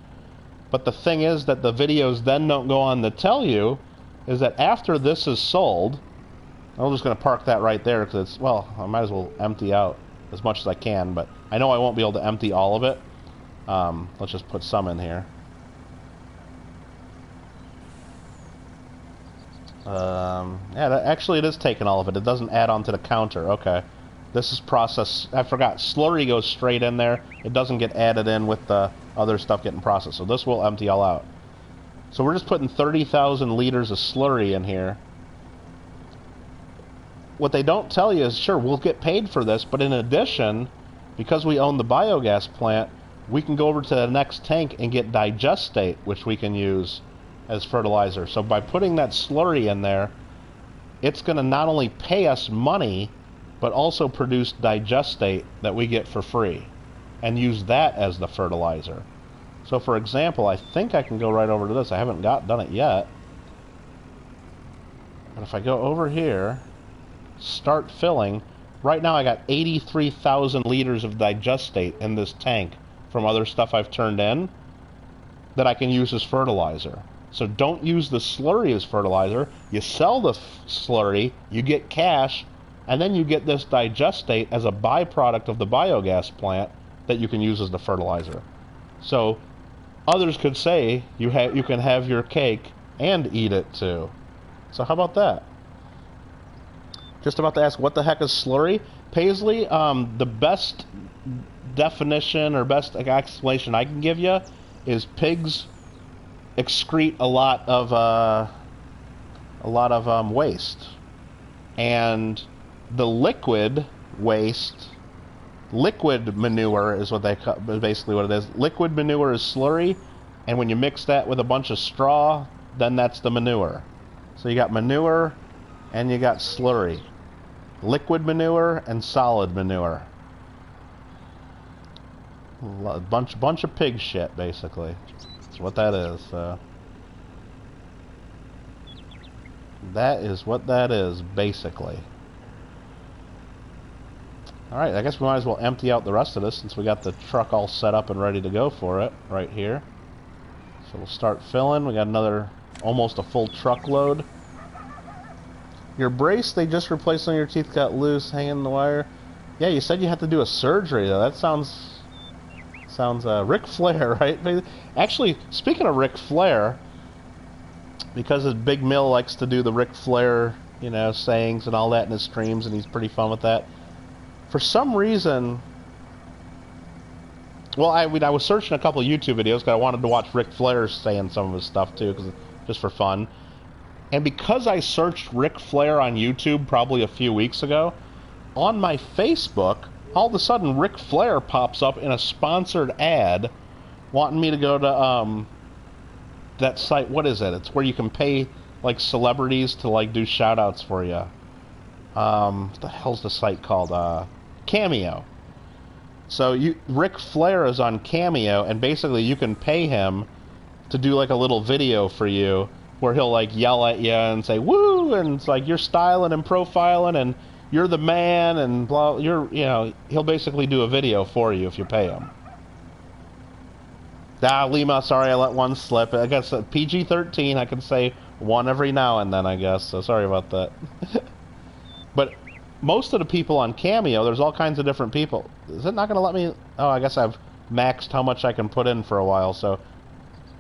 But the thing is that the videos then don't go on to tell you is that after this is sold, I'm just going to park that right there because it's, well, I might as well empty out as much as I can, but I know I won't be able to empty all of it. Let's just put some in here. Yeah, actually it is taking all of it. It doesn't add on to the counter. Okay. This is processed. I forgot. Slurry goes straight in there. It doesn't get added in with the other stuff getting processed. So this will empty all out. So we're just putting 30,000 liters of slurry in here. What they don't tell you is, sure, we'll get paid for this, but in addition, because we own the biogas plant, we can go over to the next tank and get digestate, which we can use as fertilizer. So by putting that slurry in there, it's going to not only pay us money, but also produce digestate that we get for free and use that as the fertilizer. So for example, I think I can go right over to this. I haven't done it yet. But if I go over here, start filling, right now I got 83,000 liters of digestate in this tank from other stuff I've turned in that I can use as fertilizer. So don't use the slurry as fertilizer. You sell the slurry, you get cash, and then you get this digestate as a byproduct of the biogas plant that you can use as the fertilizer. So others could say you can have your cake and eat it too. So how about that? Just about to ask, what the heck is slurry? Paisley, the best definition or best explanation I can give you is pigs excrete a lot of waste, and the liquid waste, liquid manure is what they basically what it is. Liquid manure is slurry, and when you mix that with a bunch of straw, then that's the manure. So you got manure and you got slurry. Liquid manure and solid manure. A bunch of pig shit, basically. That's what that is. That is what that is, basically. Alright, I guess we might as well empty out the rest of this since we got the truck all set up and ready to go for it right here. So we'll start filling. We got another, almost a full truckload. Your brace they just replaced on your teeth got loose, hanging in the wire. Yeah, you said you had to do a surgery though. That sounds Ric Flair, right? Actually, speaking of Ric Flair, because his Big Mill likes to do the Ric Flair, you know, sayings and all that in his streams, and he's pretty fun with that. For some reason, well, I was searching a couple of YouTube videos because I wanted to watch Ric Flair saying some of his stuff too, just for fun. And because I searched Ric Flair on YouTube probably a few weeks ago, on my Facebook, all of a sudden Ric Flair pops up in a sponsored ad wanting me to go to that site. What is it? It's where you can pay like celebrities to like do shout outs for you. What the hell's the site called? Cameo. So Ric Flair is on Cameo, and basically you can pay him to do like a little video for you where he'll like yell at you and say woo, and it's like you're styling and profiling and you're the man and blah, he'll basically do a video for you if you pay him. Lima, sorry I let one slip. I guess PG-13, I can say one every now and then, I guess, so sorry about that. But most of the people on Cameo, there's all kinds of different people. Is it not going to let me? Oh, I guess I've maxed how much I can put in for a while, so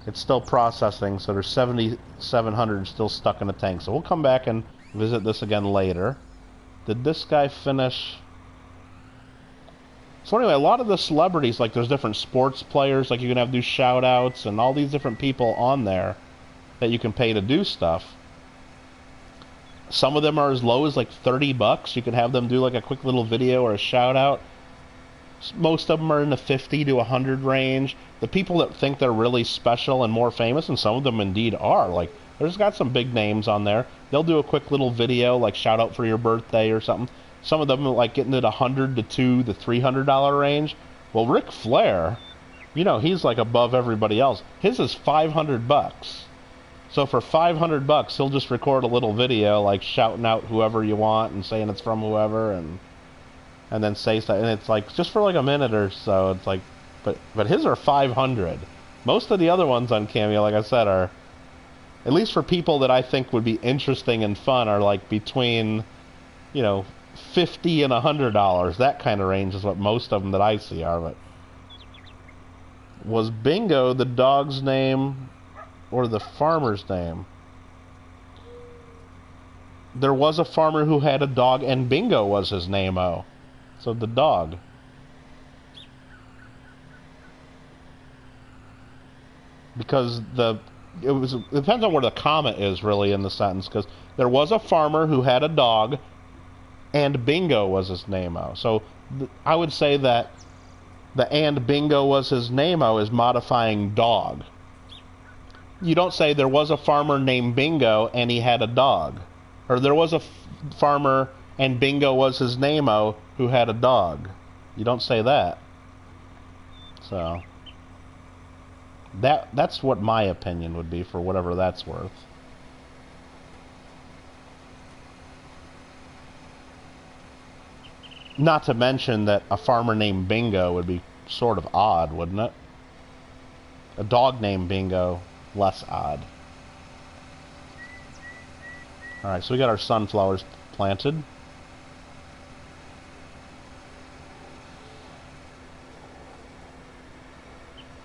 it's still processing, so there's 7,700 still stuck in the tank. So we'll come back and visit this again later. Did this guy finish? So anyway, a lot of the celebrities, like there's different sports players, like you can have do shout outs and all these different people on there that you can pay to do stuff. Some of them are as low as like $30. You can have them do like a quick little video or a shout out. Most of them are in the 50 to 100 range. The people that think they're really special and more famous, and some of them indeed are, like There's got some big names on there. They'll do a quick little video, like shout out for your birthday or something. Some of them like getting to the $100 to the $300 range. Well, Ric Flair, you know, he's like above everybody else. His is $500. So for $500, he'll just record a little video, like shouting out whoever you want and saying it's from whoever, and then say stuff. And it's like just for like a minute or so. It's like, but his are 500. Most of the other ones on Cameo, like I said, are, at least for people that I think would be interesting and fun, are like between, you know, $50 and $100. That kind of range is what most of them that I see are. But was Bingo the dog's name or the farmer's name? There was a farmer who had a dog, and Bingo was his name-o. So the dog. Because it depends on where the comma is really in the sentence, because there was a farmer who had a dog, and Bingo was his name-o. So I would say that the and Bingo was his name-o is modifying dog. You don't say there was a farmer named Bingo and he had a dog. Or there was a farmer and Bingo was his name-o who had a dog. You don't say that. So that's what my opinion would be, for whatever that's worth. Not to mention that a farmer named Bingo would be sort of odd, wouldn't it? A dog named Bingo, less odd. Alright, so we got our sunflowers planted.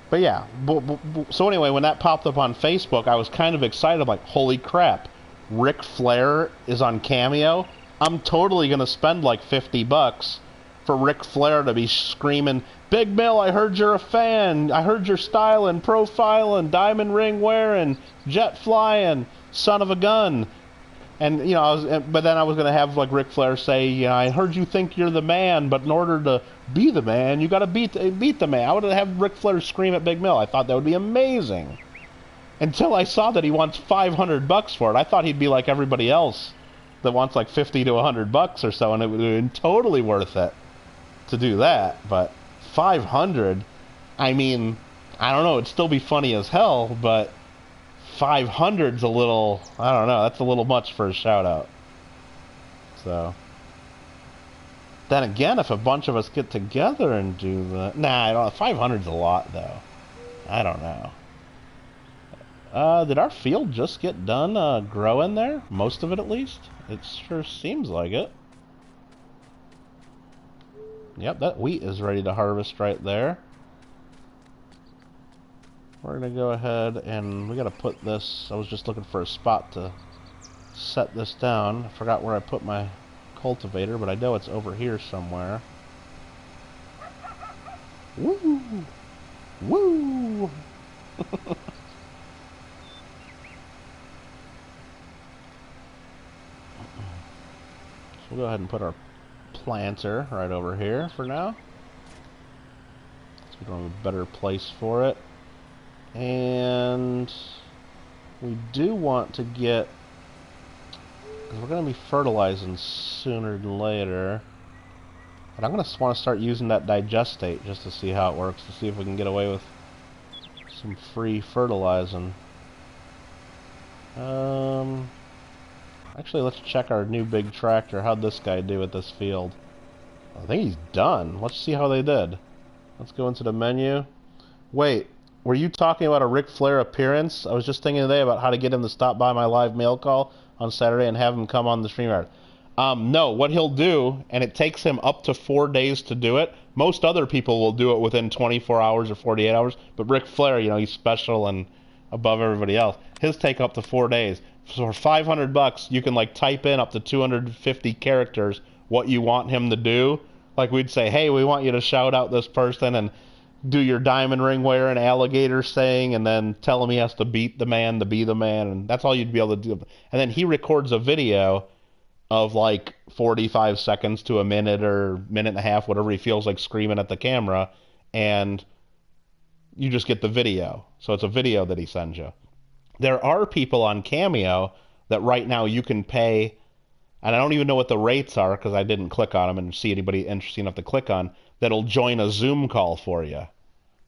But yeah, so anyway, when that popped up on Facebook, I was kind of excited. I'm like, holy crap, Ric Flair is on Cameo? I'm totally going to spend like $50 for Ric Flair to be screaming, Big Mill, I heard you're a fan. I heard your styling, profiling, diamond ring wearing, jet flying, son of a gun. And, you know, but then I was going to have, like, Ric Flair say, you know, I heard you think you're the man, but in order to be the man, you got to beat the man. I would have Ric Flair scream at Big Mill. I thought that would be amazing. Until I saw that he wants $500 for it. I thought he'd be like everybody else that wants like $50 to $100 or so, and it would have been totally worth it to do that. But $500, I mean, I don't know, it'd still be funny as hell, but $500's a little, I don't know, that's a little much for a shout out. So then again, if a bunch of us get together and do that, nah, I don't, 500's a lot though. I don't know. Did our field just get done growing there? Most of it, at least? It sure seems like it. Yep, that wheat is ready to harvest right there. We're going to go ahead and we got to put this, I was just looking for a spot to set this down. I forgot where I put my cultivator, but I know it's over here somewhere. Woo! Woo! So we'll go ahead and put our planter right over here for now. So we don't have a better place for it. And we do want to get, because we're going to be fertilizing sooner than later, but I'm going to want to start using that digestate just to see how it works, to see if we can get away with some free fertilizing. Actually, let's check our new big tractor. How'd this guy do at this field? I think he's done. Let's see how they did. Let's go into the menu. Wait, were you talking about a Ric Flair appearance? I was just thinking today about how to get him to stop by my live mail call on Saturday and have him come on the StreamYard. No, what he'll do, and it takes him up to 4 days to do it. Most other people will do it within 24 hours or 48 hours, but Ric Flair, you know, he's special and above everybody else. His take up to 4 days. So for $500, you can like type in up to 250 characters what you want him to do. Like we'd say, hey, we want you to shout out this person and do your diamond ring wearing alligator saying, and then tell him he has to beat the man to be the man, and that's all you'd be able to do. And then he records a video of like 45 seconds to a minute or minute and a half, whatever he feels like screaming at the camera, and you just get the video. So it's a video that he sends you. There are people on Cameo that right now you can pay, and I don't even know what the rates are because I didn't click on them and see anybody interesting enough to click on, that'll join a Zoom call for you.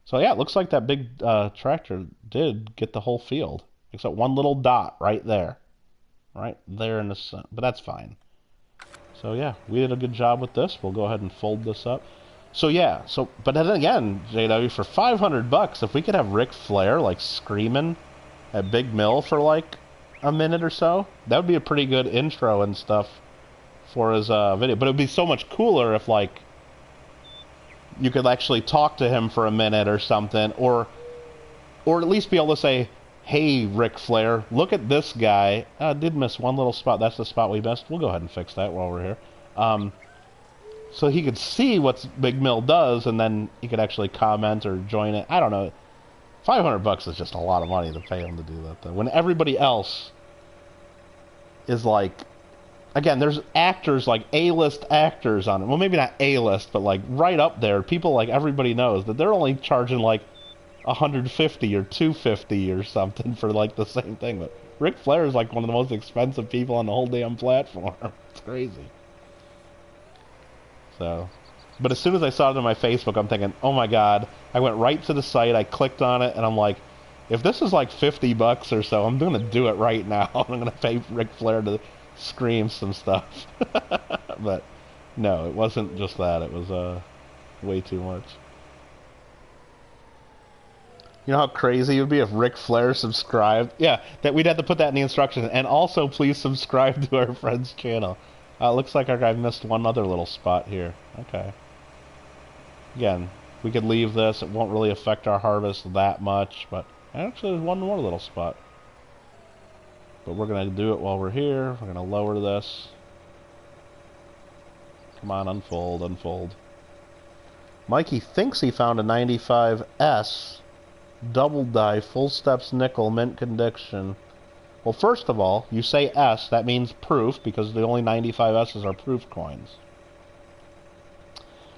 So yeah, it looks like that big tractor did get the whole field, except one little dot right there in the sun. But that's fine. So yeah, we did a good job with this. We'll go ahead and fold this up. So yeah, but then again, JW, for $500, if we could have Ric Flair like screaming at Big Mill for like a minute or so, that would be a pretty good intro and stuff for his video. But it would be so much cooler if like you could actually talk to him for a minute or something, or at least be able to say, "Hey, Ric Flair, look at this guy." I did miss one little spot. That's the spot we missed. We'll go ahead and fix that while we're here. So he could see what Big Mill does, and then he could actually comment or join it. I don't know. $500 is just a lot of money to pay him to do that, though. When everybody else is like, again, there's actors, like A-list actors on it. Well, maybe not A-list, but like right up there. People like everybody knows that they're only charging like $150 or $250 or something for like the same thing. But Ric Flair is like one of the most expensive people on the whole damn platform. It's crazy. So, but as soon as I saw it on my Facebook, I'm thinking, oh my god. I went right to the site, I clicked on it, and I'm like, if this is like $50 or so, I'm gonna do it right now. I'm gonna pay Ric Flair to scream some stuff. But no, it wasn't just that. It was way too much. You know how crazy it would be if Ric Flair subscribed? Yeah, that we'd have to put that in the instructions. And also, please subscribe to our friend's channel. Looks like our guy missed one other little spot here. Okay. Again, we could leave this. It won't really affect our harvest that much, but actually there's one more little spot. But we're going to do it while we're here. We're going to lower this. Come on, unfold, unfold. Mikey thinks he found a 95S double die, full steps nickel, mint condition. Well, first of all, you say S, that means proof, because the only 95S's are proof coins.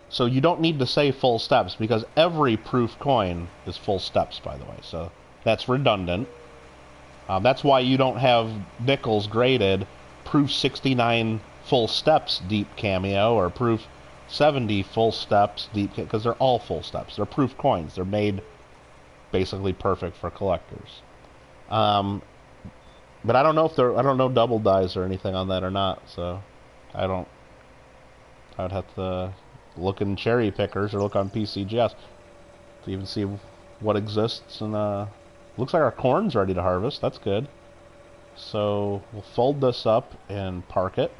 So you don't need to say full steps, because every proof coin is full steps, by the way. So that's redundant. That's why you don't have nickels graded proof 69 full steps deep cameo, or proof 70 full steps deep, because they're all full steps. They're proof coins. They're made basically perfect for collectors. But I don't know if I don't know double dies or anything on that or not, so I would have to look in cherry pickers or look on PCGS to even see what exists. And looks like our corn's ready to harvest. That's good. So we'll fold this up and park it,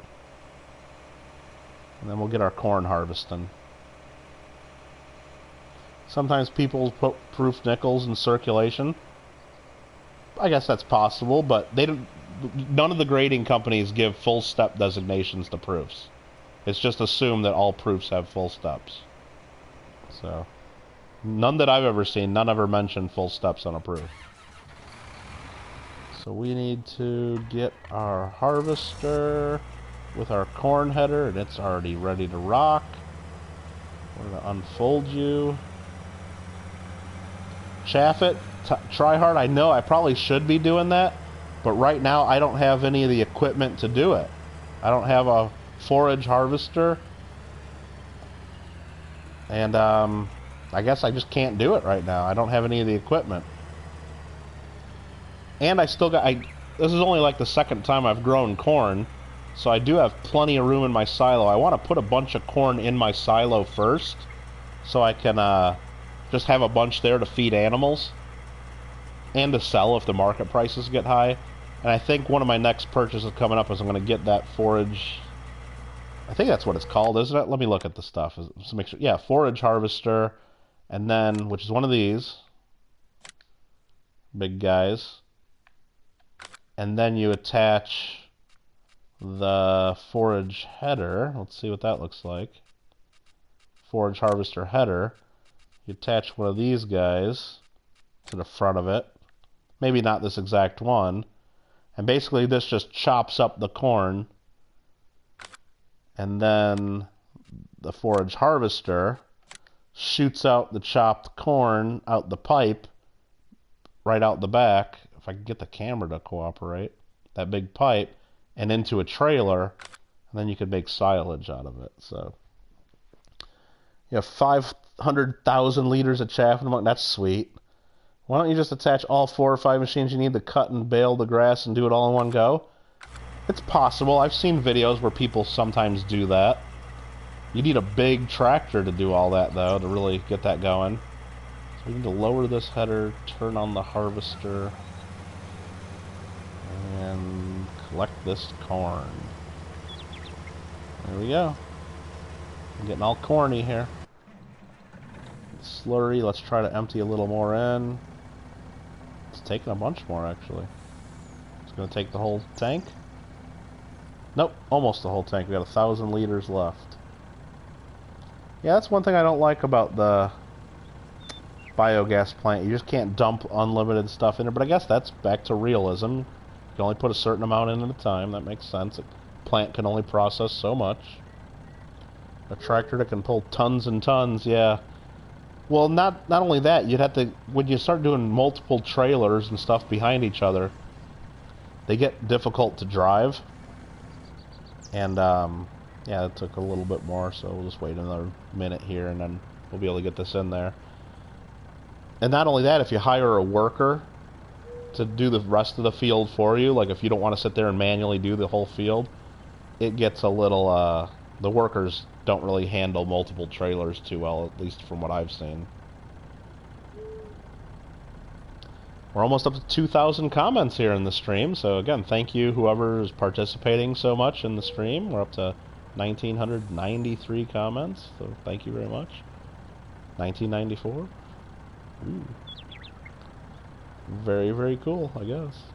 and then we'll get our corn harvesting. Sometimes people put proof nickels in circulation. I guess that's possible, but none of the grading companies give full step designations to proofs. It's just assumed that all proofs have full steps. So, none that I've ever seen, none ever mention full steps on a proof. So we need to get our harvester with our corn header, and it's already ready to rock. We're going to unfold you. Chaff it. Try hard. I know I probably should be doing that, but right now I don't have any of the equipment to do it. I don't have a forage harvester, and I guess I just can't do it right now. I don't have any of the equipment, and I still got. This is only like the second time I've grown corn, so I do have plenty of room in my silo. I want to put a bunch of corn in my silo first, so I can just have a bunch there to feed animals and to sell if the market prices get high. And I think one of my next purchases coming up is I'm going to get that forage. I think that's what it's called, isn't it? Let me look at the stuff just to make sure. Yeah, forage harvester, and then, which is one of these big guys, and then you attach the forage header. Let's see what that looks like. Forage harvester header. You attach one of these guys to the front of it. Maybe not this exact one. And basically this just chops up the corn. And then the forage harvester shoots out the chopped corn out the pipe, right out the back. If if I can get the camera to cooperate, that big pipe, and into a trailer, and then you could make silage out of it. So you have 500,000 liters of chaff in the market. That's sweet. Why don't you just attach all 4 or 5 machines you need to cut and bale the grass and do it all in one go? It's possible. I've seen videos where people sometimes do that. You need a big tractor to do all that, though, to really get that going. So we need to lower this header, turn on the harvester, and collect this corn. There we go. I'm getting all corny here. Slurry, let's try to empty a little more in. It's taking a bunch more, actually. It's going to take the whole tank. Nope, almost the whole tank. We got 1,000 liters left. Yeah, that's one thing I don't like about the biogas plant. You just can't dump unlimited stuff in there. But I guess that's back to realism. You can only put a certain amount in at a time. That makes sense. A plant can only process so much. A tractor that can pull tons and tons, yeah. Well, not only that, you'd have to, when you start doing multiple trailers and stuff behind each other, they get difficult to drive. And, yeah, it took a little bit more, so we'll just wait another minute here, and then we'll be able to get this in there. And not only that, if you hire a worker to do the rest of the field for you, like if you don't want to sit there and manually do the whole field, it gets a little, the workers don't really handle multiple trailers too well, at least from what I've seen. We're almost up to 2,000 comments here in the stream, so again, thank you whoever is participating so much in the stream. We're up to 1,993 comments, so thank you very much. 1994. Ooh. Very, very cool, I guess.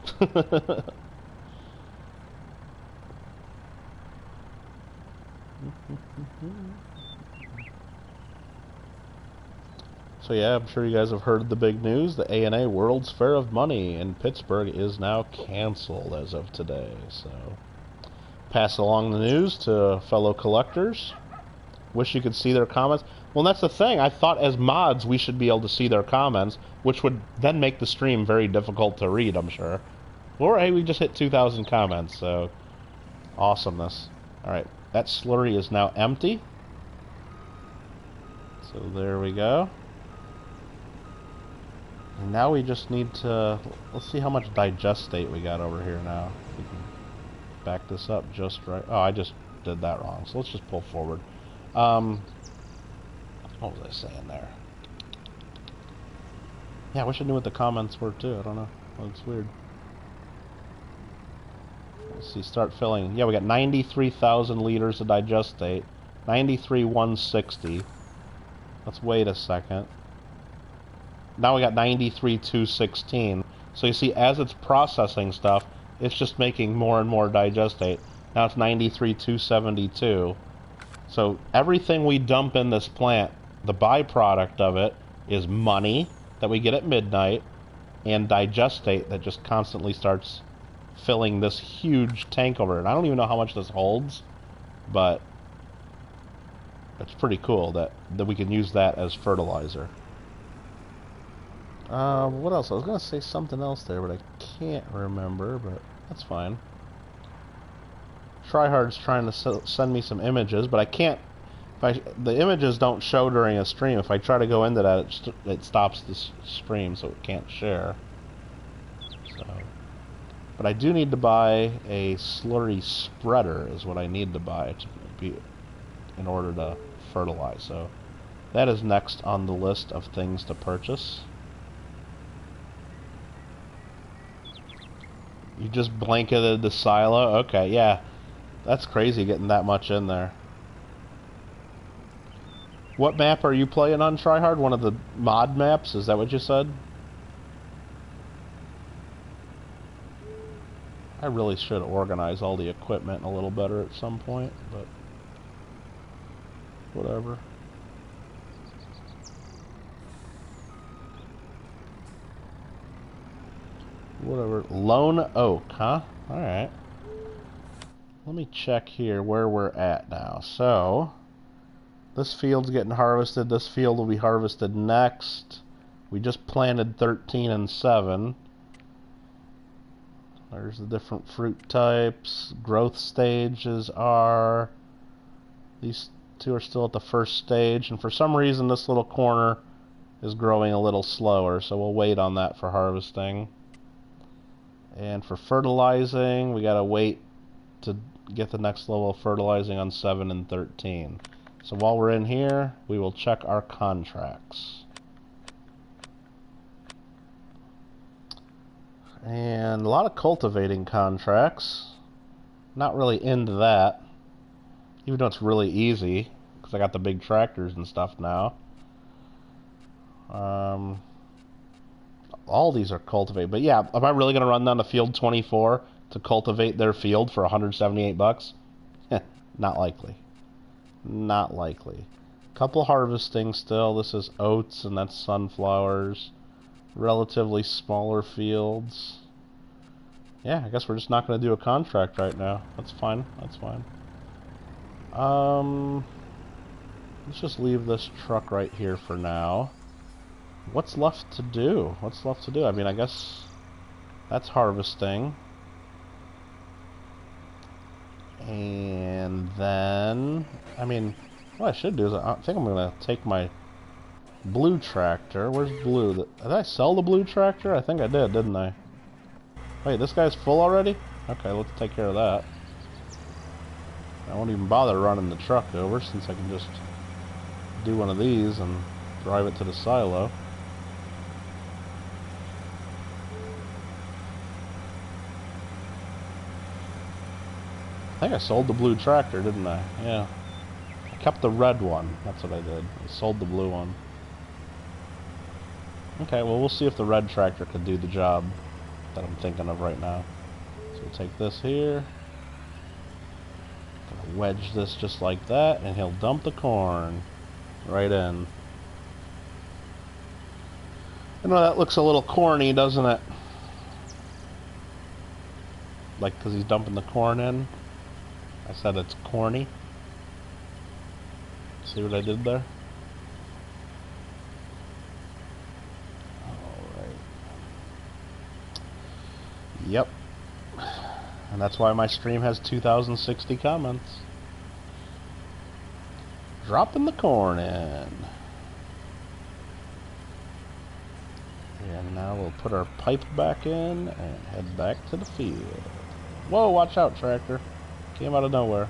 So yeah, I'm sure you guys have heard the big news. The ANA World's Fair of Money in Pittsburgh is now canceled as of today. So pass along the news to fellow collectors. Wish you could see their comments. Well, that's the thing. I thought as mods we should be able to see their comments, which would then make the stream very difficult to read, I'm sure. Or, hey, we just hit 2,000 comments, so awesomeness. Alright, that slurry is now empty. So there we go. And now we just need to, let's see how much digestate we got over here now. We can back this up just right. Oh, I just did that wrong. So let's just pull forward. What was I saying there? Yeah, I wish I knew what the comments were too. I don't know. That's weird. Let's see, start filling. Yeah, we got 93,000 liters of digestate. 93,160. Let's wait a second. Now we got 93,216. So you see, as it's processing stuff, it's just making more and more digestate. Now it's 93,272. So everything we dump in this plant, the byproduct of it is money that we get at midnight and digestate that just constantly starts filling this huge tank over it. And I don't even know how much this holds, but it's pretty cool that we can use that as fertilizer. What else? I was going to say something else there, but I can't remember, but that's fine. Tryhard's trying to send me some images, but I can't. The images don't show during a stream. If I try to go into that, it stops the stream, so it can't share. So, but I do need to buy a slurry spreader, is what I need to buy to be in order to fertilize. So that is next on the list of things to purchase. You just blanketed the silo? Okay, yeah. That's crazy getting that much in there. What map are you playing on, Tryhard? One of the mod maps? Is that what you said? I really should organize all the equipment a little better at some point, but whatever. Whatever. Lone Oak, huh? Alright. Let me check here where we're at now. So, this field's getting harvested. This field will be harvested next. We just planted 13 and 7. There's the different fruit types. Growth stages are... These two are still at the first stage, and for some reason this little corner is growing a little slower, so we'll wait on that for harvesting. And for fertilizing, we gotta wait to get the next level of fertilizing on 7 and 13. So while we're in here, we will check our contracts. And a lot of cultivating contracts. Not really into that, even though it's really easy, because I got the big tractors and stuff now. All these are cultivated, but yeah, am I really going to run down to field 24 to cultivate their field for 178 bucks? Not likely. Not likely. Couple harvesting still. This is oats and that's sunflowers. Relatively smaller fields. Yeah, I guess we're just not going to do a contract right now. That's fine. That's fine. Let's just leave this truck right here for now. What's left to do? What's left to do? I mean, I guess that's harvesting. And then, I mean, what I should do is I think I'm going to take my blue tractor. Where's blue? Did I sell the blue tractor? I think I did, didn't I? Wait, this guy's full already? Okay, let's take care of that. I won't even bother running the truck over since I can just do one of these and drive it to the silo. I think I sold the blue tractor, didn't I? Yeah. I kept the red one. That's what I did. I sold the blue one. Okay, well, we'll see if the red tractor could do the job that I'm thinking of right now. So we'll take this here. Gonna wedge this just like that, and he'll dump the corn right in. I know that looks a little corny, doesn't it? Like, because he's dumping the corn in. I said it's corny. See what I did there? Alright. Yep. And that's why my stream has 2,060 comments. Dropping the corn in. And now we'll put our pipe back in and head back to the field. Whoa, watch out, tractor. Came out of nowhere.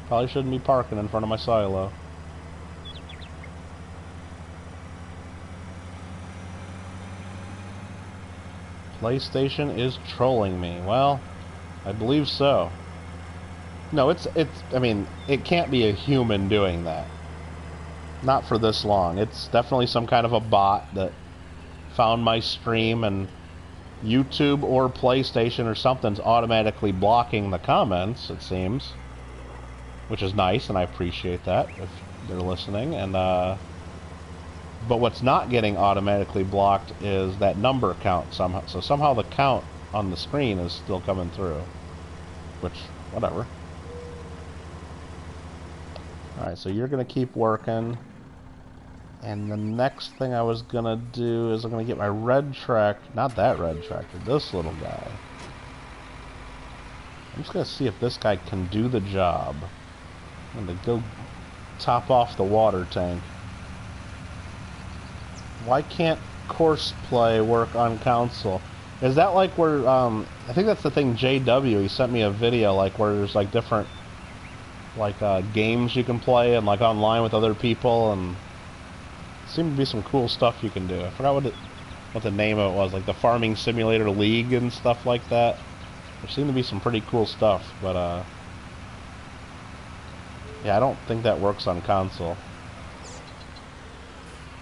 Probably shouldn't be parking in front of my silo. PlayStation is trolling me. Well, I believe so. No, I mean, it can't be a human doing that. Not for this long. It's definitely some kind of a bot that found my stream, and YouTube or PlayStation or something's automatically blocking the comments, it seems. Which is nice, and I appreciate that if they're listening. And but what's not getting automatically blocked is that number count somehow. So somehow the count on the screen is still coming through. Which, whatever. Alright, so you're going to keep working. And the next thing I was going to do is I'm going to get my red tractor. Not that red tractor, this little guy. I'm just going to see if this guy can do the job. I'm going to go top off the water tank. Why can't course play work on console? Is that like where, I think that's the thing, JW, he sent me a video like where there's like different like games you can play and like online with other people, and seemed to be some cool stuff you can do. I forgot what the name of it was, like the Farming Simulator League and stuff like that. There seemed to be some pretty cool stuff, but yeah, I don't think that works on console.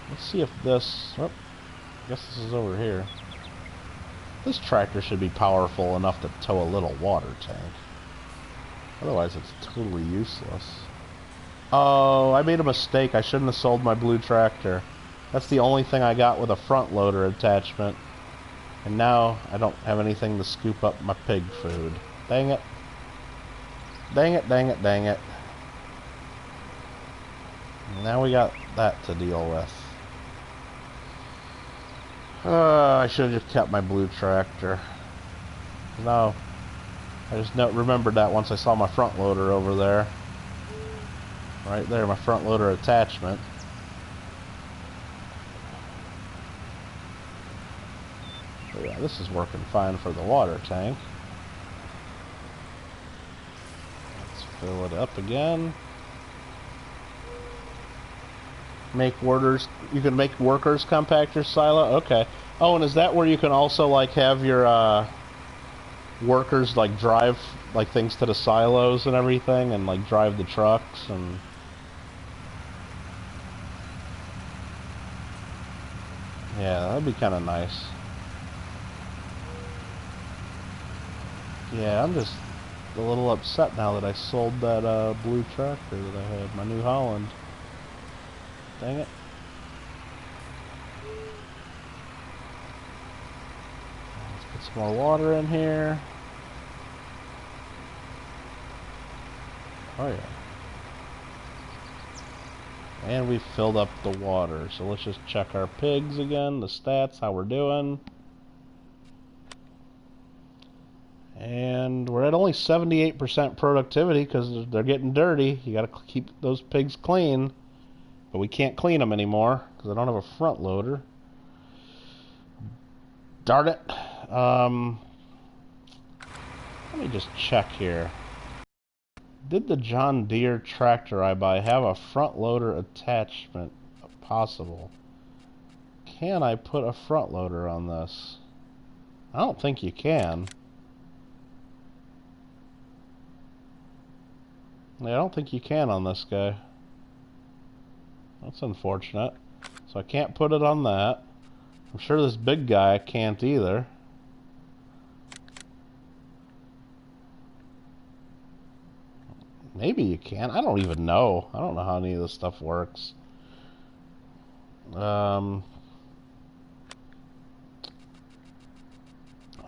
Let's see if this... Oh, I guess this is over here. This tractor should be powerful enough to tow a little water tank. Otherwise, it's totally useless. Oh, I made a mistake. I shouldn't have sold my blue tractor. That's the only thing I got with a front loader attachment. And now I don't have anything to scoop up my pig food. Dang it. Dang it, dang it, dang it. Now we got that to deal with. I should have just kept my blue tractor. No, I just remembered that once I saw my front loader over there. Right there, my front loader attachment. So yeah, this is working fine for the water tank. Let's fill it up again. Make workers. You can make workers compact your silo. Okay. Oh, and is that where you can also like have your workers like drive like things to the silos and everything, and like drive the trucks and? Yeah, that'd be kind of nice. Yeah, I'm just a little upset now that I sold that blue tractor that I had, my New Holland. Dang it. Let's put some more water in here. Oh yeah. And we've filled up the water, so let's just check our pigs again, the stats, how we're doing. And we're at only 78% productivity because they're getting dirty. You got to keep those pigs clean. But we can't clean them anymore because I don't have a front loader. Darn it. Let me just check here. Did the John Deere tractor I buy have a front loader attachment possible? Can I put a front loader on this? I don't think you can. Yeah, I don't think you can on this guy. That's unfortunate. So I can't put it on that. I'm sure this big guy can't either. Maybe you can. I don't even know. I don't know how any of this stuff works. Let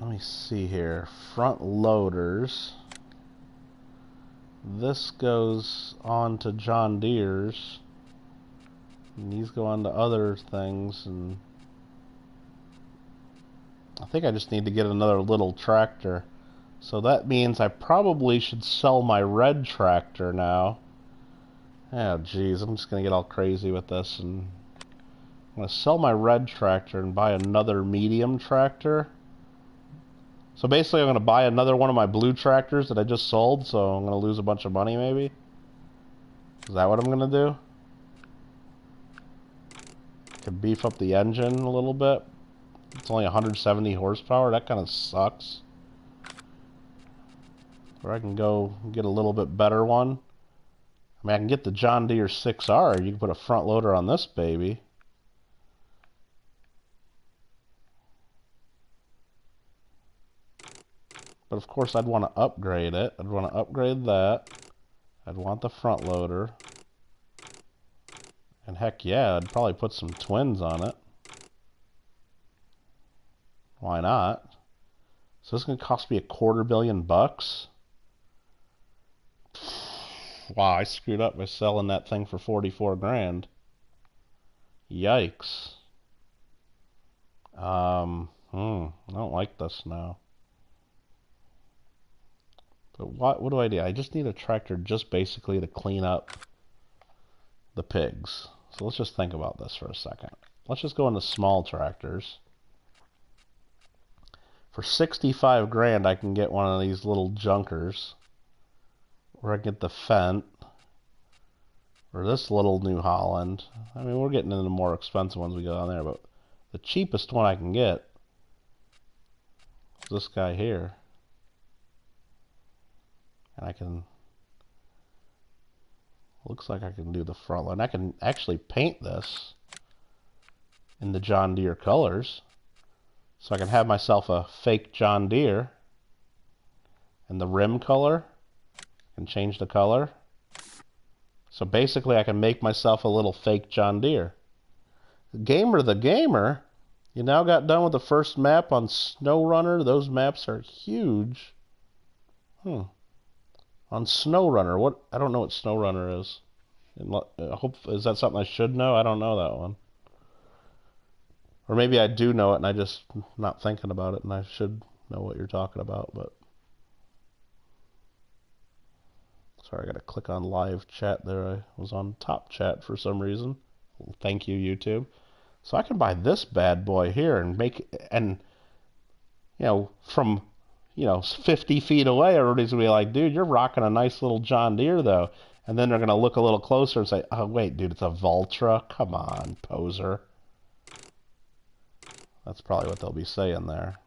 me see here. Front loaders. This goes on to John Deere's. And these go on to other things. And I think I just need to get another little tractor. So that means I probably should sell my red tractor now. Oh, geez. I'm just going to get all crazy with this. And I'm going to sell my red tractor and buy another medium tractor. So basically I'm going to buy another one of my blue tractors that I just sold, so I'm going to lose a bunch of money maybe. Is that what I'm going to do? To beef up the engine a little bit. It's only 170 horsepower. That kind of sucks. Or I can go get a little bit better one. I mean, I can get the John Deere 6R. You can put a front loader on this baby. But of course, I'd want to upgrade it. I'd want to upgrade that. I'd want the front loader. And heck yeah, I'd probably put some twins on it. Why not? So this is going to cost me $250 million bucks? Wow, I screwed up by selling that thing for 44 grand. Yikes. I don't like this now. But what do I do? I just need a tractor just basically to clean up the pigs. So let's just think about this for a second. Let's just go into small tractors. For 65 grand, I can get one of these little junkers. Or I can get the Fendt. Or this little New Holland. I mean, we're getting into more expensive ones we go on there, but the cheapest one I can get is this guy here. And I can, looks like I can do the front line. I can actually paint this in the John Deere colors. So I can have myself a fake John Deere. And the rim color, I can change the color. So basically I can make myself a little fake John Deere. Gamer the Gamer, you now got done with the first map on SnowRunner. Those maps are huge. On SnowRunner, what? I don't know what SnowRunner is. Is that something I should know? I don't know that one. Or maybe I do know it and I just not thinking about it and I should know what you're talking about, but sorry, I gotta click on live chat there. I was on top chat for some reason. Thank you, YouTube. So I can buy this bad boy here and make, and from 50 feet away, everybody's gonna be like, dude, you're rocking a nice little John Deere though. And then they're gonna look a little closer and say, oh wait, dude, it's a Valtra. Come on, poser. That's probably what they'll be saying there.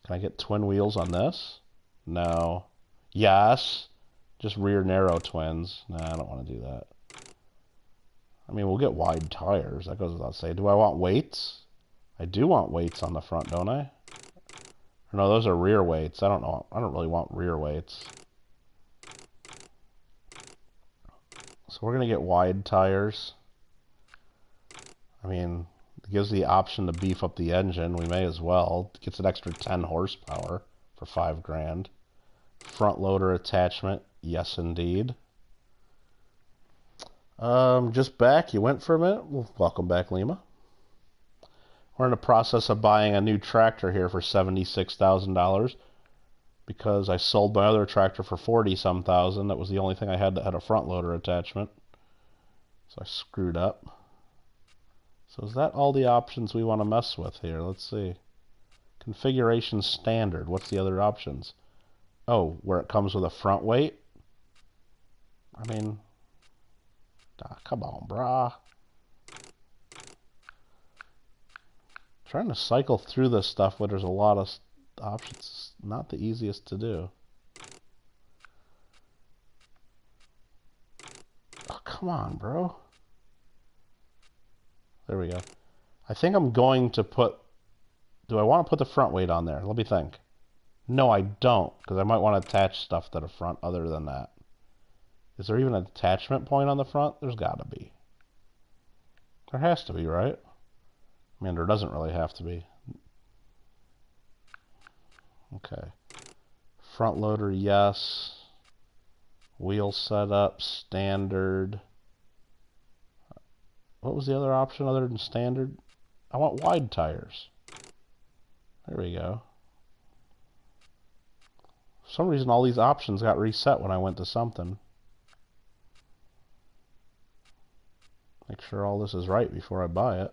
Can I get twin wheels on this? No. Yes. Just rear narrow twins. Nah, I don't want to do that. I mean, we'll get wide tires. That goes without saying. Do I want weights? I do want weights on the front, don't I? Or no, those are rear weights. I don't know. I don't really want rear weights. So we're going to get wide tires. I mean, it gives the option to beef up the engine. We may as well. It gets an extra 10 horsepower for $5,000. Front loader attachment. Yes, indeed. Just back. You went for a minute? Well, welcome back, Lima. We're in the process of buying a new tractor here for $76,000 because I sold my other tractor for 40-some thousand. That was the only thing I had that had a front loader attachment. So I screwed up. So is that all the options we want to mess with here? Let's see. Configuration standard. What's the other options? Oh, where it comes with a front weight? I mean, come on, brah. Trying to cycle through this stuff where there's a lot of options is not the easiest to do. Oh, come on, bro. There we go. I think I'm going to put... Do I want to put the front weight on there? Let me think. No, I don't, because I might want to attach stuff to the front other than that. Is there even an attachment point on the front? There's got to be. There has to be, right? I mean, there doesn't really have to be. Okay. Front loader, yes. Wheel setup, standard. What was the other option other than standard? I want wide tires. There we go. For some reason, all these options got reset when I went to something. Make sure all this is right before I buy it.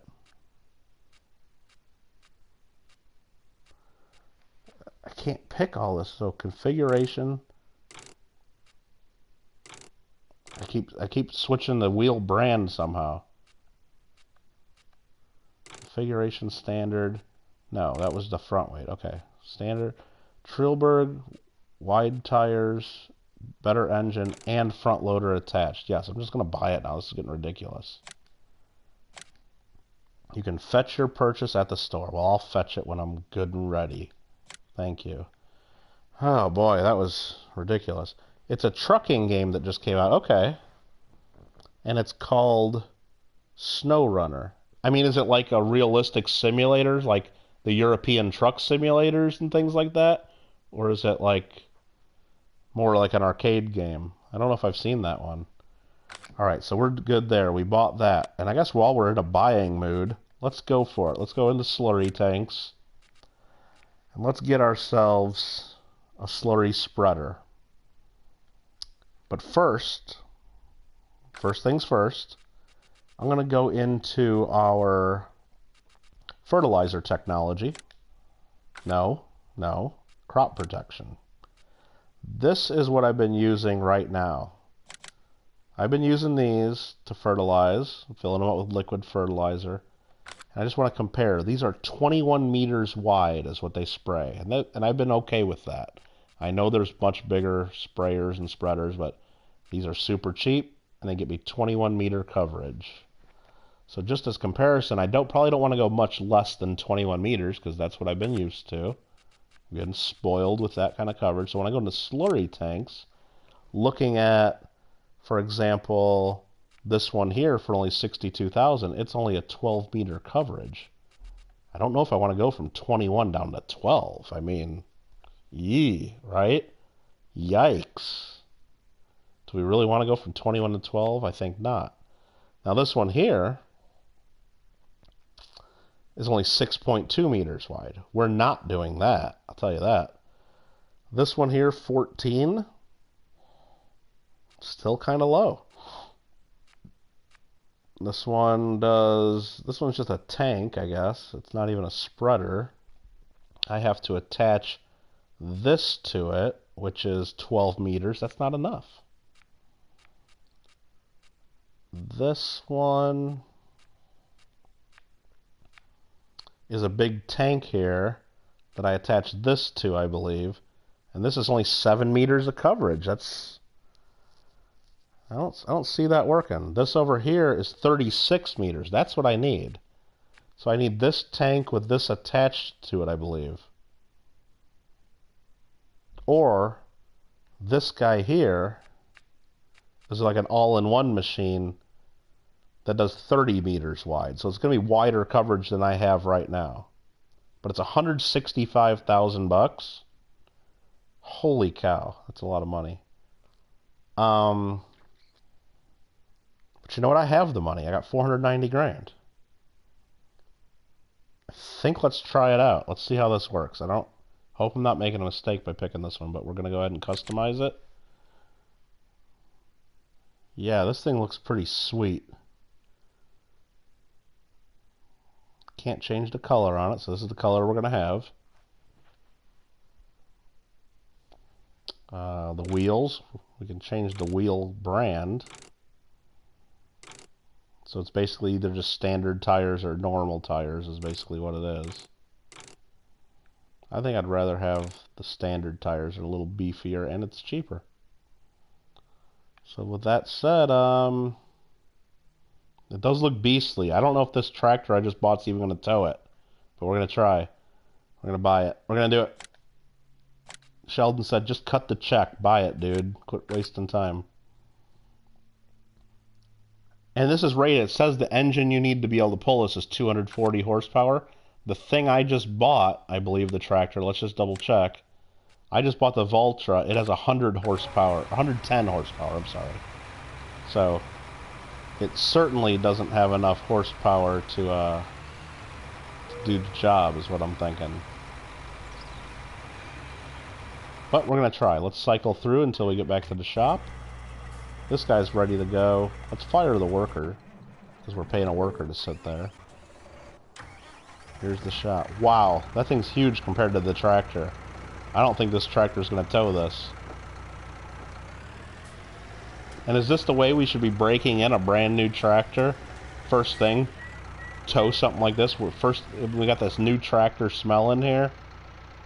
I can't pick all this, so configuration. I keep switching the wheel brand somehow. Configuration standard. No, that was the front weight. Okay, standard. Trilberg, wide tires, better engine, and front loader attached. Yes, I'm just gonna buy it now. This is getting ridiculous. You can fetch your purchase at the store. Well, I'll fetch it when I'm good and ready. Thank you. Oh boy, that was ridiculous. It's a trucking game that just came out. Okay. And it's called Snow Runner. I mean, is it like a realistic simulator, like the European truck simulators and things like that? Or is it like more like an arcade game? I don't know if I've seen that one. Alright, so we're good there. We bought that. And I guess while we're in a buying mood, let's go for it. Let's go into slurry tanks. And let's get ourselves a slurry spreader. But first things first, I'm going to go into our fertilizer technology. No, crop protection. This is what I've been using right now. I've been using these to fertilize, filling them up with liquid fertilizer. And I just want to compare. These are 21 meters wide is what they spray. And I've been okay with that. I know there's much bigger sprayers and spreaders, but these are super cheap, and they get me 21 meter coverage. So just as comparison, I probably don't want to go much less than 21 meters, because that's what I've been used to. I'm getting spoiled with that kind of coverage. So when I go into slurry tanks, looking at, for example, this one here for only 62,000, it's only a 12 meter coverage. I don't know if I want to go from 21 down to 12. I mean, yee, right? Yikes. Do we really want to go from 21 to 12? I think not. Now this one here is only 6.2 meters wide. We're not doing that, I'll tell you that. This one here, 14, still kind of low. This one's just a tank, I guess. It's not even a spreader. I have to attach this to it, which is 12 meters. That's not enough. This one is a big tank here that I attach this to, I believe. And this is only 7 meters of coverage. I don't see that working. This over here is 36 meters. That's what I need. So I need this tank with this attached to it, I believe. Or this guy here is like an all-in-one machine that does 30 meters wide. So it's going to be wider coverage than I have right now. But it's $165,000. Holy cow, that's a lot of money. But you know what? I have the money. I got 490 grand. I think let's try it out. Let's see how this works. I don't hope I'm not making a mistake by picking this one, but we're going to go ahead and customize it. Yeah, this thing looks pretty sweet. Can't change the color on it, so this is the color we're going to have. The wheels, we can change the wheel brand. So it's basically either just standard tires or normal tires is basically what it is. I think I'd rather have the standard tires. They're a little beefier and it's cheaper. So with that said, it does look beastly. I don't know if this tractor I just bought is even going to tow it. But we're going to try. We're going to buy it. We're going to do it. Sheldon said, just cut the check. Buy it, dude. Quit wasting time. And this is rated. It says the engine you need to be able to pull this is 240 horsepower. The thing I just bought, I believe the tractor, let's just double check. I just bought the Valtra. It has 100 horsepower. 110 horsepower, I'm sorry. So it certainly doesn't have enough horsepower to do the job, is what I'm thinking. But we're going to try. Let's cycle through until we get back to the shop. This guy's ready to go. Let's fire the worker, because we're paying a worker to sit there. Here's the shop. Wow, that thing's huge compared to the tractor. I don't think this tractor's going to tow this. And is this the way we should be breaking in a brand new tractor? First thing, tow something like this. We got this new tractor smell in here.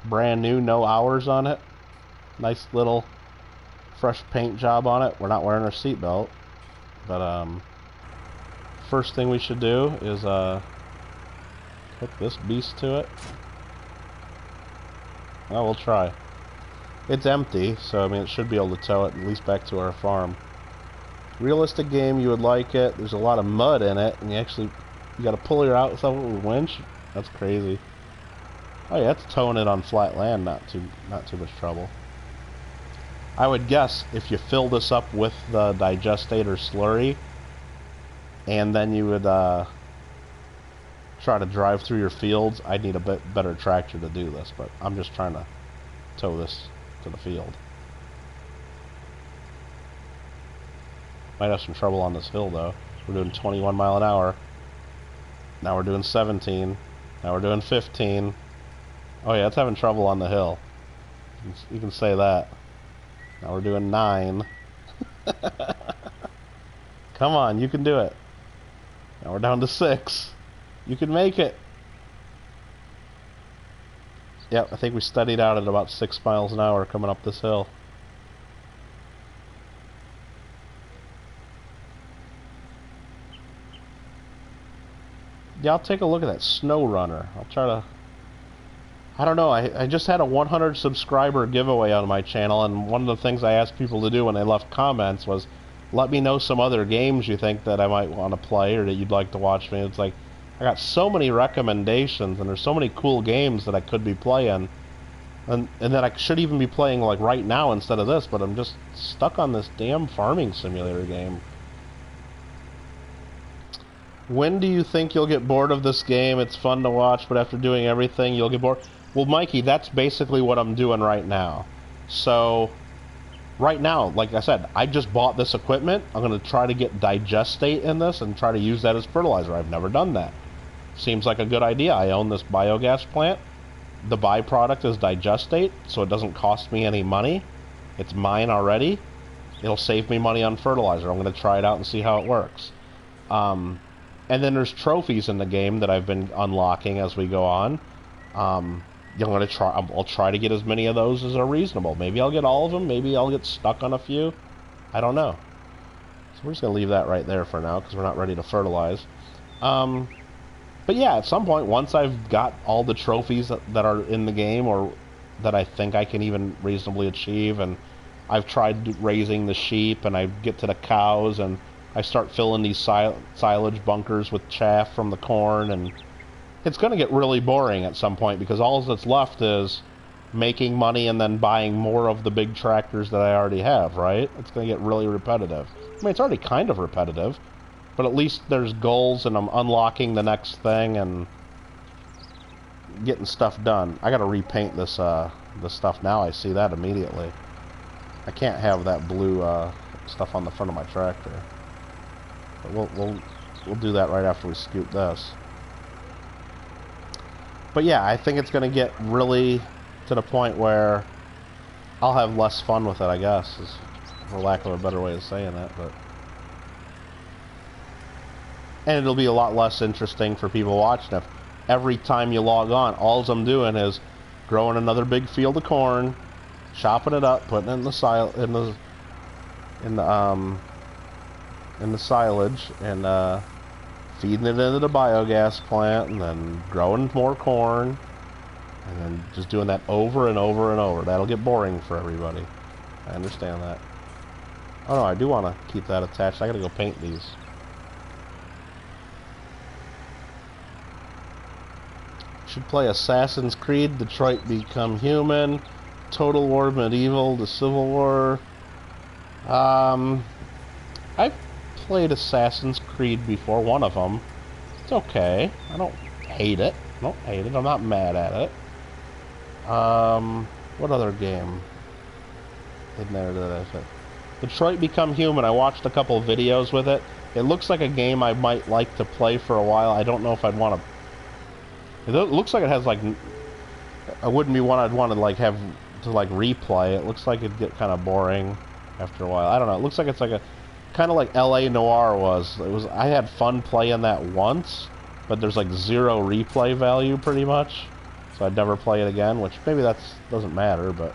Brand new, no hours on it. Nice little fresh paint job on it. We're not wearing our seatbelt. But first thing we should do is hook this beast to it. Well, we'll try. It's empty, so I mean it should be able to tow it at least back to our farm. Realistic game, you would like it. There's a lot of mud in it, and you got to pull her out with a winch. That's crazy. Oh yeah, it's towing it on flat land, not too much trouble. I would guess if you fill this up with the digestator slurry, and then you would try to drive through your fields, I'd need a bit better tractor to do this, but I'm just trying to tow this to the field. Might have some trouble on this hill though. We're doing 21 mile an hour. Now we're doing 17. Now we're doing 15. Oh yeah, it's having trouble on the hill. You can say that. Now we're doing 9. Come on, you can do it. Now we're down to 6. You can make it. Yep, I think we studied out at about 6 miles an hour coming up this hill. Yeah, I'll take a look at that snow runner. I'll try to... I don't know, I just had a 100 subscriber giveaway on my channel, and one of the things I asked people to do when they left comments was, let me know some other games you think that I might want to play or that you'd like to watch me. It's like, I got so many recommendations, and there's so many cool games that I could be playing, and that I should even be playing like right now instead of this, but I'm just stuck on this damn farming simulator game. When do you think you'll get bored of this game? It's fun to watch, but after doing everything, you'll get bored. Well, Mikey, that's basically what I'm doing right now. So, right now, like I said, I just bought this equipment. I'm going to try to get digestate in this and try to use that as fertilizer. I've never done that. Seems like a good idea. I own this biogas plant. The byproduct is digestate, so it doesn't cost me any money. It's mine already. It'll save me money on fertilizer. I'm going to try it out and see how it works. And then there's trophies in the game that I've been unlocking as we go on. I'm going to try. I'll try to get as many of those as are reasonable. Maybe I'll get all of them. Maybe I'll get stuck on a few. I don't know. So we're just going to leave that right there for now because we're not ready to fertilize. But yeah, at some point, once I've got all the trophies that are in the game or that I think I can even reasonably achieve, and I've tried raising the sheep, and I get to the cows, and I start filling these silage bunkers with chaff from the corn, and it's going to get really boring at some point because all that's left is making money and then buying more of the big tractors that I already have, right? It's going to get really repetitive. I mean, it's already kind of repetitive, but at least there's goals and I'm unlocking the next thing and getting stuff done. I got to repaint this this stuff now. I see that immediately. I can't have that blue stuff on the front of my tractor. But we'll do that right after we scoop this. But yeah, I think it's going to get really to the point where I'll have less fun with it, I guess, is for lack of a better way of saying it. But and it'll be a lot less interesting for people watching if every time you log on, all I'm doing is growing another big field of corn, chopping it up, putting it in the silage, and feeding it into the biogas plant, and then growing more corn, and then just doing that over and over and over. That'll get boring for everybody. I understand that. Oh no, I do want to keep that attached. I gotta go paint these. Should play Assassin's Creed, Detroit Become Human, Total War Medieval, the Civil War. I've played Assassin's Creed before, one of them. It's okay. I don't hate it. I'm not mad at it. What other game in there that I said? Detroit Become Human. I watched a couple of videos with it. It looks like a game I might like to play for a while. I don't know if I'd want to. It looks like it has like. I wouldn't be one I'd want to like have to like replay. It looks like it'd get kind of boring after a while. I don't know. It looks like it's like a kind of like LA Noire was. It was. I had fun playing that once, but there's like zero replay value pretty much. So I'd never play it again, which maybe that doesn't matter, but.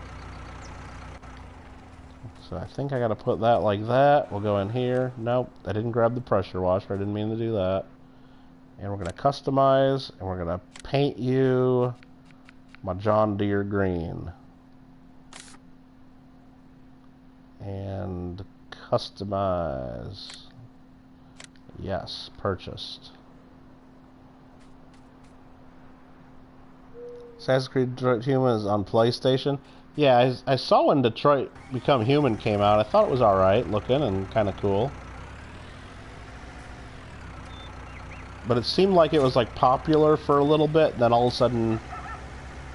So I think I gotta put that like that. We'll go in here. Nope, I didn't grab the pressure washer. I didn't mean to do that. And we're gonna customize, and we're gonna paint you my John Deere green. And customize. Yes, purchased. Assassin's Creed Detroit Human is on PlayStation. Yeah, I saw when Detroit Become Human came out. I thought it was alright looking and kind of cool. But it seemed like it was like popular for a little bit, then all of a sudden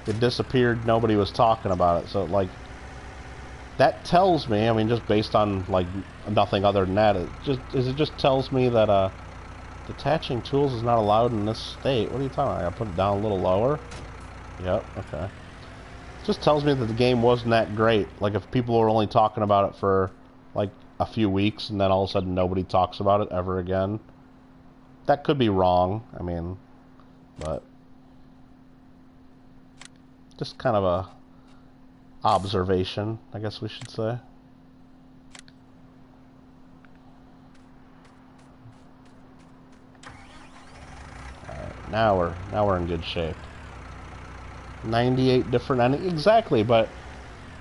it disappeared. Nobody was talking about it. So like that tells me, I mean, just based on like nothing other than that, it just tells me that detaching tools is not allowed in this state. What are you talking about? I gotta put it down a little lower. Yep. Okay. It just tells me that the game wasn't that great. Like if people were only talking about it for like a few weeks and then all of a sudden nobody talks about it ever again. That could be wrong, I mean, but just kind of a observation, I guess we should say. Alright, now we're in good shape. 98 different endings, exactly, but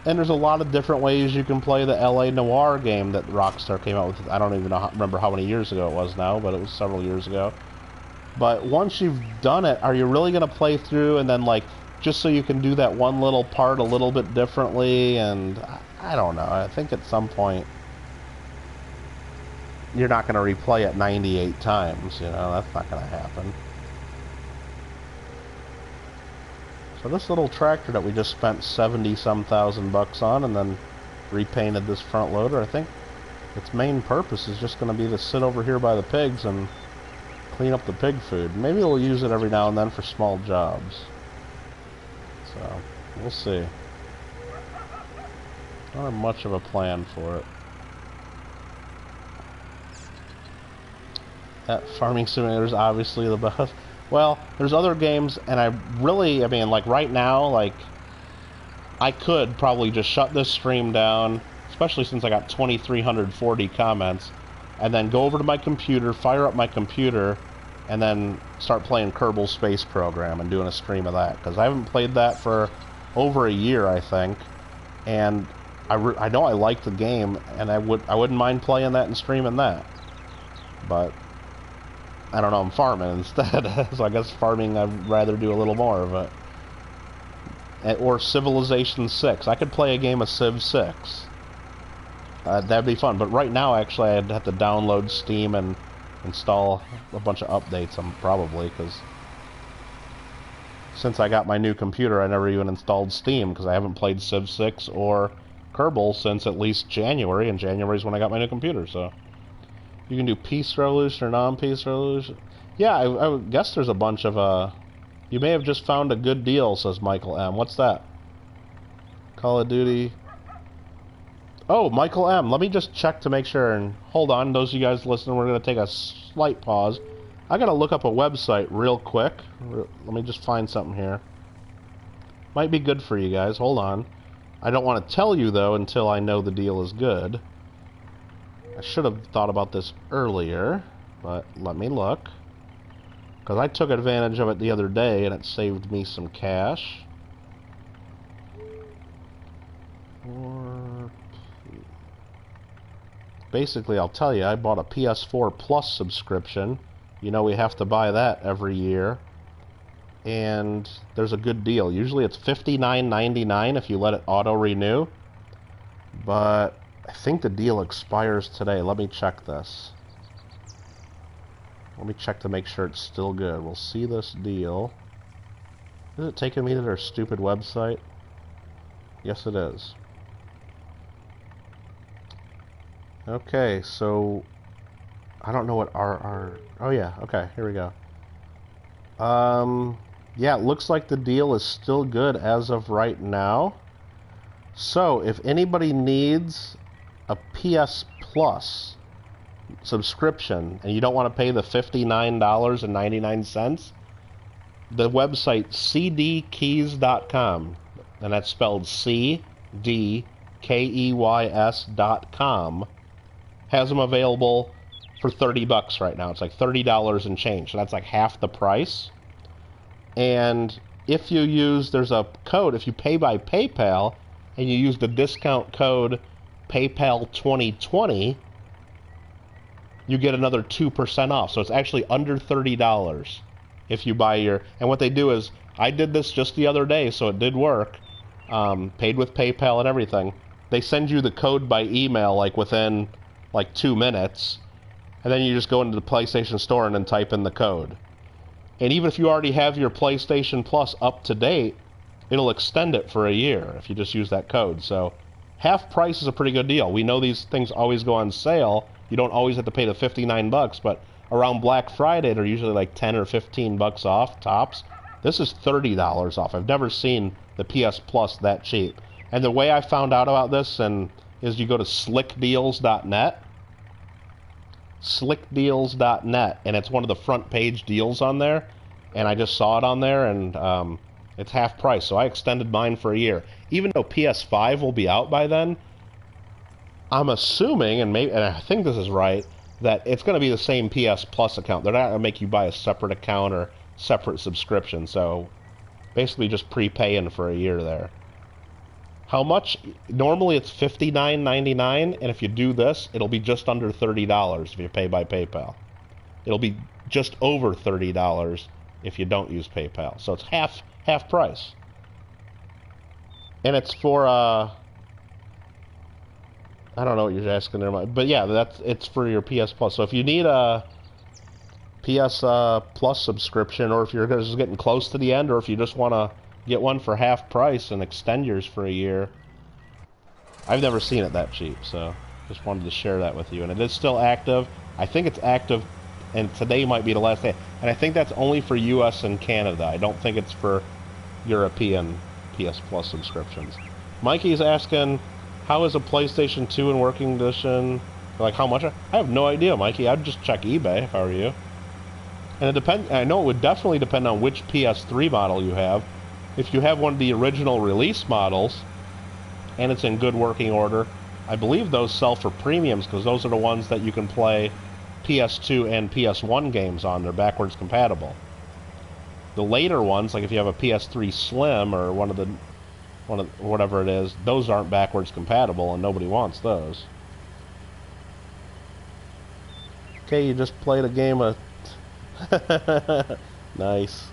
and there's a lot of different ways you can play the LA Noire game that Rockstar came out with. I don't even remember how many years ago it was now, but it was several years ago. But once you've done it, are you really going to play through and then, like, just so you can do that one little part a little bit differently? And I don't know. I think at some point you're not going to replay it 98 times, you know, that's not going to happen. So this little tractor that we just spent 70-some thousand bucks on and then repainted this front loader, I think its main purpose is just going to be to sit over here by the pigs and clean up the pig food. Maybe we'll use it every now and then for small jobs. So, we'll see. Don't have much of a plan for it. That Farming Simulator is obviously the best. Well, there's other games, and I mean, like right now, like, I could probably just shut this stream down, especially since I got 2,340 comments, and then go over to my computer, fire up my computer, and then start playing Kerbal Space Program and doing a stream of that, because I haven't played that for over a year, I think, and I know I like the game, and I wouldn't mind playing that and streaming that, but I don't know, I'm farming instead, so I guess farming I'd rather do a little more of it. Or Civilization 6. I could play a game of Civ 6. That'd be fun, but right now, actually, I'd have to download Steam and install a bunch of updates, probably, because since I got my new computer, I never even installed Steam, because I haven't played Civ 6 or Kerbal since at least January, and January is when I got my new computer, so... You can do peace resolution or non-peace resolution. Yeah, I guess there's a bunch of, You may have just found a good deal, says Michael M. What's that? Call of Duty. Oh, Michael M. Let me just check to make sure, and hold on, those of you guys listening, we're going to take a slight pause. I got to look up a website real quick. Let me just find something here. Might be good for you guys. Hold on. I don't want to tell you, though, until I know the deal is good. I should have thought about this earlier, but let me look. Because I took advantage of it the other day, and it saved me some cash. Basically, I'll tell you, I bought a PS4 Plus subscription. You know we have to buy that every year. And there's a good deal. Usually it's $59.99 if you let it auto-renew. But... I think the deal expires today. Let me check this. Let me check to make sure it's still good. We'll see this deal. Is it taking me to their stupid website? Yes, it is. Okay, so... I don't know what RR... Oh, yeah. Okay, here we go. Yeah, it looks like the deal is still good as of right now. So, if anybody needs a PS Plus subscription and you don't want to pay the $59.99, the website cdkeys.com, and that's spelled CDKEYS.com, has them available for $30 right now. It's like $30 and change, so that's like half the price. And if you use, there's a code, if you pay by PayPal and you use the discount code PayPal 2020, you get another 2% off. So it's actually under $30 if you buy your... And what they do is, I did this just the other day, so it did work. Paid with PayPal and everything. They send you the code by email, like within like 2 minutes, and then you just go into the PlayStation Store and then type in the code. And even if you already have your PlayStation Plus up to date, it'll extend it for a year if you just use that code. So half price is a pretty good deal. We know these things always go on sale. You don't always have to pay the $59, but around Black Friday, they're usually like 10 or 15 bucks off, tops. This is $30 off. I've never seen the PS Plus that cheap. And the way I found out about this is you go to slickdeals.net. Slickdeals.net, and it's one of the front page deals on there. And I just saw it on there, and it's half price, so I extended mine for a year. Even though PS5 will be out by then, I'm assuming, and I think this is right, that it's going to be the same PS Plus account. They're not going to make you buy a separate account or separate subscription, so basically just prepaying for a year there. How much? Normally it's $59.99, and if you do this, it'll be just under $30 if you pay by PayPal. It'll be just over $30 if you don't use PayPal. So it's half price. And it's for I don't know what you're asking there, but yeah, it's for your PS Plus. So if you need a PS Plus subscription, or if you're just getting close to the end, or if you just want to get one for half price and extend yours for a year, I've never seen it that cheap, so just wanted to share that with you. And it is still active. I think it's active, and today might be the last day. And I think that's only for US and Canada. I don't think it's for European PS Plus subscriptions. Mikey's asking, how is a PlayStation 2 in working condition? Like, how much? I have no idea, Mikey. I'd just check eBay if I were you. And it depends. I know it would definitely depend on which PS3 model you have. If you have one of the original release models, and it's in good working order, I believe those sell for premiums, because those are the ones that you can play PS2 and PS1 games on. They're backwards compatible. The later ones, like if you have a PS3 Slim or whatever it is, those aren't backwards compatible, and nobody wants those. Okay, you just played a game of... Nice.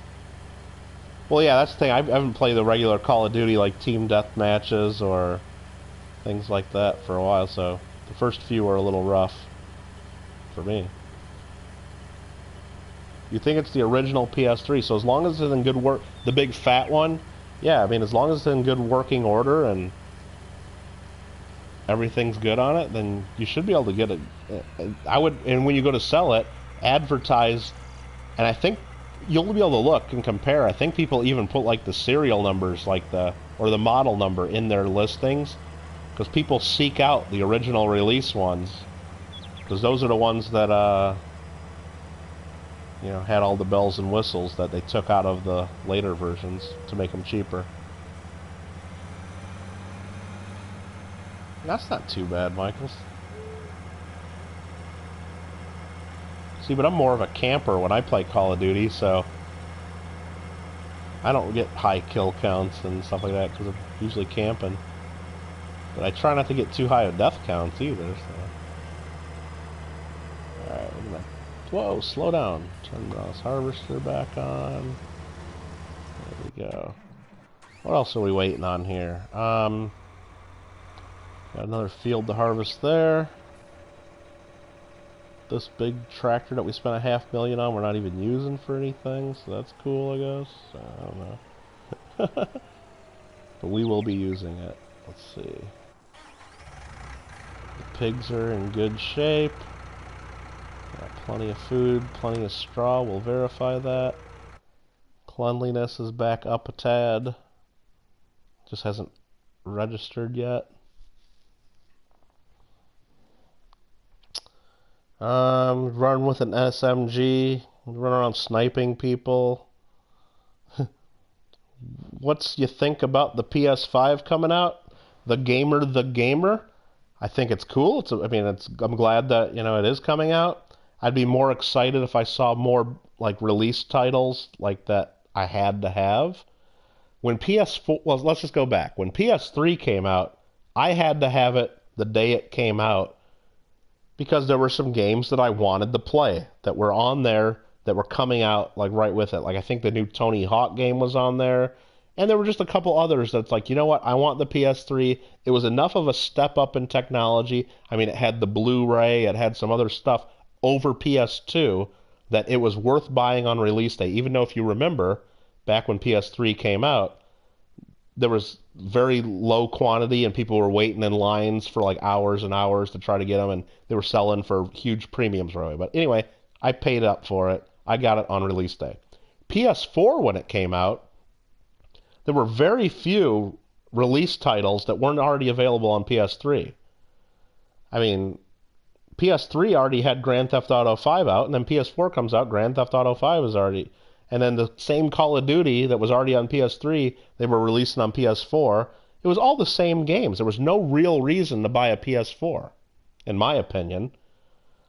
Well, yeah, that's the thing. I haven't played the regular Call of Duty, like team death matches or things like that for a while, so the first few were a little rough for me. You think it's the original PS3, so as long as it's in good work, the big fat one, yeah, I mean, as long as it's in good working order and everything's good on it, then you should be able to get it. I would, and when you go to sell it, advertise, and I think you'll be able to look and compare. I think people even put like the serial numbers, like or the model number in their listings, because people seek out the original release ones, because those are the ones that you know, had all the bells and whistles that they took out of the later versions to make them cheaper. That's not too bad, Michaels. See, but I'm more of a camper when I play Call of Duty, so I don't get high kill counts and stuff like that because I'm usually camping. But I try not to get too high of death counts either, so. Alright, we're gonna... Whoa, slow down. Turn this harvester back on. There we go. What else are we waiting on here? Got another field to harvest there. This big tractor that we spent $500,000 on, we're not even using for anything, so that's cool, I guess. I don't know. But we will be using it. Let's see. The pigs are in good shape. Got plenty of food, plenty of straw. We'll verify that. Cleanliness is back up a tad. Just hasn't registered yet. Run with an SMG, run around sniping people. What's you think about the PS5 coming out? The gamer. I think it's cool. I'm glad that, you know, it is coming out. I'd be more excited if I saw more like release titles like that I had to have. When PS4, well, let's just go back. When PS3 came out, I had to have it the day it came out, because there were some games that I wanted to play that were on there that were coming out like right with it. Like I think the new Tony Hawk game was on there, and there were just a couple others that's like, you know what, I want the PS3. It was enough of a step up in technology. I mean, it had the Blu-ray, it had some other stuff over PS2 that it was worth buying on release day. Even though, if you remember, back when PS3 came out, there was very low quantity and people were waiting in lines for like hours and hours to try to get them, and they were selling for huge premiums really. But anyway, I paid up for it. I got it on release day. PS4, when it came out, there were very few release titles that weren't already available on PS3. I mean, PS3 already had Grand Theft Auto 5 out, and then PS4 comes out, Grand Theft Auto 5 is already... And then the same Call of Duty that was already on PS3, they were releasing on PS4. It was all the same games. There was no real reason to buy a PS4, in my opinion.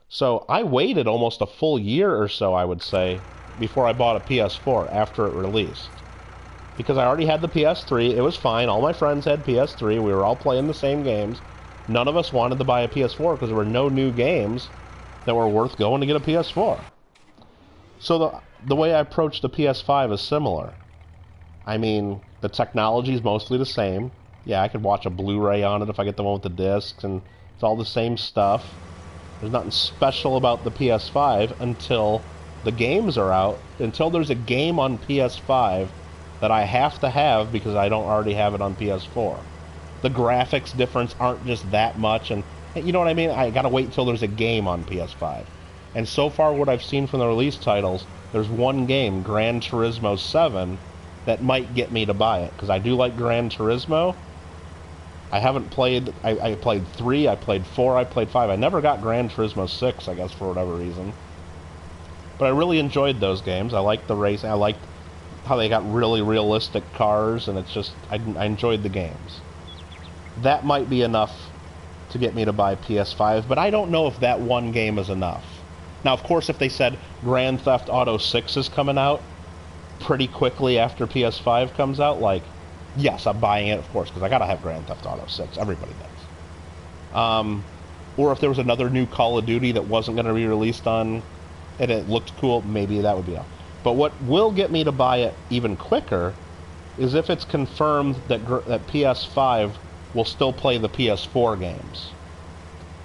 So I waited almost a full year or so, I would say, before I bought a PS4 after it released. Because I already had the PS3. It was fine. All my friends had PS3. We were all playing the same games. None of us wanted to buy a PS4 because there were no new games that were worth going to get a PS4. So the way I approach the PS5 is similar. I mean, the technology is mostly the same. Yeah, I could watch a Blu-ray on it if I get the one with the discs, and It's all the same stuff. There's nothing special about the PS5 until the games are out, until there's a game on PS5 that I have to have because I don't already have it on PS4. The graphics difference aren't just that much, and you know what I mean? I gotta wait until there's a game on PS5. And so far what I've seen from the release titles, there's one game, Gran Turismo 7, that might get me to buy it, because I do like Gran Turismo. I haven't played, I played 3, I played 4, I played 5. I never got Gran Turismo 6, I guess, for whatever reason. But I really enjoyed those games. I liked the racing, I liked how they got really realistic cars, and it's just, I enjoyed the games. That might be enough to get me to buy PS5, but I don't know if that one game is enough. Now, of course, if they said Grand Theft Auto 6 is coming out pretty quickly after PS5 comes out, like, yes, I'm buying it, of course, because I gotta have Grand Theft Auto 6. Everybody does. Or if there was another new Call of Duty that wasn't going to be released on, and it looked cool, maybe that would be enough. But what will get me to buy it even quicker is if it's confirmed that PS5 will still play the PS4 games.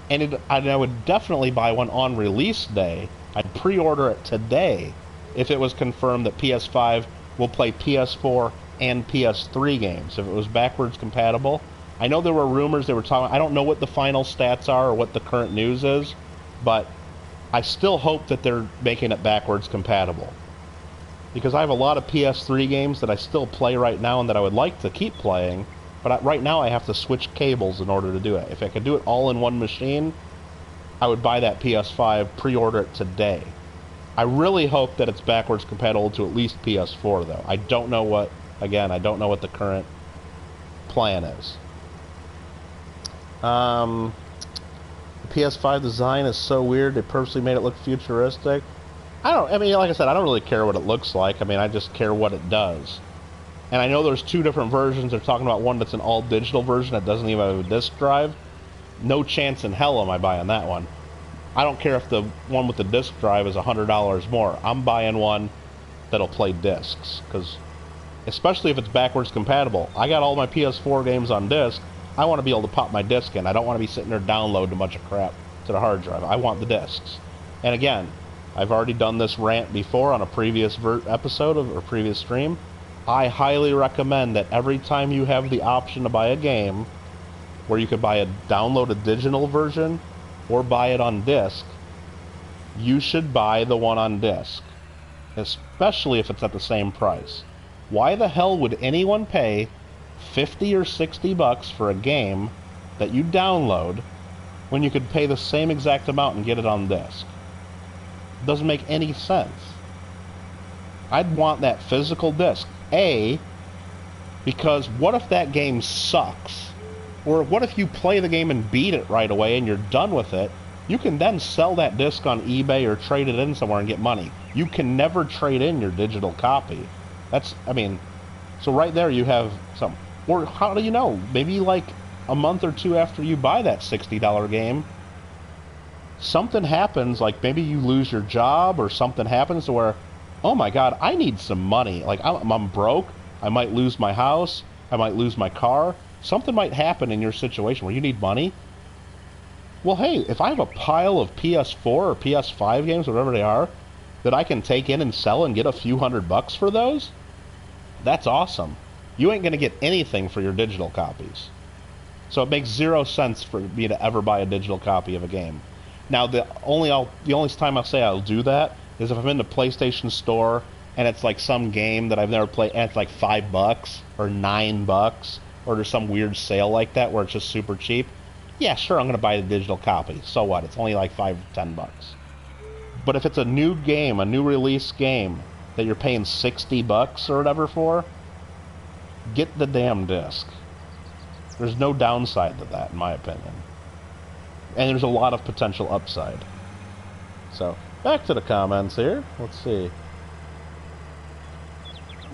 And I would definitely buy one on release day. I'd pre-order it today if it was confirmed that PS5 will play PS4 and PS3 games, if it was backwards compatible. I know there were rumors, they were talking, I don't know what the final stats are or what the current news is, but I still hope that they're making it backwards compatible. Because I have a lot of PS3 games that I still play right now and that I would like to keep playing, but right now I have to switch cables in order to do it. If I could do it all in one machine, I would buy that PS5, pre-order it today. I really hope that it's backwards compatible to at least PS4, though. I don't know what, again, I don't know what the current plan is. The PS5 design is so weird, they purposely made it look futuristic. I mean, like I said, I don't really care what it looks like. I mean, I just care what it does. And I know there's two different versions. They're talking about one that's an all-digital version that doesn't even have a disc drive. No chance in hell am I buying that one. I don't care if the one with the disc drive is $100 more. I'm buying one that'll play discs, because especially if it's backwards compatible. I got all my PS4 games on disc. I want to be able to pop my disc in. I don't want to be sitting there downloading a bunch of crap to the hard drive. I want the discs. And again, I've already done this rant before on a previous episode or previous stream. I highly recommend that every time you have the option to buy a game where you could buy a downloaded digital version or buy it on disc, you should buy the one on disc, especially if it's at the same price. Why the hell would anyone pay 50 or 60 bucks for a game that you download when you could pay the same exact amount and get it on disc? It doesn't make any sense. I'd want that physical disc. Because what if that game sucks? Or what if you play the game and beat it right away and you're done with it? You can then sell that disc on eBay or trade it in somewhere and get money. You can never trade in your digital copy. That's, I mean, so right there you have some. Or how do you know? Maybe like a month or two after you buy that $60 game, something happens, like maybe you lose your job or something happens to where, oh my God, I need some money. Like I'm broke. I might lose my house. I might lose my car. Something might happen in your situation where you need money. Well, hey, if I have a pile of PS4 or PS5 games, whatever they are, that I can take in and sell and get a few $100 for those, that's awesome. You ain't going to get anything for your digital copies. So it makes zero sense for me to ever buy a digital copy of a game. Now, the only time I'll say I'll do that is if I'm in the PlayStation Store and it's like some game that I've never played and it's like $5 or $9, or there's some weird sale like that where it's just super cheap. Yeah, sure, I'm going to buy the digital copy. So what? It's only like $5 or $10. But if it's a new game, a new release game that you're paying $60 or whatever for, get the damn disc. There's no downside to that, in my opinion. And there's a lot of potential upside. So, back to the comments here. Let's see.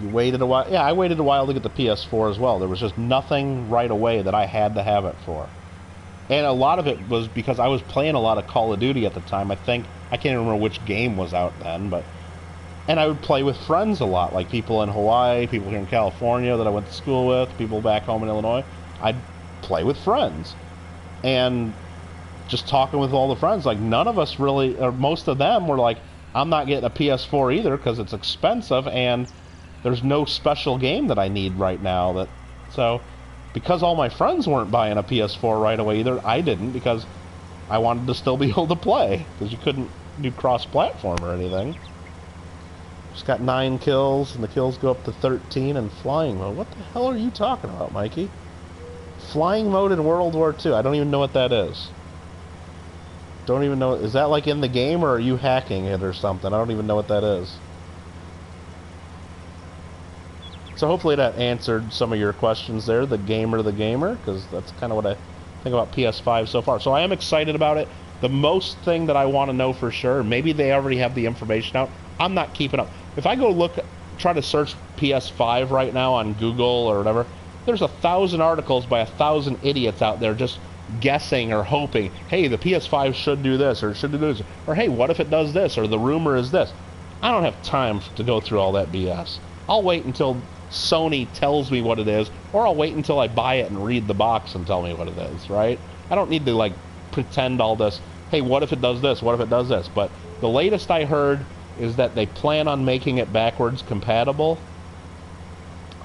You waited a while. Yeah, I waited a while to get the PS4 as well. There was just nothing right away that I had to have it for. And a lot of it was because I was playing a lot of Call of Duty at the time. I can't even remember which game was out then, but... And I would play with friends a lot, like people in Hawaii, people here in California that I went to school with, people back home in Illinois. I'd play with friends. And just talking with all the friends, like none of us really, or most of them were like, I'm not getting a PS4 either because it's expensive and there's no special game that I need right now. So because all my friends weren't buying a PS4 right away either, I didn't, because I wanted to still be able to play, because you couldn't do cross-platform or anything. Just got 9 kills, and the kills go up to 13 in flying mode. What the hell are you talking about, Mikey? Flying mode in World War II. I don't even know what that is. Don't even know. Is that like in the game, or are you hacking it or something? I don't even know what that is. So hopefully that answered some of your questions there, the gamer, because that's kind of what I think about PS5 so far. So I am excited about it. The most thing that I want to know for sure, maybe they already have the information out, I'm not keeping up. If I go try to search PS5 right now on Google or whatever, there's 1,000 articles by 1,000 idiots out there just guessing or hoping, hey, the PS5 should do this, or it should do this, or hey, what if it does this, or the rumor is this. I don't have time to go through all that BS. I'll wait until Sony tells me what it is, or I'll wait until I buy it and read the box and tell me what it is, right? I don't need to, like, pretend all this, hey, what if it does this, what if it does this? But the latest I heard is that they plan on making it backwards compatible.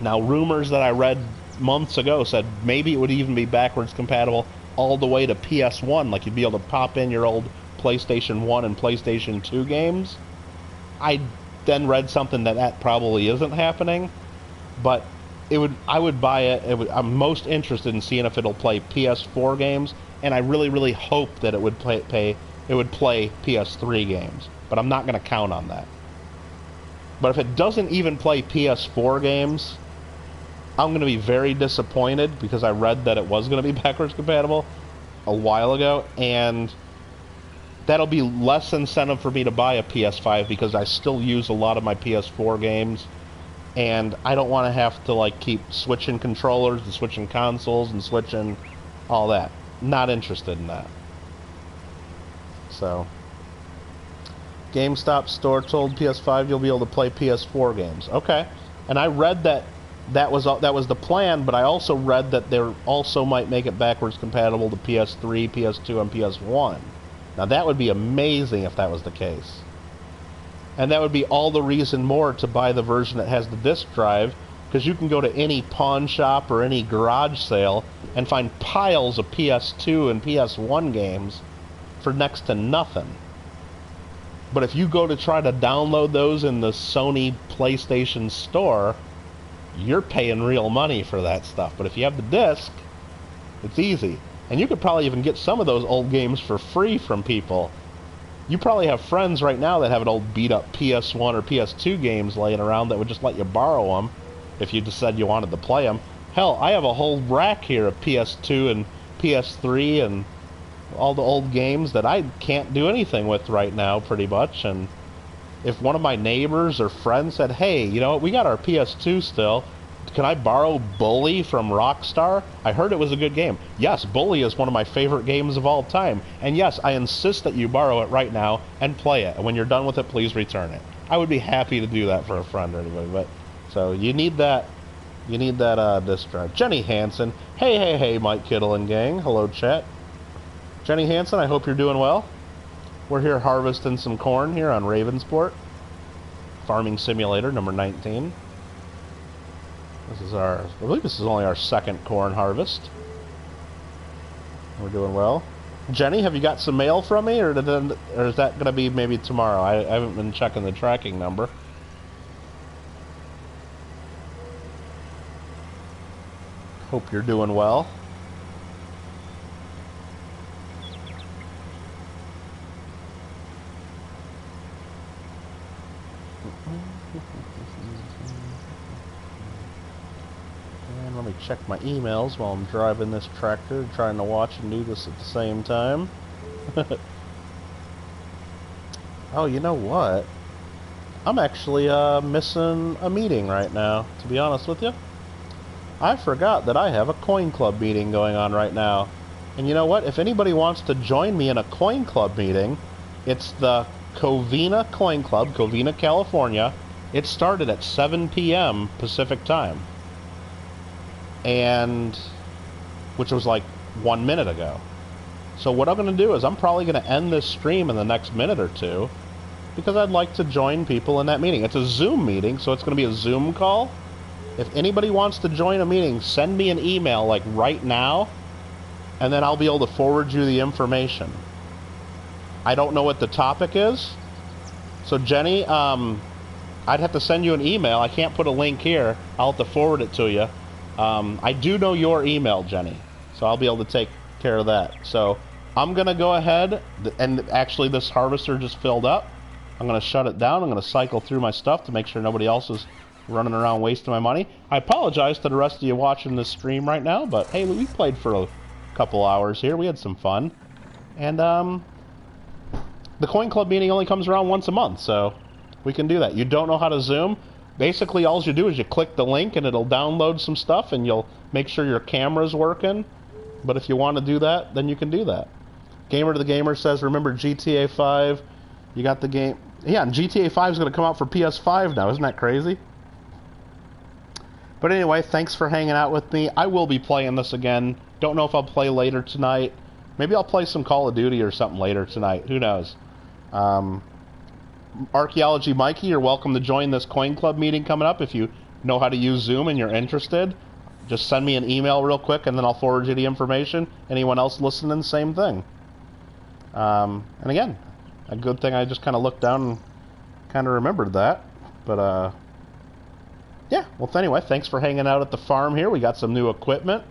Now, rumors that I read months ago said maybe it would even be backwards compatible all the way to PS1, like you'd be able to pop in your old PlayStation 1 and PlayStation 2 games. I then read something that probably isn't happening, but I would buy it. I'm most interested in seeing if it'll play PS4 games, and I really, really hope that it would play PS3 games, but I'm not going to count on that. But if it doesn't even play PS4 games, I'm going to be very disappointed, because I read that it was going to be backwards compatible a while ago, and that'll be less incentive for me to buy a PS5, because I still use a lot of my PS4 games, and I don't want to have to like keep switching controllers and switching consoles and switching all that. Not interested in that. So, GameStop store told PS5 you'll be able to play PS4 games. Okay, and I read that was the plan, but I also read that they also might make it backwards compatible to PS3, PS2, and PS1. Now that would be amazing if that was the case. And that would be all the reason more to buy the version that has the disc drive, because you can go to any pawn shop or any garage sale and find piles of PS2 and PS1 games for next to nothing. But if you go to try to download those in the Sony PlayStation Store, you're paying real money for that stuff. But if you have the disc, it's easy. And you could probably even get some of those old games for free from people. You probably have friends right now that have an old beat-up PS1 or PS2 games laying around that would just let you borrow them if you just said you wanted to play them. Hell, I have a whole rack here of PS2 and PS3 and all the old games that I can't do anything with right now, pretty much. And if one of my neighbors or friends said, hey, you know what, we got our PS2 still, can I borrow Bully from Rockstar? I heard it was a good game. Yes, Bully is one of my favorite games of all time. And yes, I insist that you borrow it right now and play it. And when you're done with it, please return it. I would be happy to do that for a friend or anybody. But so you need that disc drive. Jenny Hansen. Hey, Mike Kittle and gang. Hello, chat. Jenny Hansen, I hope you're doing well. We're here harvesting some corn here on Ravensport. Farming Simulator number 19. I believe this is only our second corn harvest. We're doing well. Jenny, have you got some mail from me, or is that going to be maybe tomorrow? I haven't been checking the tracking number. Hope you're doing well. And let me check my emails while I'm driving this tractor, trying to watch and do this at the same time. Oh, you know what? I'm actually missing a meeting right now, to be honest with you. I forgot that I have a Coin Club meeting going on right now. And you know what? If anybody wants to join me in a Coin Club meeting, it's the Covina Coin Club, Covina, California. It started at 7 p.m. Pacific time. And which was like 1 minute ago. So what I'm going to do is I'm probably going to end this stream in the next minute or two, because I'd like to join people in that meeting. It's a Zoom meeting, so it's going to be a Zoom call. If anybody wants to join a meeting, send me an email, like, right now, and then I'll be able to forward you the information. I don't know what the topic is. So, Jenny, I'd have to send you an email. I can't put a link here. I'll have to forward it to you. I do know your email, Jenny, so I'll be able to take care of that. So, I'm going to go ahead, and actually this harvester just filled up. I'm going to shut it down. I'm going to cycle through my stuff to make sure nobody else is running around wasting my money. I apologize to the rest of you watching this stream right now, but hey, we played for a couple hours here. We had some fun. And the Coin Club meeting only comes around once a month, so we can do that. You don't know how to Zoom? Basically, all you do is you click the link and it'll download some stuff and you'll make sure your camera's working. But if you want to do that, then you can do that. Gamer to the Gamer says, remember GTA 5? You got the game. Yeah, and GTA 5 is going to come out for PS5 now. Isn't that crazy? But anyway, thanks for hanging out with me. I will be playing this again. Don't know if I'll play later tonight. Maybe I'll play some Call of Duty or something later tonight. Who knows? Archaeology Mikey, you're welcome to join this Coin Club meeting coming up. If you know how to use Zoom and you're interested, just send me an email real quick and then I'll forward you the information. Anyone else listening, same thing. And again, a good thing I just kind of looked down and kind of remembered that. But, yeah, well, anyway, thanks for hanging out at the farm here. We got some new equipment.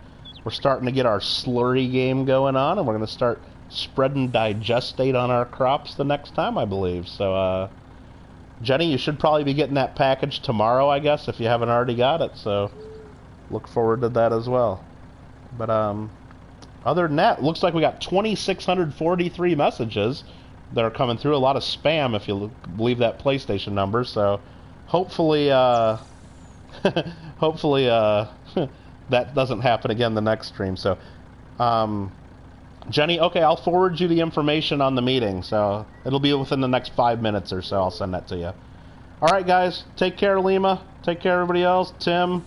We're starting to get our slurry game going on, and we're going to start spreading digestate on our crops the next time, I believe. So, Jenny, you should probably be getting that package tomorrow, I guess, if you haven't already got it. So, look forward to that as well. But, other than that, looks like we got 2,643 messages that are coming through. A lot of spam, if you believe that PlayStation number. So, hopefully, hopefully, that doesn't happen again the next stream. So, Jenny, okay, I'll forward you the information on the meeting. So, it'll be within the next 5 minutes or so. I'll send that to you. All right, guys. Take care, Lima. Take care, everybody else. Tim,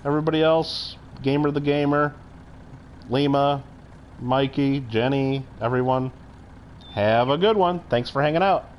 everybody else. Gamer the Gamer. Lima, Mikey, Jenny, everyone. Have a good one. Thanks for hanging out.